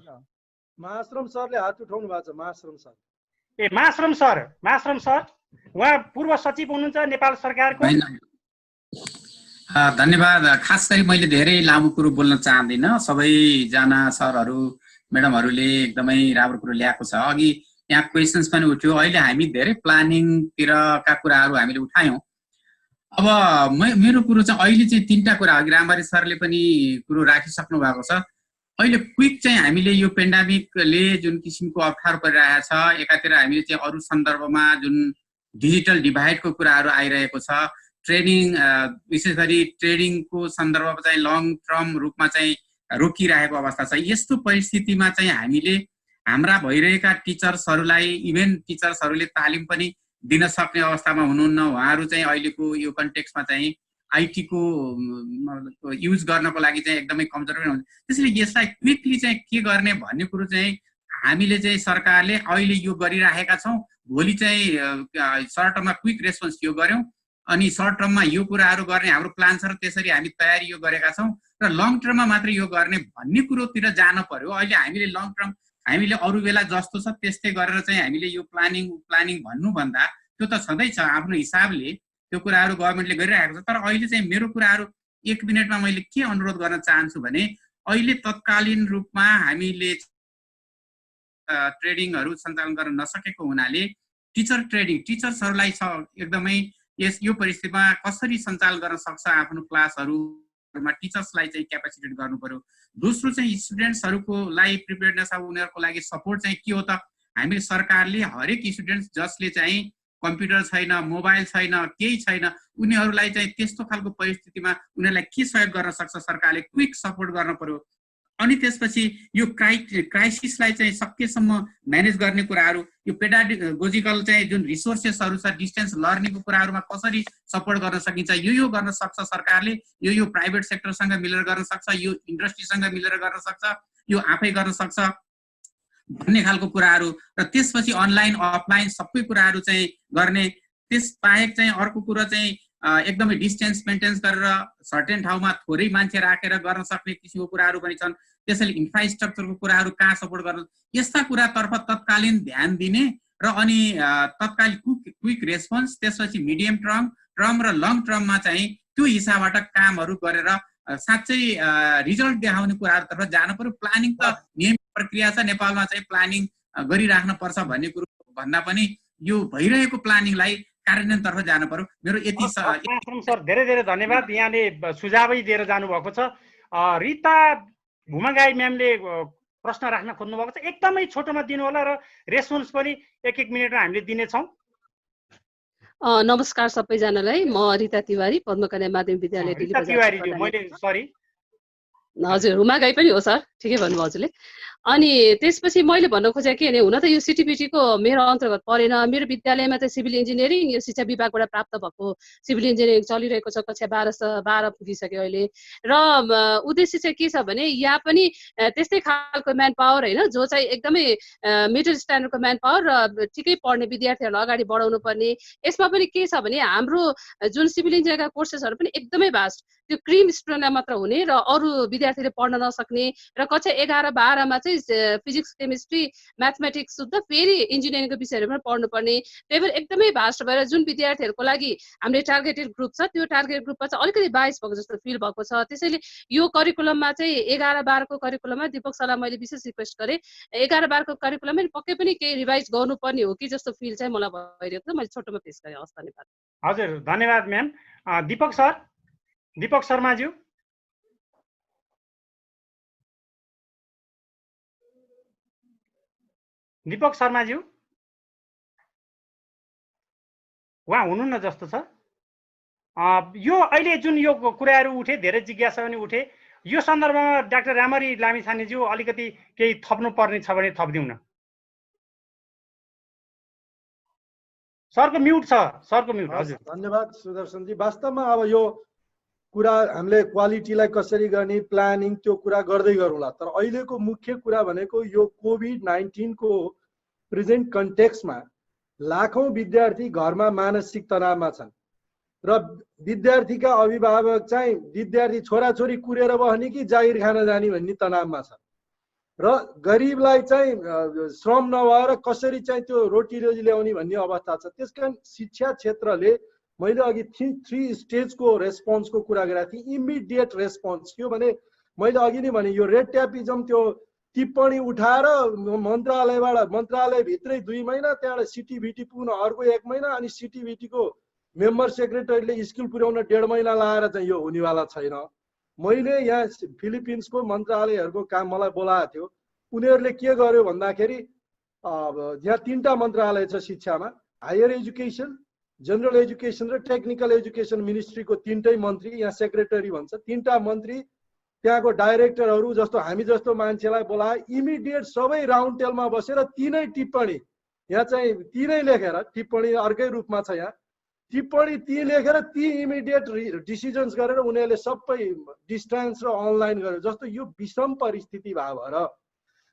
महाश्रम सरले हात उठाउनु भएको छ। महाश्रम सर। महाश्रम सर उहाँ पूर्व सचिव हुनुहुन्छ नेपाल सरकारको। धन्यवाद। खास गरी मैले धेरै लामो कुरो बोल्न चाहदिनँ। सबैजना सरहरू म्याडमहरूले एकदमै राम्रो कुरो ल्याएको छ। अघि यहाँ क्वेसन्स पनि उठ्यो। अहिले हामी धेरै प्लानिङतिरका कुराहरू हामीले उठायौँ। अब मेरो कुरो चाहिँ अहिले चाहिँ तीनटा कुरा अघि रामबारी सरले पनि कुरो राखिसक्नु भएको छ। अहिले क्विक चाहिँ हामीले यो पेन्डामिकले जुन किसिमको अप्ठ्यारो परिरहेको छ, एकातिर हामीले चाहिँ अरू सन्दर्भमा जुन डिजिटल डिभाइडको कुराहरू आइरहेको छ, ट्रेनिङ विशेष गरी ट्रेनिङको सन्दर्भमा चाहिँ लङ टर्म रूपमा चाहिँ रोकिरहेको अवस्था छ। यस्तो परिस्थितिमा चाहिँ हामीले हाम्रा भइरहेका टिचर्सहरूलाई, इभेन टिचर्सहरूले तालिम पनि दिन सक्ने अवस्थामा हुनुहुन्न। उहाँहरू चाहिँ अहिलेको यो कन्टेक्स्टमा चाहिँ आइटीको युज गर्नको लागि चाहिँ एकदमै कमजोर पनि हुन्छ। त्यसैले यसलाई क्विकली चाहिँ के गर्ने भन्ने कुरो चाहिँ हामीले चाहिँ सरकारले अहिले यो गरिराखेका छौँ। भोलि चाहिँ सर्ट टर्ममा क्विक रेस्पोन्स यो गऱ्यौँ अनि सर्ट टर्ममा यो कुराहरू गर्ने हाम्रो प्लान छ र त्यसरी हामी तयारी यो गरेका छौँ र लङ टर्ममा मात्र यो गर्ने भन्ने कुरोतिर जान पर्यो। अहिले हामीले लङ टर्म हामीले अरू बेला जस्तो छ त्यस्तै गरेर चाहिँ हामीले यो प्लानिङ भन्नुभन्दा त्यो त छँदैछ आफ्नो हिसाबले, त्यो कुराहरू गभर्मेन्टले गरिरहेको छ। तर अहिले चाहिँ मेरो कुराहरू 1 मिनटमा मैले के अनुरोध गर्न चाहन्छु भने अहिले तत्कालीन रूपमा हामीले ट्रेनिङहरू सञ्चालन गर्न नसकेको हुनाले टिचर्सहरूलाई एकदमै यो परिस्थितिमा कसरी सञ्चालन गर्न सक्छ आफ्नो क्लासहरूमा टिचर्सलाई चाहिँ क्यापेसिटेट गर्नु पर्यो। दोस्रो चाहिँ स्टुडेन्ट्सहरूको लागि प्रिपेयर्डनेस, अब उनीहरूको लागि सपोर्ट चाहिँ के हो त, हामीले सरकारले हरेक स्टुडेन्ट्स जसले चाहिँ कम्प्युटर छैन, मोबाइल छैन, केही छैन, उनीहरूलाई चाहिँ त्यस्तो खालको परिस्थितिमा उनीहरूलाई के सहयोग गर्न सक्छ सरकारले क्विक सपोर्ट गर्न पर्यो। अनि त्यसपछि यो क्राइसिसलाई चाहिँ सकेसम्म म्यानेज गर्ने कुराहरू, यो पेडागोजिकल चाहिँ जुन रिसोर्सेसहरू छ, डिस्टेन्स लर्निङको कुराहरूमा कसरी सपोर्ट गर्न सकिन्छ, यो गर्न सक्छ सरकारले, यो प्राइभेट सेक्टरसँग मिलेर गर्न सक्छ, यो इन्डस्ट्रीसँग मिलेर गर्न सक्छ, यो आफै गर्न सक्छ भन्ने खालको कुराहरू, र त्यसपछि अनलाइन अफलाइन सबै कुराहरू चाहिँ गर्ने। त्यस बाहेक चाहिँ अर्को कुरा चाहिँ एकदमै डिस्टेन्स मेन्टेन गरेर सर्टेन ठाउँमा थोरै मान्छे राखेर गर्न सक्ने किसिमको कुराहरू पनि छन्। त्यसैले इन्फ्रास्ट्रक्चरको कुराहरू कहाँ सपोर्ट गर्न, यस्ता कुरातर्फ तत्कालीन ध्यान दिने र अनि तत्काल क्विक रेस्पोन्स, त्यसपछि मिडियम टर्म र लङ टर्ममा चाहिँ त्यो हिसाबबाट कामहरू गरेर साँच्चै रिजल्ट देखाउने कुराहरूतर्फ जानु पर्यो। प्लानिङ त नियमित प्रक्रिया छ, नेपालमा चाहिँ प्लानिङ गरिराख्न पर्छ भन्ने कुरो भन्दा पनि यो भइरहेको प्लानिङलाई कार्यान्वयनतर्फ जानु पर्यो। मेरो यति सर, धेरै धेरै धन्यवाद। यहाँले सुझावै दिएर जानुभएको छ। रिता भुमागाई म्यामले प्रश्न राख्न खोज्नु भएको छ, एकदमै छोटोमा दिनु होला र रेस्पोन्स पनि 1-1 मिनेटमा हामीले दिनेछौँ। नमस्कार सबैजनालाई, म रिता तिवारी, पद्मकन्या माध्यमिक विद्यालय हजुर, हुमागाई पनि हो सर, ठिकै भन्नुभयो हजुरले। अनि त्यसपछि मैले भन्न खोजेको के भने, हुन त यो सिटिबिटीको मेरो अन्तर्गत परेन। मेरो विद्यालयमा त सिभिल इन्जिनियरिङ यो शिक्षा विभागबाट प्राप्त भएको सिभिल इन्जिनियरिङ चलिरहेको छ, कक्षा 12 पुगिसक्यो अहिले। र उद्देश्य चाहिँ के छ भने, यहाँ पनि त्यस्तै खालको म्यान पावर होइन, जो चाहिँ एकदमै मिडल स्ट्यान्डर्डको म्यान पावर र ठिकै पढ्ने विद्यार्थीहरूलाई अगाडि बढाउनु पर्ने। यसमा पनि के छ भने, हाम्रो जुन सिभिल इन्जिनियरिङका कोर्सेसहरू पनि एकदमै भास्ट, त्यो क्रिम स्टुडेन्टलाई मात्र हुने र अरू विद्यार्थीले पढ्न नसक्ने, र कक्षा 11-12मा चाहिँ फिजिक्स केमिस्ट्री म्याथमेटिक्स शुद्ध फेरि इन्जिनियरिङको विषयहरूमा पढ्नुपर्ने। त्यही भएर एकदमै भास्ट भएर जुन विद्यार्थीहरूको लागि हामीले टार्गेटेड ग्रुप छ, त्यो टार्गेट ग्रुपमा चाहिँ अलिकति बाइस भएको जस्तो फिल भएको छ। त्यसैले यो करिकुलममा चाहिँ 11-12को करिकुलममा दिपक सरलाई मैले विशेष रिक्वेस्ट गरेँ, 11-12को करिकुलममा पक्कै पनि केही रिभाइज गर्नुपर्ने हो कि जस्तो फिल चाहिँ मलाई भइरहेको छ। मैले छोटोमा पेश गरेँ। हस्, धन्यवाद। हजुर, धन्यवाद म्याम। दीपक शर्माज्यू। दीपक शर्माज्यू उहाँ हुनुहुन्न जस्तो छ। यो अहिले जुन यो कुराहरू उठे, धेरै जिज्ञासा पनि उठे, यो सन्दर्भमा डाक्टर रामरी लामिछानेज्यू अलिकति केही थप्नु पर्ने छ भने थपिदिउँ न। सरको म्युट छ, सरको म्युट। हजुर, धन्यवाद सुदर्शनजी। वास्तवमा अब यो कुरा हामीले क्वालिटीलाई कसरी गर्ने, प्लानिङ, त्यो कुरा गर्दै गरौँला। तर अहिलेको मुख्य कुरा भनेको यो कोभिड-19 को प्रेजेन्ट कन्टेक्स्टमा लाखौं विद्यार्थी घरमा मानसिक तनावमा छन् र विद्यार्थीका अभिभावक चाहिँ विद्यार्थी छोराछोरी कुरेर बस्ने कि जागिर खान जाने भन्ने तनावमा छ र गरिबलाई चाहिँ श्रम नभएर कसरी चाहिँ त्यो रोटी रोजी ल्याउने भन्ने अवस्था छ। त्यसकारण शिक्षा क्षेत्रले, मैले अघि 3 स्टेजको रेस्पोन्सको कुरा गरेको थिएँ। इमिडिएट रेस्पोन्स के हो भने, मैले अघि नै भने, यो रेड ट्यापिजम त्यो टिप्पणी उठाएर मन्त्रालयभित्रै 2 महिना, त्यहाँबाट सिटिभिटी पुग्न अर्को 1 महिना, अनि सिटिभिटीको मेम्बर सेक्रेटरीले स्कुल पुर्याउन 1.5 महिना लाएर चाहिँ यो हुनेवाला छैन। मैले यहाँ फिलिपिन्सको मन्त्रालयहरूको काम मलाई बोलाएको थियो। उनीहरूले के गर्यो भन्दाखेरि, यहाँ 3टा मन्त्रालय छ शिक्षामा, हायर एजुकेसन, जनरल एजुकेसन र टेक्निकल एजुकेसन मिनिस्ट्रीको 3टै मन्त्री, यहाँ सेक्रेटरी भन्छ, 3टा मन्त्री, त्यहाँको डाइरेक्टरहरू जस्तो हामी जस्तो मान्छेलाई बोलाए। इमिडिएट सबै राउन्ड टेबलमा बसेर 3नै टिप्पणी, यहाँ चाहिँ 3नै लेखेर, टिप्पणी अर्कै रूपमा छ, यहाँ टिप्पणी 3 लेखेर ती इमिडिएट डिसिजन्स गरेर उनीहरूले सबै डिस्टेन्स र अनलाइन गर्यो। जस्तो यो विषम परिस्थिति भएर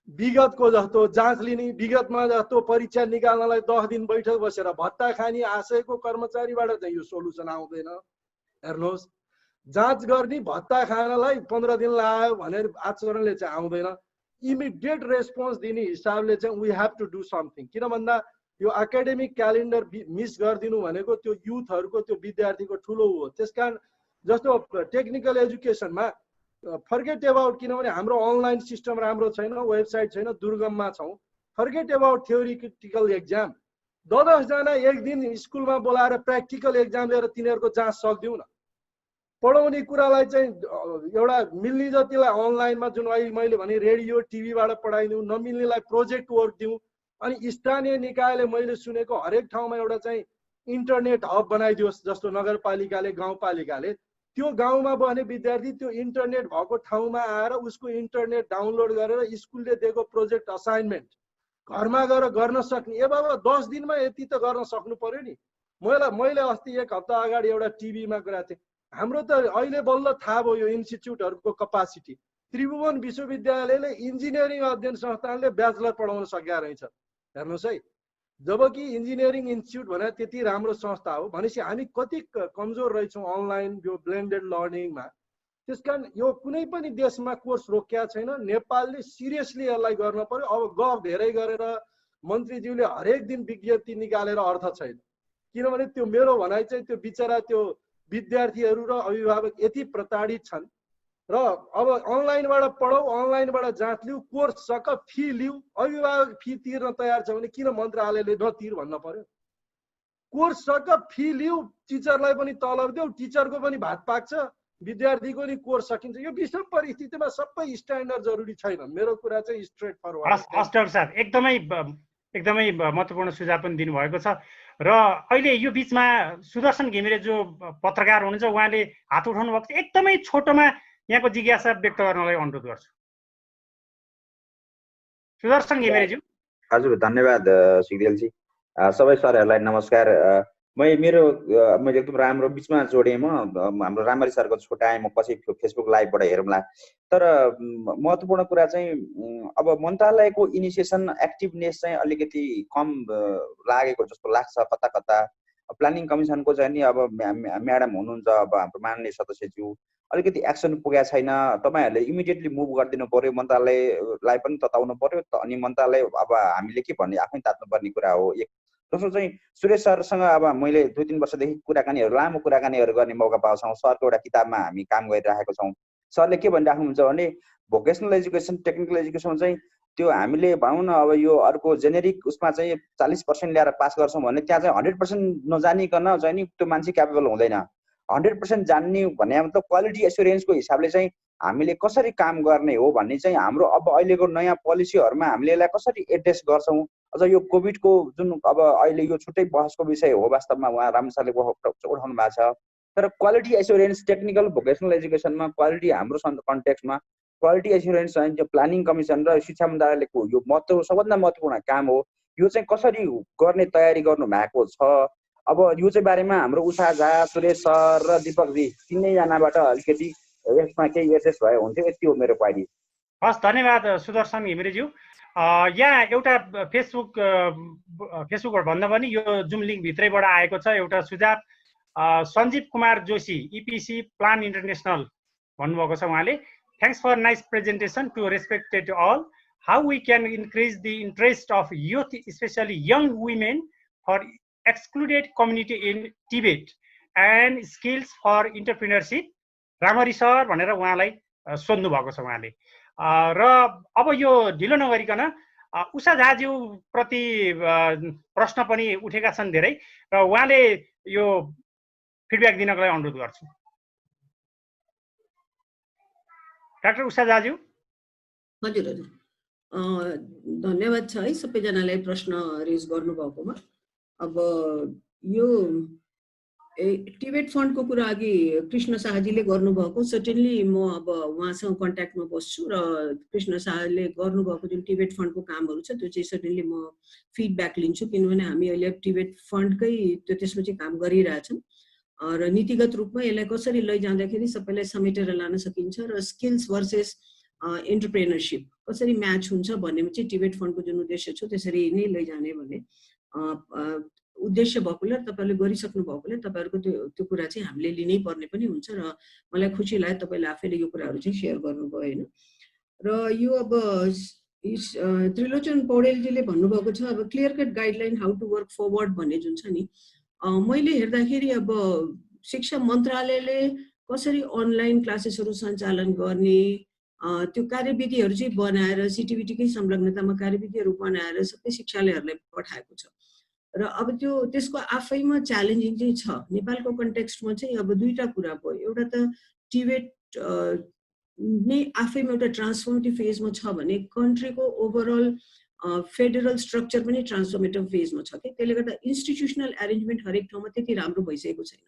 विगतको जस्तो जाँच लिने, विगतमा जस्तो परीक्षा निकाल्नलाई 10 दिन बैठक बसेर भत्ता खाने आशयको कर्मचारीबाट चाहिँ यो सोलुसन आउँदैन। हेर्नुहोस्, जाँच गर्ने, भत्ता खानलाई 15 दिन लाग्यो भनेर आचरणले चाहिँ आउँदैन। इमिडिएट रेस्पोन्स दिने हिसाबले चाहिँ we have to do something. किन भन्दा यो एकाडेमिक क्यालेन्डर मिस गरिदिनु भनेको त्यो युथहरूको, त्यो विद्यार्थीको ठुलो हो। त्यसकारण जस्तो टेक्निकल एजुकेसनमा फर्गेट एबाउट, किनभने हाम्रो अनलाइन सिस्टम राम्रो छैन, वेबसाइट छैन, दुर्गममा छौँ। फर्गेट एबाउट थ्योरिटिकल एक्जाम, 10 जना एक दिन स्कुलमा बोलाएर प्र्याक्टिकल एक्जाम लिएर तिनीहरूको जाँच सक्दिउँ न। पढाउने कुरालाई चाहिँ एउटा मिल्ने जतिलाई अनलाइनमा, जुन अहिले मैले भने रेडियो टिभीबाट पढाइदिउँ, नमिल्नेलाई प्रोजेक्ट वर्क दिउँ। अनि स्थानीय निकायले मैले सुनेको हरेक ठाउँमा एउटा चाहिँ इन्टरनेट हब बनाइदियोस्, जस्तो नगरपालिकाले, गाउँपालिकाले त्यो गाउँमा बस्ने विद्यार्थी त्यो इन्टरनेट भएको ठाउँमा आएर उसको इन्टरनेट डाउनलोड गरेर स्कुलले दिएको प्रोजेक्ट असाइनमेन्ट घरमा गएर गर्न सक्ने। ए बाबा 10 दिनमा यति त गर्न सक्नु पर्यो नि। मैले अस्ति 1 हप्ता अगाडि एउटा टिभीमा गराएको थिएँ। हाम्रो त अहिले बल्ल थाहा भयो यो इन्स्टिच्युटहरूको कपासिटी। त्रिभुवन विश्वविद्यालयले इन्जिनियरिङ अध्ययन संस्थानले ब्याचलर पढाउन सकेका रहेछ। हेर्नुहोस् है, जबकि इन्जिनियरिङ इन्स्टिच्युट भने त्यति राम्रो संस्था हो भनेपछि हामी कति कमजोर रहेछौँ अनलाइन यो ब्लेन्डेड लर्निङमा। त्यसकारण यो कुनै पनि देशमा कोर्स रोकिया छैन। नेपालले सिरियसली यसलाई गर्न पर्यो। अब गफ धेरै गरेर मन्त्रीज्यूले हरेक दिन विज्ञप्ति निकालेर अर्थ छैन। किनभने त्यो मेरो भनाइ चाहिँ त्यो बिचरा त्यो विद्यार्थीहरू र अभिभावक यति प्रताडित छन् र अब अनलाइनबाट पढौ, अनलाइनबाट जाँच लिऊ, कोर्स सक फी लिऊ। अभिभावक फी तिर्न तयार छ भने किन मन्त्रालयले नतिर भन्न पर्यो? कोर्स सक फी लिऊ, टिचरलाई पनि तलब देऊ, टिचरको पनि भात पाक्छ, विद्यार्थीको नि कोर्स सकिन्छ। यो विषम परिस्थितिमा सबै स्ट्यान्डर्ड जरुरी छैन। मेरो कुरा चाहिँ स्ट्रेट फरवर्ड। हस् डाक्टर साहब, एकदमै महत्त्वपूर्ण सुझाव पनि दिनुभएको छ। र अहिले यो बिचमा सुदर्शन घिमिरे जो पत्रकार हुनुहुन्छ उहाँले हात उठाउनु भएको छ। एकदमै छोटोमा यहाँको जिज्ञासा व्यक्त गर्नलाई अनुरोध गर्छु। सुदर्शन घिमिरेज्यू। हजुर, धन्यवाद सिग्देलजी। सबै सरहरूलाई नमस्कार। मैले एकदम राम्रो बिचमा जोडेँ। हाम्रो रामरी सरको छुट्याएँ, म पछि फेसबुक लाइभबाट हेरौँला। तर महत्त्वपूर्ण कुरा चाहिँ अब मन्त्रालयको इनिसिएसन एक्टिभनेस चाहिँ अलिकति कम लागेको जस्तो लाग्छ कता कता। प्लानिङ कमिसनको चाहिँ नि अब म्याडम हुनुहुन्छ, अब हाम्रो माननीय सदस्यज्यू, अलिकति एक्सन पुगेको छैन। तपाईँहरूले इमिडिएटली मुभ गरिदिनु पर्यो, मन्त्रालयलाई पनि तताउनु पर्यो। अनि मन्त्रालय अब हामीले के भन्ने आफै तात्नुपर्ने कुरा हो। एक दोस्रो चाहिँ सुरेश सरसँग अब मैले 2-3 वर्षदेखि लामो कुराकानीहरू गर्ने मौका पाउँछौँ। सरको एउटा किताबमा हामी काम गरिरहेको छौँ। सरले के भनिराख्नुहुन्छ भने भोकेसनल एजुकेसन, टेक्निकल एजुकेसन चाहिँ त्यो हामीले भनौँ न अब यो अर्को जेनेरिक उसमा चाहिँ 40% ल्याएर पास गर्छौँ भने त्यहाँ चाहिँ 100% नजानिकन चाहिँ नि त्यो मान्छे क्यापेबल हुँदैन। 100% जान्ने भन्ने मतलब क्वालिटी एस्युरेन्सको हिसाबले चाहिँ हामीले कसरी काम गर्ने हो भन्ने चाहिँ हाम्रो अब अहिलेको नयाँ पोलिसीहरूमा हामीले यसलाई कसरी एड्रेस गर्छौँ। अझ यो कोभिडको जुन अब अहिले यो छुट्टै बहसको विषय हो वास्तवमा, उहाँ राम सरले उठाउनु भएको छ। तर क्वालिटी एस्युरेन्स टेक्निकल भोकेसनल एजुकेसनमा क्वालिटी हाम्रो कन्टेक्स्टमा क्वालिटी एस्युरेन्स चाहिँ जो प्लानिङ कमिसन र शिक्षा मन्त्रालयको यो सबभन्दा महत्त्वपूर्ण काम हो। यो चाहिँ कसरी गर्ने तयारी गर्नु भएको छ। अब यो चाहिँ बारेमा हाम्रो उषा झा, सुरेश सर र दीपकजी तिनैजनाबाट अलिकति यसमा केही एड्रेस भए हुन्थ्यो। यति हो मेरो क्वारी। हस्, धन्यवाद सुदर्शन घिमिरेज्यू। यहाँ एउटा फेसबुकबाट भन्दा पनि यो जुम लिङ्क भित्रैबाट आएको छ एउटा सुझाव। Sanjeev Kumar Joshi, EPC plan international भन्नुभएको छ उहाँले, thanks for nice presentation to respected all. How we can increase the interest of youth specially young women for excluded community in Tibet and skills for entrepreneurship। रामरी sir भनेर उहाँलाई सोध्नु भएको छ उहाँले। र अब यो ढिलो नगरिकन उषा झाज्यू प्रति प्रश्न पनि उठेका छन् धेरै, र उहाँले यो फिडब्याक दिनको लागि अनुरोध गर्छु। डाक्टर उषा झाज्यू। हजुर, धन्यवाद छ है सबैजनालाई प्रश्न रेज गर्नुभएकोमा। अब यो टिबेट फन्डको कुरा अघि कृष्ण शाहजीले गर्नुभएको, सर्टेनली म अब उहाँसँग कन्ट्याक्टमा बस्छु र कृष्ण शाहले गर्नुभएको जुन टिबेट फन्डको कामहरू छ त्यो चाहिँ सर्टेनली म फिडब्याक लिन्छु। किनभने हामी अहिले टिबेट फन्डकै त्यसमा चाहिँ काम गरिरहेछौँ र नीतिगत रूपमा यसलाई कसरी लैजाँदाखेरि सबैलाई समेटेर लान सकिन्छ र स्किल्स भर्सेस एन्टरप्रेनरसिप कसरी म्याच हुन्छ भन्नेमा चाहिँ टिबेट फन्डको जुन उद्देश्य छ त्यसरी नै लैजाने भन्ने उद्देश्य भएकोले तपाईँले गरिसक्नु भएकोले तपाईँहरूको त्यो कुरा चाहिँ हामीले लिनै पर्ने पनि हुन्छ र मलाई खुसी लाग्यो तपाईँले आफैले यो कुराहरू चाहिँ सेयर गर्नुभयो होइन। र यो अब त्रिलोचन पौडेलजीले भन्नुभएको छ अब clear cut guideline how to work forward भन्ने जुन छ नि, मैले हेर्दाखेरि अब शिक्षा मन्त्रालयले कसरी अनलाइन क्लासेसहरू सञ्चालन गर्ने त्यो कार्यविधिहरू चाहिँ बनाएर सिटिभिटीकै संलग्नतामा कार्यविधिहरू बनाएर सबै शिक्षालयहरूलाई पठाएको छ। र अब त्यसको आफैमा च्यालेन्जिङ चाहिँ छ। नेपालको कन्टेक्स्टमा चाहिँ अब दुईटा कुरा भयो। एउटा त टिबेट नै आफैमा एउटा ट्रान्सफर्मेटिभ फेजमा छ भने कन्ट्रीको ओभरअल फेडरल स्ट्रक्चर पनि ट्रान्सफर्मेटिभ फेजमा छ कि त्यसले गर्दा इन्स्टिट्युसनल एरेन्जमेन्ट हरेक ठाउँमा त्यति राम्रो भइसकेको छैन।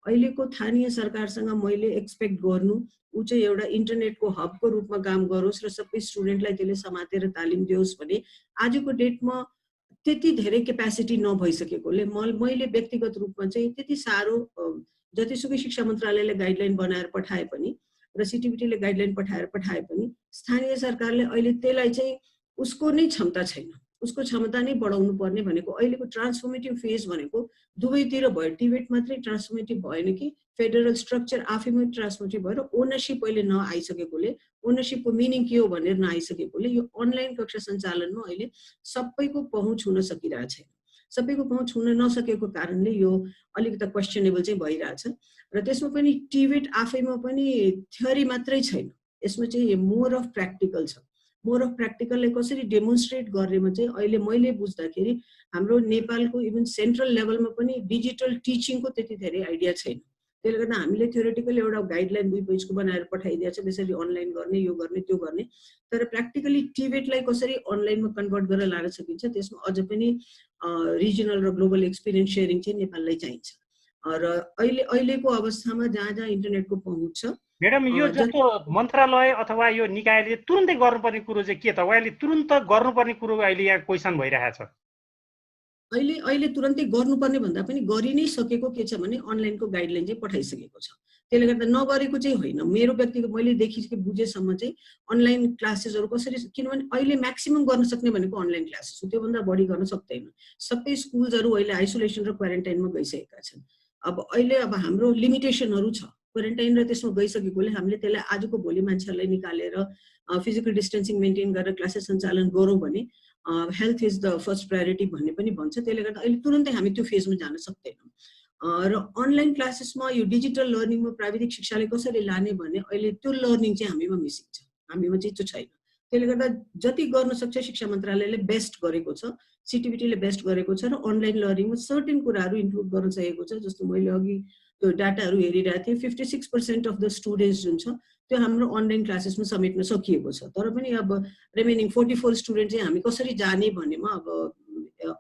अहिलेको स्थानीय सरकारसँग मैले एक्सपेक्ट गर्नु ऊ चाहिँ एउटा इन्टरनेटको हबको रूपमा काम गरोस् र सबै स्टुडेन्टलाई त्यसले समातेर तालिम दियोस् भने आजको डेटमा त्यति धेरै क्यापेसिटी नभइसकेकोले मैले व्यक्तिगत रूपमा चाहिँ त्यति साह्रो जतिसुकै शिक्षा मन्त्रालयले गाइडलाइन बनाएर पठाए पनि र सिटिभिटीले गाइडलाइन पठाए पनि स्थानीय सरकारले अहिले त्यसलाई चाहिँ उसको नै क्षमता छैन, उसको क्षमता नै बढाउनु पर्ने भनेको अहिलेको ट्रान्सफर्मेटिभ फेज भनेको दुवैतिर भयो। टिबेट मात्रै ट्रान्सफर्मेटिभ भएन कि फेडरल स्ट्रक्चर आफैमै ट्रान्सफर्मेटिभ भएर ओनरसिप अहिले नआइसकेकोले, ओनरसिपको मिनिङ के हो भनेर नआइसकेकोले यो अनलाइन कक्षा सञ्चालनमा अहिले सबैको पहुँच हुन सकिरहेको छैन। सबैको पहुँच हुन नसकेको कारणले यो अलिकति क्वेसनेबल चाहिँ भइरहेछ र त्यसमा पनि टिबेट आफैमा पनि थ्योरी मात्रै छैन, यसमा चाहिँ मोर अफ प्र्याक्टिकल छ। मोर अफ प्र्याक्टिकलले कसरी डेमोन्स्ट्रेट गरेमा चाहिँ अहिले मैले बुझ्दाखेरि हाम्रो नेपालको इभन सेन्ट्रल लेभलमा पनि डिजिटल टिचिङको त्यति धेरै आइडिया छैन। त्यसले गर्दा हामीले थ्योरेटिकल एउटा गाइडलाइन 2 पेजको बनाएर पठाइदिएको छ, त्यसरी अनलाइन गर्ने, यो गर्ने, त्यो गर्ने, तर प्र्याक्टिकली टिबेटलाई कसरी अनलाइनमा कन्भर्ट गरेर लान सकिन्छ त्यसमा अझ पनि रिजनल र ग्लोबल एक्सपिरियन्स सेयरिङ चाहिँ नेपाललाई चाहिन्छ। र अहिलेको अवस्थामा जहाँ जहाँ इन्टरनेटको पहुँच छ म्याडम, यो जस्तो मन्त्रालय अथवा यो निकायले तुरुन्तै गर्नुपर्ने कुरो चाहिँ के त? अहिले तुरुन्त गर्नुपर्ने कुरो अहिले यहाँ क्वेसन भइरहेछ। अहिले तुरन्तै गर्नुपर्ने भन्दा पनि गरि नै सकेको के छ भने अनलाइनको गाइडलाइन चाहिँ पठाइसकेको छ। त्यसले गर्दा नगरेको चाहिँ होइन। मेरो व्यक्तिगत मैले बुझेसम्म चाहिँ अनलाइन क्लासेसहरू कसरी, किनभने अहिले म्याक्सिमम गर्न सक्ने भनेको अनलाइन क्लासेस हो, त्योभन्दा बढी गर्न सक्दैन। सबै स्कुल्सहरू अहिले आइसोलेसन र क्वारेन्टाइनमा गइसकेका छन्। अब हाम्रो लिमिटेसनहरू छ क्वारेन्टाइन र त्यसमा गइसकेकोले हामीले त्यसलाई आजको भोलि मान्छेहरूलाई निकालेर फिजिकल डिस्टेन्सिङ मेन्टेन गरेर क्लासेस सञ्चालन गरौँ भने health is the first priority भन्ने पनि भन्छ। त्यसले गर्दा अहिले तुरन्तै हामी त्यो फेजमा जान सक्दैनौँ। र अनलाइन क्लासेसमा यो डिजिटल लर्निङमा प्राविधिक शिक्षाले कसरी लाने भने अहिले त्यो लर्निङ चाहिँ हामीमा मिसिङ छ, हामीमा चाहिँ त्यो छैन। त्यसले गर्दा जति गर्न सक्छ शिक्षा मन्त्रालयले बेस्ट गरेको छ, सिटिभिटीले बेस्ट गरेको छ र अनलाइन लर्निङमा सर्टेन कुराहरू इन्क्लुड गर्न सकेको छ। जस्तो मैले अघि त्यो डाटाहरू हेरिरहेको थिएँ, 56% अफ द स्टुडेन्ट्स जुन छ त्यो हाम्रो अनलाइन क्लासेसमा समेट्न सकिएको छ। तर पनि अब रिमेनिङ 44 स्टुडेन्ट चाहिँ हामी कसरी जाने भन्नेमा अब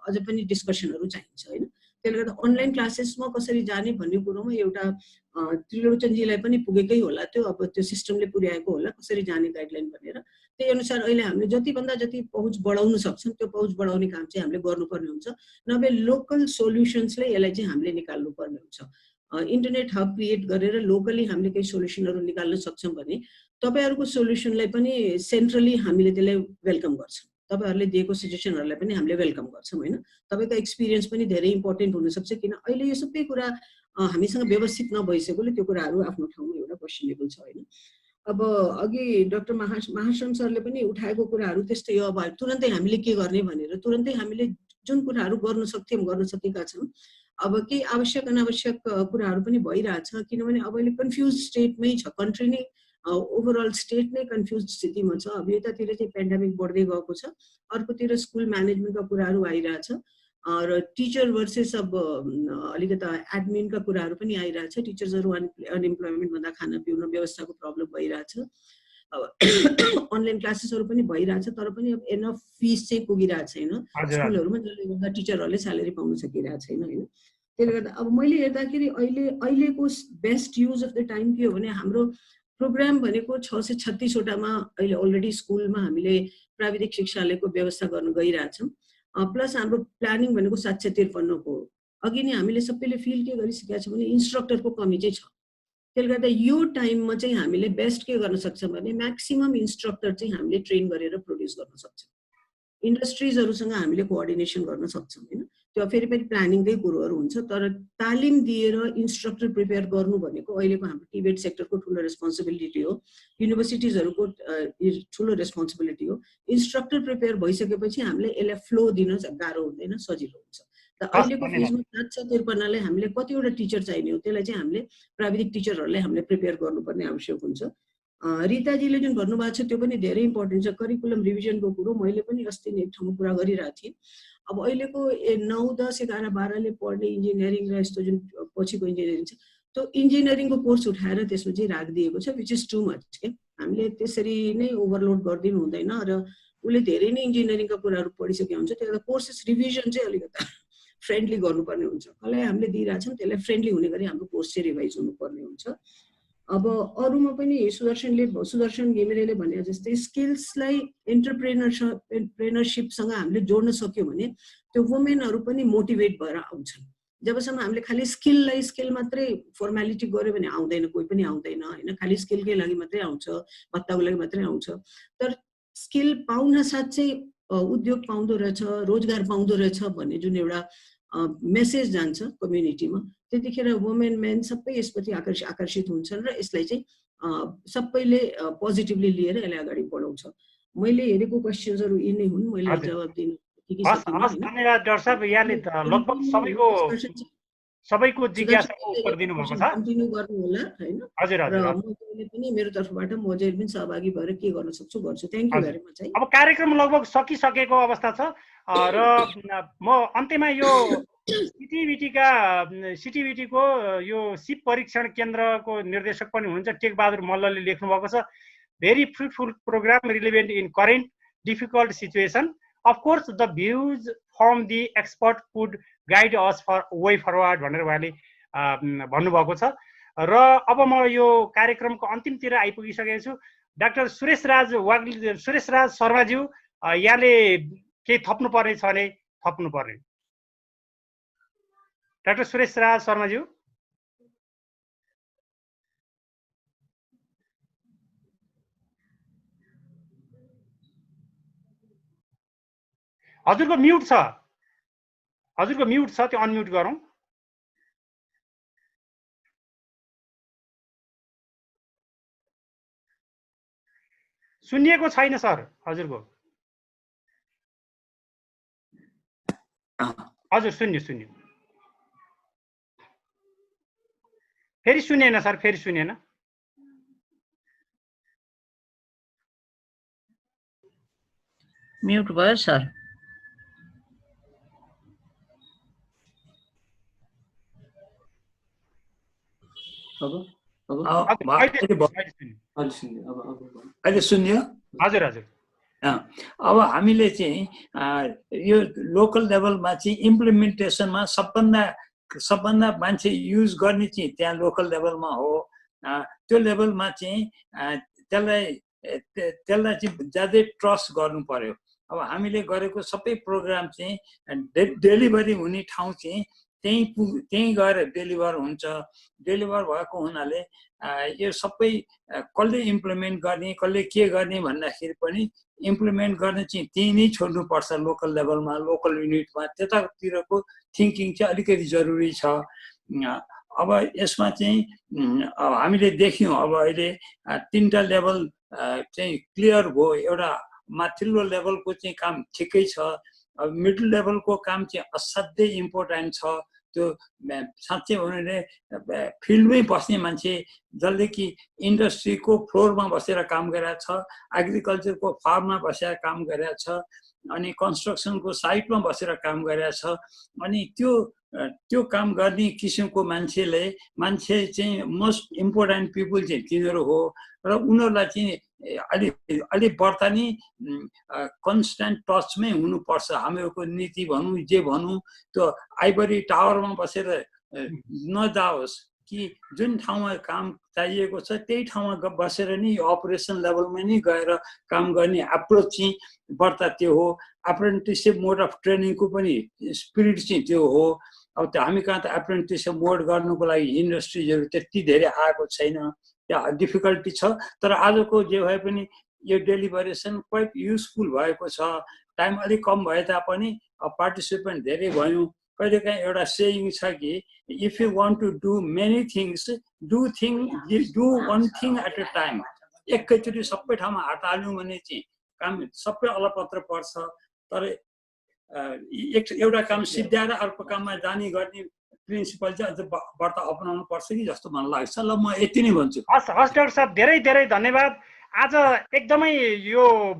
अझ पनि डिस्कसनहरू चाहिन्छ होइन। त्यसले गर्दा अनलाइन क्लासेसमा कसरी जाने भन्ने कुरोमा एउटा त्रिलोचनजीलाई पनि पुगेकै होला, त्यो अब त्यो सिस्टमले पुर्याएको होला कसरी जाने गाइडलाइन भनेर। त्यही अनुसार अहिले हामीले जतिभन्दा जति पहुँच बढाउन सक्छौँ त्यो पहुँच बढाउने काम चाहिँ हामीले गर्नुपर्ने हुन्छ, नभए लोकल सोल्युसन्सले यसलाई चाहिँ हामीले निकाल्नुपर्ने हुन्छ। इन्टरनेट हब क्रिएट गरेर लोकली हामीले केही सोल्युसनहरू निकाल्न सक्छौँ भने तपाईँहरूको सोल्युसनलाई पनि सेन्ट्रली हामीले त्यसलाई वेलकम गर्छौँ, तपाईँहरूले दिएको सजेसनहरूलाई पनि हामीले वेलकम गर्छौँ होइन। तपाईँको एक्सपिरियन्स पनि धेरै इम्पोर्टेन्ट हुनसक्छ, किन अहिले यो सबै कुरा हामीसँग व्यवस्थित नभइसकेकोले त्यो कुराहरू आफ्नो ठाउँमा एउटा क्वेसनेबल छ होइन। अब अघि डाक्टर महाश्रम सरले पनि उठाएको कुराहरू त्यस्तै हो। अब तुरन्तै हामीले के गर्ने भनेर तुरन्तै हामीले जुन कुराहरू गर्न सक्थ्यौँ गर्न सकेका छौँ। अब केही आवश्यक अनावश्यक कुराहरू पनि भइरहेछ, किनभने अब अहिले कन्फ्युज स्टेटमै छ, कन्ट्री नै ओभरअल स्टेट नै कन्फ्युज स्थितिमा छ। अब यतातिर चाहिँ पेन्डेमिक बढ्दै गएको छ, अर्कोतिर स्कुल म्यानेजमेन्टका कुराहरू आइरहेछ र टिचर भर्सेस अब अलिकति एडमिनका कुराहरू पनि आइरहेछ। टिचर्सहरू अनइम्प्लोइमेन्ट भन्दा खाना पिउन व्यवस्थाको प्रब्लम भइरहेछ। अब अनलाइन क्लासेसहरू पनि भइरहेछ, तर पनि अब एनफ फिस चाहिँ पुगिरहेको छैन स्कुलहरूमा, जसले गर्दा टिचरहरूले स्यालेरी पाउन सकिरहेको छैन होइन। त्यसले गर्दा अब मैले हेर्दाखेरि अहिलेको best use of the time के हो भने हाम्रो प्रोग्राम भनेको 636 वटामा अहिले अलरेडी स्कुलमा हामीले प्राविधिक शिक्षालयको व्यवस्था गर्न गइरहेछौँ। प्लस हाम्रो प्लानिङ भनेको 753 को। अघि नै हामीले सबैले फिल के गरिसकेका छौँ भने इन्स्ट्रक्टरको कमी चाहिँ छ। त्यसले गर्दा यो टाइममा चाहिँ हामीले बेस्ट के गर्न सक्छौँ भने म्याक्सिमम इन्स्ट्रक्टर चाहिँ हामीले ट्रेन गरेर प्रोड्युस गर्न सक्छौँ। इन्डस्ट्रिजहरूसँग हामीले कोअर्डिनेसन गर्न सक्छौँ होइन। त्यो फेरि पनि प्लानिङकै कुरोहरू हुन्छ, तर तालिम दिएर इन्स्ट्रक्टर प्रिपेयर गर्नु भनेको अहिलेको हाम्रो टिबेट सेक्टरको ठुलो रेस्पोन्सिबिलिटी हो, युनिभर्सिटिजहरूको ठुलो रेस्पोन्सिबिलिटी हो। इन्स्ट्रक्टर प्रिपेयर भइसकेपछि हामीले यसलाई फ्लो दिन गाह्रो हुँदैन, सजिलो हुन्छ। अहिलेको फेजमा 753 हामीले कतिवटा टिचर चाहिने हो, त्यसलाई चाहिँ हामीले प्राविधिक टिचरहरूलाई हामीले प्रिपेयर गर्नुपर्ने आवश्यक हुन्छ। रिताजीले जुन भन्नुभएको छ त्यो पनि धेरै इम्पोर्टेन्ट छ, करिकुलम रिभिजनको कुरो। मैले पनि अस्ति नै एक ठाउँमा कुरा गरिरहेको थिएँ। अब अहिलेको 9, 10, 11, 12ले पढ्ने इन्जिनियरिङ र यस्तो जुन पछिको इन्जिनियरिङ छ त्यो इन्जिनियरिङको कोर्स उठाएर त्यसमा चाहिँ राखिदिएको छ, विच इज टु मच के। हामीले त्यसरी नै ओभरलोड गरिदिनु हुँदैन र उसले धेरै नै इन्जिनियरिङका कुराहरू पढिसकेको हुन्छ। त्यो कोर्सेस रिभिजन चाहिँ अलिकति फ्रेन्डली गर्नुपर्ने हुन्छ। कसलाई हामीले दिइरहेछौँ त्यसलाई फ्रेन्डली हुने गरी हाम्रो पोस्ट चाहिँ रिभाइज हुनुपर्ने हुन्छ। अब अरूमा पनि सुदर्शन घिमिरेले भने जस्तै स्किल्सलाई एन्टरप्रेनरसिपसँग हामीले जोड्न सक्यौँ भने त्यो वुमेनहरू पनि मोटिभेट भएर आउँछन्। जबसम्म हामीले खालि स्किल मात्रै फर्मालिटी गर्यो भने आउँदैन, कोही पनि आउँदैन होइन। खालि स्किलकै लागि मात्रै आउँछ, भत्ताको लागि मात्रै आउँछ। तर स्किल पाउन साथ चाहिँ उद्योग पाउँदो रहेछ, रोजगार पाउँदो रहेछ भन्ने जुन एउटा मेसेज जान्छ कम्युनिटीमा, त्यतिखेर वुमेन मेन सबै यसप्रति आकर्षित हुन्छन् र यसलाई चाहिँ सबैले पोजिटिभली लिएर यसलाई अगाडि बढाउँछ। मैले हेरेको क्वेसन्सहरू यी नै हुन्, मैले जवाब दिन धन्यवाद डाक्टर साहब। यहाँले लगभग सबैको जिज्ञासाको उत्तर दिनुभएको छ। कन्टिन्यू गर्नु होला हैन। हजुर र मैले पनि मेरो तर्फबाट म जहिले पनि सहभागी भएर के गर्न सक्छु गर्छु। Thank you very much. अब कार्यक्रम लगभग सकिसकेको अवस्था छ र म अन्त्यमा यो सिटिभिटीको यो सिप परीक्षण केन्द्रको निर्देशक पनि हुनुहुन्छ टेकबहादुर मल्लले लेख्नु भएको छ, very fruitful program relevant in current difficult situation. Of course, the views from the expert could guide us for way forward भनेर उहाँले भन्नुभएको छ। र अब म यो कार्यक्रमको अन्तिमतिर आइपुगिसकेको छु। डाक्टर सुरेश राज शर्माज्यू, यहाँले केही थप्नु पर्ने छ भने थप्नु पर्ने। डाक्टर सुरेश राज शर्माज्यू। हजुरको म्युट छ, त्यो अनम्युट गरौँ। सुनिएको छैन सर हजुरको। हजुर सुन्यो। फेरि सुनेन सर, फेरि सुनेन। म्युट भयो सर। अहिले सुन्यो? हजुर। अब हामीले चाहिँ यो लोकल लेभलमा चाहिँ इम्प्लिमेन्टेसनमा सबभन्दा मान्छे युज गर्ने चाहिँ त्यहाँ लोकल लेभलमा हो। त्यो लेभलमा चाहिँ त्यसलाई चाहिँ ज्यादै ट्रस्ट गर्नु पर्यो। अब हामीले गरेको सबै प्रोग्राम चाहिँ डेलिभरी हुने ठाउँ चाहिँ त्यहीँ गएर डेलिभर हुन्छ। डेलिभर भएको हुनाले यो सबै कसले इम्प्लिमेन्ट गर्ने, कसले के गर्ने भन्दाखेरि पनि इम्प्लिमेन्ट गर्ने चाहिँ त्यही नै छोड्नुपर्छ लोकल लेभलमा, लोकल युनिटमा। त्यतातिरको थिङ्किङ चाहिँ अलिकति जरुरी छ। अब यसमा चाहिँ हामीले देख्यौँ अब अहिले 3टा लेभल चाहिँ क्लियर भयो। एउटा माथिल्लो लेभलको चाहिँ काम ठिकै छ, अब मिडल लेभलको काम चाहिँ असाध्यै इम्पोर्टेन्ट छ। त्यो साँच्चै हो भने फिल्डमै बस्ने मान्छे जसले कि इन्डस्ट्रीको फ्लोरमा बसेर काम गरेको छ, एग्रिकल्चरको फार्ममा बसेर काम गरेको छ, अनि कन्स्ट्रक्सनको साइटमा बसेर काम गरेको छ। अनि त्यो काम गर्ने किसिमको मान्छे चाहिँ मोस्ट इम्पोर्टेन्ट पिपुल चाहिँ तिनीहरू हो। र उनीहरूलाई चाहिँ अलि बढ्ता नि कन्स्ट्यान्ट टचमै हुनुपर्छ। हामीहरूको नीति भनौँ जे भनौँ त्यो आइभरी टावरमा बसेर नजाओस् कि जुन ठाउँमा काम चाहिएको छ त्यही ठाउँमा बसेर नि अपरेसन लेभलमा नि गएर काम गर्ने एप्रोच चाहिँ बढ्ता त्यो हो। एप्रेन्टिससिप मोड अफ ट्रेनिङको पनि स्पिरिट चाहिँ त्यो हो। अब त्यो हामी कहाँ त एप्रेन्टिससिप मोड गर्नुको लागि इन्डस्ट्रिजहरू त्यति धेरै आएको छैन, त्यहाँ डिफिकल्टी छ। तर आजको जे भए पनि यो डेलिभरेसन क्वाइट युजफुल भएको छ। टाइम अलिक कम भए तापनि पार्टिसिपेन्ट धेरै भयौँ। कहिलेकाहीँ एउटा सेयिङ छ कि if you want to do many things do one thing at a time. एकैचोटि सबै ठाउँमा हात हाल्यौँ भने चाहिँ काम सबै अलपत्र पर्छ। तर एउटा काम सिद्ध्याएर अर्को काममा जाने गर्ने प्रिन्सिपल चाहिँ अझ बढ्ता अपनाउनु पर्छ कि जस्तो मलाई लाग्छ। ल म यति नै भन्छु। हस् डाक्टर साहब, धेरै धन्यवाद। आज एकदमै यो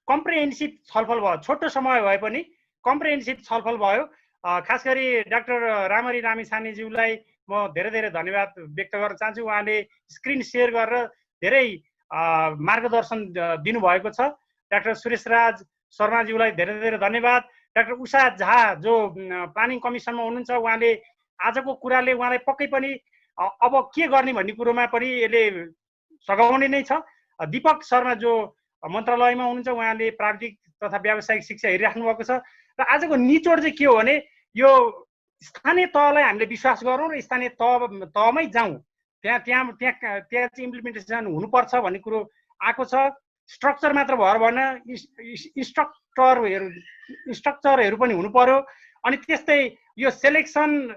कम्प्रिहेन्सिभ छलफल भयो, छोटो समय भए पनि कम्प्रिहेन्सिभ छलफल भयो। खास गरी डाक्टर रामरी लामिछानेज्यूलाई म धेरै धन्यवाद व्यक्त गर्न चाहन्छु। उहाँले स्क्रिन सेयर गरेर धेरै मार्गदर्शन दिनुभएको छ। डाक्टर सुरेश राज शर्माज्यूलाई धेरै धन्यवाद। डाक्टर उषा झा जो प्लानिङ कमिसनमा हुनुहुन्छ, उहाँले आजको कुराले उहाँलाई पक्कै पनि अब के गर्ने भन्ने कुरोमा पनि यसले सघाउने नै छ। दीपक शर्मा जो मन्त्रालयमा हुनुहुन्छ, उहाँले प्राविधिक तथा व्यावसायिक शिक्षा हेरिराख्नु भएको छ। र आजको निचोड चाहिँ के हो भने यो स्थानीय तहलाई हामीले विश्वास गरौँ र स्थानीय तहमै जाउँ, त्यहाँ चाहिँ इम्प्लिमेन्टेसन हुनुपर्छ भन्ने कुरो आएको छ। स्ट्रक्चर मात्र भएर भएन, स्ट्रक्चरहरू पनि हुनु पर्यो। अनि त्यस्तै यो सेलेक्सन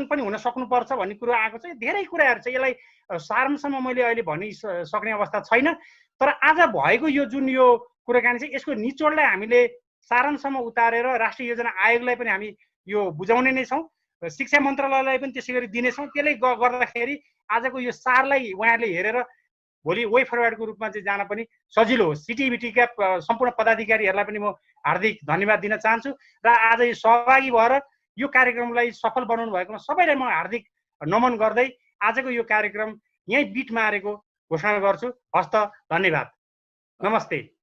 पनि हुन सक्नुपर्छ भन्ने कुरो आएको छ। धेरै कुराहरू छ, यसलाई सारांशमा मैले अहिले भनिसक्ने अवस्था छैन। तर आज भएको यो जुन यो कुराकानी चाहिँ यसको निचोडलाई हामीले सारांशमा उतारेर राष्ट्रिय योजना आयोगलाई पनि हामी यो बुझाउने नै छौँ, शिक्षा मन्त्रालयलाई पनि त्यसै गरी दिनेछौँ। त्यसले गर्दाखेरि आजको यो सारलाई उहाँहरूले हेरेर भोलि वे फरवर्डको रूपमा चाहिँ जान पनि सजिलो हो। सिटिभिटीका सम्पूर्ण पदाधिकारीहरूलाई पनि म हार्दिक धन्यवाद दिन चाहन्छु र आज यो सहभागी भएर यो कार्यक्रमलाई सफल बनाउनु भएकोमा सबैलाई म हार्दिक नमन गर्दै आजको यो कार्यक्रम यहीँ बिट मारेको घोषणा गर्छु। हस्त, धन्यवाद, नमस्ते।